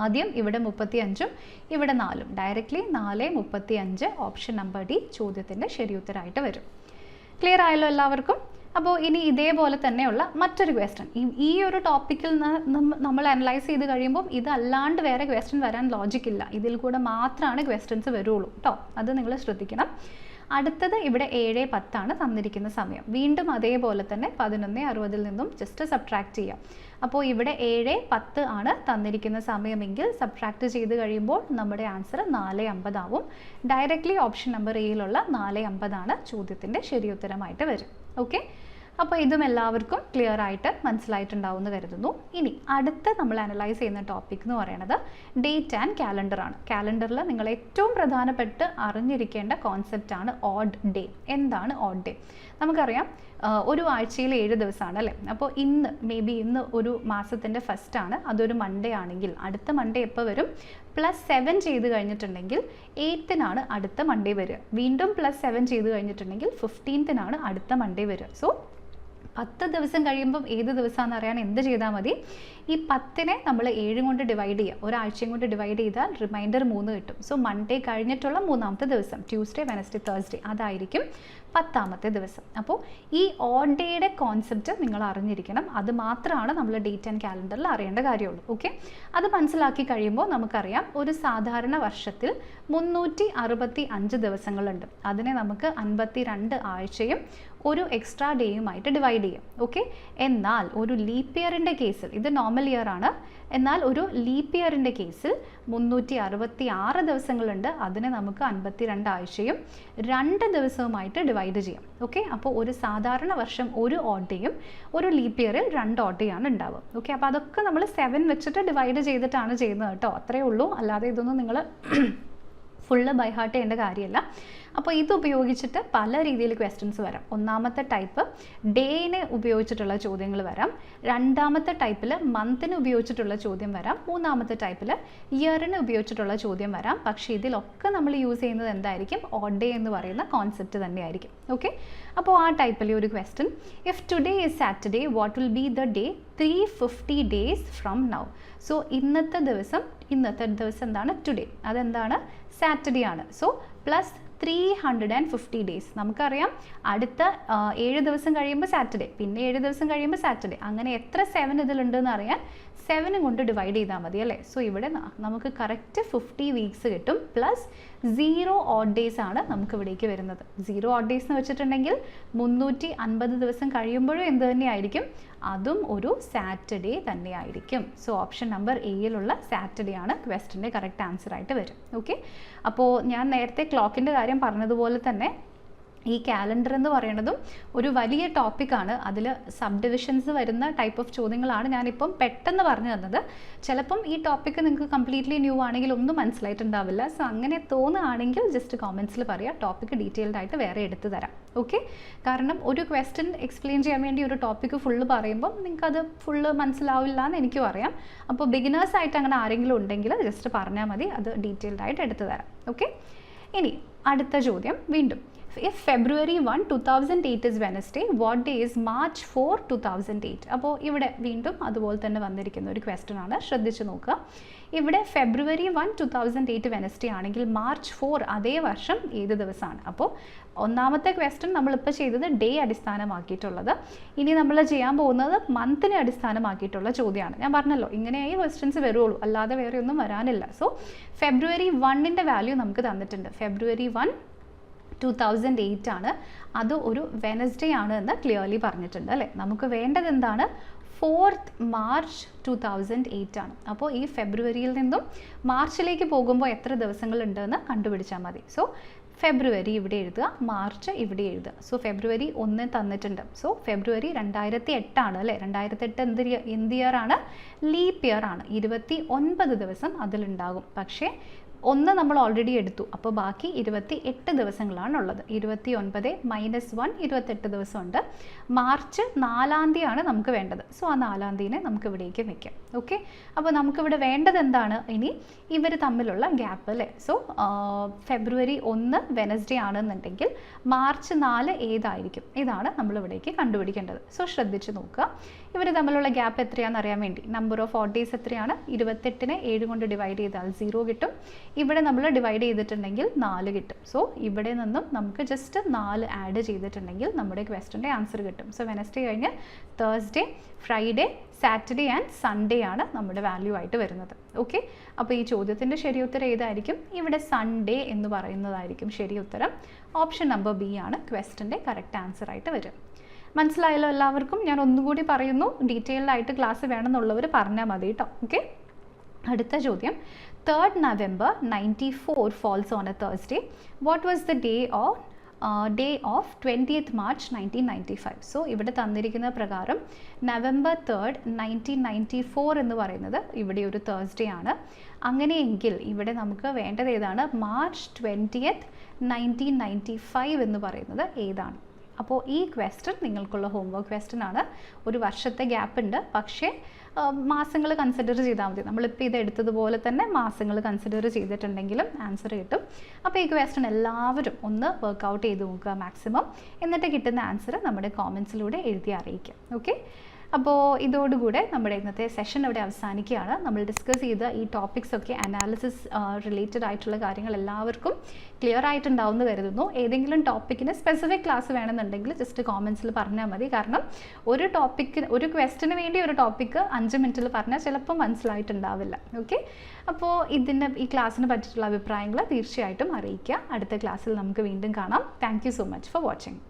ആദ്യം ഇവിടെ 35ഉം ഇവിടെ 4ഉം, ഡയറക്റ്റ്ലി 4:35. ഓപ്ഷൻ നമ്പർ ഡി ചോദ്യത്തിൻ്റെ ശരിയുത്തരമായിട്ട് വരും. ക്ലിയർ ആയല്ലോ എല്ലാവർക്കും? അപ്പോൾ ഇനി ഇതേപോലെ തന്നെയുള്ള മറ്റൊരു ക്വസ്റ്റ്യൻ, ഈ ഒരു ടോപ്പിക്കിൽ നമ്മൾ അനലൈസ് ചെയ്ത് കഴിയുമ്പോൾ ഇതല്ലാണ്ട് വേറെ ക്വസ്റ്റ്യൻ വരാൻ ലോജിക്കില്ല. ഇതിൽ കൂടെ മാത്രമാണ് ക്വസ്റ്റ്യൻസ് വരുള്ളൂ കേട്ടോ, അത് നിങ്ങൾ ശ്രദ്ധിക്കണം. അടുത്തത് ഇവിടെ 7:10 തന്നിരിക്കുന്ന സമയം. വീണ്ടും അതേപോലെ തന്നെ 11:60 നിന്നും ജസ്റ്റ് സബ്ട്രാക്ട് ചെയ്യാം. അപ്പോൾ ഇവിടെ 7:10 ആണ് തന്നിരിക്കുന്ന സമയമെങ്കിൽ സബ്ട്രാക്ട് ചെയ്ത് കഴിയുമ്പോൾ നമ്മുടെ ആൻസർ 4:50 ആവും. ഡയറക്റ്റ്ലി ഓപ്ഷൻ നമ്പർ എയിലുള്ള 4:50 ആണ് ചോദ്യത്തിൻ്റെ ശരിയുത്തരമായിട്ട് വരും. ഓക്കെ, അപ്പോൾ ഇതും എല്ലാവർക്കും ക്ലിയർ ആയിട്ട് മനസ്സിലായിട്ടുണ്ടാവുമെന്ന് കരുതുന്നു. ഇനി അടുത്ത നമ്മൾ അനലൈസ് ചെയ്യുന്ന ടോപ്പിക് എന്ന് പറയുന്നത് ഡേറ്റ് ആൻഡ് കാലണ്ടറാണ്. കാലണ്ടറിൽ നിങ്ങൾ ഏറ്റവും പ്രധാനപ്പെട്ട് അറിഞ്ഞിരിക്കേണ്ട കോൺസെപ്റ്റാണ് ഓഡ് ഡേ. എന്താണ് ഓഡ് ഡേ? നമുക്കറിയാം ഒരു ആഴ്ചയിൽ 7 ദിവസമാണ് അല്ലേ. അപ്പോൾ ഇന്ന് ഒരു മാസത്തിൻ്റെ ഫസ്റ്റാണ്, അതൊരു മൺഡേ ആണെങ്കിൽ അടുത്ത മൺഡേ എപ്പോൾ വരും? +7 ചെയ്ത് കഴിഞ്ഞിട്ടുണ്ടെങ്കിൽ 8-നാണ് അടുത്ത മൺഡേ വരിക. വീണ്ടും +7 ചെയ്ത് കഴിഞ്ഞിട്ടുണ്ടെങ്കിൽ 15-നാണ് അടുത്ത മൺഡേ വരിക. സോ 10 ദിവസം കഴിയുമ്പം ഏത് ദിവസമാണെന്ന് അറിയാൻ എന്ത് ചെയ്താൽ മതി? ഈ 10നെ നമ്മൾ 7 കൊണ്ട് ഡിവൈഡ് ചെയ്യുക. ഒരാഴ്ചയും കൊണ്ട് ഡിവൈഡ് ചെയ്താൽ റിമൈൻഡർ 3 കിട്ടും. സോ മൺഡേ കഴിഞ്ഞിട്ടുള്ള 3ാമത്തെ ദിവസം, ട്യൂസ്ഡേ, വെനസ്ഡേ, തേഴ്സ്ഡേ, അതായിരിക്കും 10ാമത്തെ ദിവസം. അപ്പോൾ ഈ ഓഡ് ഡേയുടെ കോൺസെപ്റ്റ് നിങ്ങൾ അറിഞ്ഞിരിക്കണം. അത് മാത്രമാണ് നമ്മൾ ഡേറ്റ് ആൻഡ് കാലണ്ടറിൽ അറിയേണ്ട കാര്യമുള്ളൂ. ഓക്കെ, അത് മനസ്സിലാക്കി കഴിയുമ്പോൾ നമുക്കറിയാം ഒരു സാധാരണ വർഷത്തിൽ 365 ദിവസങ്ങളുണ്ട്. അതിനെ നമുക്ക് 52 ആഴ്ചയും ഒരു എക്സ്ട്രാ ഡേയുമായിട്ട് ഡിവൈഡ് ചെയ്യാം. ഓക്കെ, എന്നാൽ ഒരു ലീപ്പ് ഇയറിൻ്റെ കേസിൽ, ഇത് നോർമൽ ഇയർ ആണ്, എന്നാൽ ഒരു ലീപ്പ് ഇയറിൻ്റെ കേസിൽ 366 ദിവസങ്ങളുണ്ട്. അതിനെ നമുക്ക് 52 ആഴ്ചയും 2 ദിവസവുമായിട്ട് ഡിവൈഡ് ചെയ്യാം. ഓക്കെ, അപ്പോൾ ഒരു സാധാരണ വർഷം ഒരു ഓഡ് ഡേയും ഒരു ലീപ്പ് ഇയറിൽ 2 ഓഡ് ഡേ ആണ് ഉണ്ടാവുക. ഓക്കെ, അപ്പോൾ അതൊക്കെ നമ്മൾ 7 വെച്ചിട്ട് ഡിവൈഡ് ചെയ്തിട്ടാണ് ചെയ്യുന്നത് കേട്ടോ, അത്രയേ ഉള്ളൂ. അല്ലാതെ ഇതൊന്നും നിങ്ങൾ ഫുള്ള് ബൈ ഹാർട്ട് ചെയ്യേണ്ട കാര്യമല്ല. അപ്പോൾ ഇത് ഉപയോഗിച്ചിട്ട് പല രീതിയിൽ ക്വസ്റ്റ്യൻസ് വരാം. ഒന്നാമത്തെ ടൈപ്പ് ഡേനെ ഉപയോഗിച്ചിട്ടുള്ള ചോദ്യങ്ങൾ വരാം. രണ്ടാമത്തെ ടൈപ്പിൽ മന്തിന് ഉപയോഗിച്ചിട്ടുള്ള ചോദ്യം വരാം. മൂന്നാമത്തെ ടൈപ്പിൽ ഇയറിന് ഉപയോഗിച്ചിട്ടുള്ള ചോദ്യം വരാം. പക്ഷേ ഇതിലൊക്കെ നമ്മൾ യൂസ് ചെയ്യുന്നത് എന്തായിരിക്കും? ഓഡ് ഡേ എന്ന് പറയുന്ന കോൺസെപ്റ്റ് തന്നെയായിരിക്കും. ഓക്കെ, അപ്പോൾ ആ ടൈപ്പിലെ ഒരു question, if today is Saturday what will be the day 350 days from now? So ഇന്നത്തെ ദിവസം എന്താണ്? ടുഡേ. അതെന്താണ്? സാറ്റർഡേ ആണ്. So plus 350 days. നമുക്കറിയാം അടുത്ത 7 ദിവസം കഴിയുമ്പോൾ സാറ്റർഡേ, പിന്നെ 7 ദിവസം കഴിയുമ്പോൾ സാറ്റർഡേ, അങ്ങനെ എത്ര 7 ഇതിലുണ്ടെന്ന് അറിയാൻ 7 കൊണ്ട് ഡിവൈഡ് ചെയ്താൽ മതി അല്ലേ. സോ ഇവിടെ നമുക്ക് കറക്റ്റ് 50 വീക്സ് കിട്ടും. പ്ലസ് 0 ഓഡ് ഡേയ്സ് ആണ് നമുക്ക് ഇവിടേക്ക് വരുന്നത്. 0 ഓഡ് ഡേയ്സ് എന്ന് വെച്ചിട്ടുണ്ടെങ്കിൽ 350 ദിവസം കഴിയുമ്പോഴും എന്ത് തന്നെയായിരിക്കും? അതും ഒരു സാറ്റർഡേ തന്നെയായിരിക്കും. സോ ഓപ്ഷൻ നമ്പർ എയിലുള്ള സാറ്റർഡേ ആണ് ക്വസ്റ്റിൻ്റെ കറക്റ്റ് ആൻസർ ആയിട്ട് വരും. ഓക്കെ, അപ്പോൾ ഞാൻ നേരത്തെ ക്ലോക്കിൻ്റെ കാര്യം പറഞ്ഞതുപോലെ തന്നെ ഈ കാലണ്ടർ എന്ന് പറയുന്നതും ഒരു വലിയ ടോപ്പിക്കാണ്. അതിൽ സബ് ഡിവിഷൻസ് വരുന്ന ടൈപ്പ് ഓഫ് ചോദ്യങ്ങളാണ് ഞാനിപ്പം പെട്ടെന്ന് പറഞ്ഞു തന്നത്. ചിലപ്പം ഈ ടോപ്പിക്ക് നിങ്ങൾക്ക് കംപ്ലീറ്റ്ലി ന്യൂ ആണെങ്കിൽ ഒന്നും മനസ്സിലായിട്ടുണ്ടാവില്ല. സോ അങ്ങനെ തോന്നുകയാണെങ്കിൽ ജസ്റ്റ് കോമെൻറ്റ്സിൽ പറയുക, ടോപ്പിക്ക് ഡീറ്റെയിൽഡ് ആയിട്ട് വേറെ എടുത്തു തരാം. ഓക്കെ, കാരണം ഒരു ക്വസ്റ്റ്യൻ എക്സ്പ്ലെയിൻ ചെയ്യാൻ വേണ്ടി ഒരു ടോപ്പിക്ക് ഫുള്ള് പറയുമ്പം നിങ്ങൾക്കത് ഫുള്ള് മനസ്സിലാവില്ല എന്ന് എനിക്കും അറിയാം. അപ്പോൾ ബിഗിനേഴ്സ് ആയിട്ട് അങ്ങനെ ആരെങ്കിലും ഉണ്ടെങ്കിൽ ജസ്റ്റ് പറഞ്ഞാൽ മതി, അത് ഡീറ്റെയിൽഡ് ആയിട്ട് എടുത്തു തരാം. ഓക്കെ, ഇനി അടുത്ത ചോദ്യം വീണ്ടും, if February 1, 2008 is Wednesday, what day is March 4, 2008? അപ്പോൾ ഇവിടെ വീണ്ടും അതുപോലെ തന്നെ വന്നിരിക്കുന്ന ഒരു ക്വസ്റ്റ്യൻ ആണ്, ശ്രദ്ധിച്ച് നോക്കുക. ഇവിടെ February 1, 2008 വെനസ്ഡേ ആണെങ്കിൽ March 4 അതേ വർഷം ഏത് ദിവസമാണ്? അപ്പോൾ ഒന്നാമത്തെ ക്വസ്റ്റ്യൻ നമ്മളിപ്പോൾ ചെയ്തത് ഡേ അടിസ്ഥാനമാക്കിയിട്ടുള്ളത്. ഇനി നമ്മൾ ചെയ്യാൻ പോകുന്നത് മന്തിനെ അടിസ്ഥാനമാക്കിയിട്ടുള്ള ചോദ്യമാണ്. ഞാൻ പറഞ്ഞല്ലോ ഇങ്ങനെയായി ക്വസ്റ്റ്യൻസ് വരുള്ളൂ, അല്ലാതെ വേറെ ഒന്നും വരാനില്ല. സോ February 1ൻ്റെ വാല്യൂ നമുക്ക് തന്നിട്ടുണ്ട്. February 1, 2008 ആണ്. അത് ഒരു വെനസ്ഡേ ആണ് എന്ന് ക്ലിയർലി പറഞ്ഞിട്ടുണ്ട് അല്ലേ. നമുക്ക് വേണ്ടത് എന്താണ്? 4th March 2008 ആണ്. അപ്പോൾ ഈ ഫെബ്രുവരിയിൽ നിന്നും മാർച്ചിലേക്ക് പോകുമ്പോൾ എത്ര ദിവസങ്ങളുണ്ടെന്ന് കണ്ടുപിടിച്ചാൽ മതി. സോ ഫെബ്രുവരി ഇവിടെ എഴുതുക, മാർച്ച് ഇവിടെ എഴുതുക. സോ ഫെബ്രുവരി 1 തന്നിട്ടുണ്ട്. സോ ഫെബ്രുവരി 2008 ആണ് അല്ലേ. 2008 എന്ത് ഇയർ ആണ്? ലീപ്പ് ഇയർ ആണ്. 29 ദിവസം അതിലുണ്ടാകും. പക്ഷേ 1 നമ്മൾ ഓൾറെഡി എടുത്തു, അപ്പോൾ ബാക്കി 28 ദിവസങ്ങളാണുള്ളത്. 29 - 1 28 ദിവസമുണ്ട്. മാർച്ച് 4-ാം തീയതിയാണ് നമുക്ക് വേണ്ടത്. സോ ആ 4-ാം തീയതിനെ നമുക്ക് ഇവിടേക്ക് വെക്കാം. ഓക്കെ, അപ്പോൾ നമുക്കിവിടെ വേണ്ടത് എന്താണ്, ഇനി ഇവർ തമ്മിലുള്ള ഗ്യാപ്പ് അല്ലേ. സോ ഫെബ്രുവരി 1 വെനസ്ഡേ ആണെന്നുണ്ടെങ്കിൽ മാർച്ച് 4 ഏതായിരിക്കും, ഇതാണ് നമ്മളിവിടേക്ക് കണ്ടുപിടിക്കേണ്ടത്. സോ ശ്രദ്ധിച്ച് നോക്കുക. ഇവർ തമ്മിലുള്ള ഗ്യാപ്പ് എത്രയാണെന്ന് അറിയാൻ വേണ്ടി നമ്പർ ഓഫ് ഓഡ് ഡേയ്സ് എത്രയാണ്, 28നെ 7 കൊണ്ട് ഡിവൈഡ് ചെയ്താൽ 0 കിട്ടും. ഇവിടെ നമ്മൾ ഡിവൈഡ് ചെയ്തിട്ടുണ്ടെങ്കിൽ 4 കിട്ടും. സോ ഇവിടെ നിന്നും നമുക്ക് ജസ്റ്റ് 4 ആഡ് ചെയ്തിട്ടുണ്ടെങ്കിൽ നമ്മുടെ ക്വസ്റ്റ്യൻ്റെ ആൻസർ കിട്ടും. സോ വെനസ്ഡേ കഴിഞ്ഞ് Thursday, Friday, Saturday and Sunday ആണ് നമ്മുടെ വാല്യൂ ആയിട്ട് വരുന്നത്. ഓക്കെ, അപ്പോൾ ഈ ചോദ്യത്തിൻ്റെ ശരി ഉത്തരം ഏതായിരിക്കും, ഇവിടെ സൺഡേ എന്ന് പറയുന്നതായിരിക്കും ശരി ഉത്തരം. ഓപ്ഷൻ നമ്പർ ബി ആണ് ക്വസ്റ്റ്യൻ്റെ കറക്റ്റ് ആൻസർ ആയിട്ട് വരും. മനസ്സിലായല്ലോ എല്ലാവർക്കും? ഞാൻ ഒന്നുകൂടി പറയുന്നു, ഡീറ്റെയിൽഡ് ആയിട്ട് ക്ലാസ് വേണമെന്നുള്ളവർ പറഞ്ഞാൽ മതി കേട്ടോ. ഓക്കെ, അടുത്ത ചോദ്യം, 3rd November 94 falls on a Thursday. What was the day of 20th March 1995? So ഇവിടെ തന്നിരിക്കുന്ന പ്രകാരം November 3rd 1994 എന്ന് പറയുന്നത് ഇവിടെ ഒരു തേഴ്സ്ഡേ ആണ്. അങ്ങനെയെങ്കിൽ ഇവിടെ നമുക്ക് വേണ്ടത് ഏതാണ്, മാർച്ച് 20th 1995 എന്ന് പറയുന്നത് ഏതാണ്? അപ്പോൾ ഈ ക്വസ്റ്റ്യൻ നിങ്ങൾക്കുള്ള ഹോംവർക്ക് ക്വസ്റ്റ്യൻ ആണ്. ഒരു വർഷത്തെ ഗ്യാപ്പ് ഉണ്ട്, പക്ഷേ മാസങ്ങൾ കൺസിഡർ ചെയ്താൽ മതി. നമ്മളിപ്പോൾ ഇത് എടുത്തതുപോലെ തന്നെ മാസങ്ങൾ കൺസിഡർ ചെയ്തിട്ടുണ്ടെങ്കിലും ആൻസർ കിട്ടും. അപ്പോൾ ഈ ക്വസ്റ്റ്യൻ എല്ലാവരും ഒന്ന് വർക്കൗട്ട് ചെയ്ത് നോക്കുക മാക്സിമം. എന്നിട്ട് കിട്ടുന്ന ആൻസർ നമ്മുടെ കോമെൻറ്റ്സിലൂടെ എഴുതി അറിയിക്കുക. ഓക്കെ, അപ്പോൾ ഇതോടുകൂടെ നമ്മുടെ ഇന്നത്തെ സെഷൻ ഇവിടെ അവസാനിക്കുകയാണ്. നമ്മൾ ഡിസ്കസ് ചെയ്ത ഈ ടോപ്പിക്സ് ഒക്കെ അനാലിസിസ് റിലേറ്റഡ് ആയിട്ടുള്ള കാര്യങ്ങൾ എല്ലാവർക്കും ക്ലിയർ ആയിട്ടുണ്ടാവുമെന്ന് കരുതുന്നു. ഏതെങ്കിലും ടോപ്പിക്കിന് സ്പെസിഫിക് ക്ലാസ് വേണമെന്നുണ്ടെങ്കിൽ ജസ്റ്റ് കോമെൻറ്റ്സിൽ പറഞ്ഞാൽ മതി. കാരണം ഒരു ക്വസ്റ്റിന് വേണ്ടി ഒരു ടോപ്പിക്ക് 5 മിനിറ്റിൽ പറഞ്ഞാൽ ചിലപ്പോൾ മനസ്സിലായിട്ടുണ്ടാവില്ല. ഓക്കെ, അപ്പോൾ ഈ ക്ലാസ്സിനെ പറ്റിയിട്ടുള്ള അഭിപ്രായങ്ങൾ തീർച്ചയായിട്ടും അറിയിക്കുക. അടുത്ത ക്ലാസ്സിൽ നമുക്ക് വീണ്ടും കാണാം. Thank you so much for watching.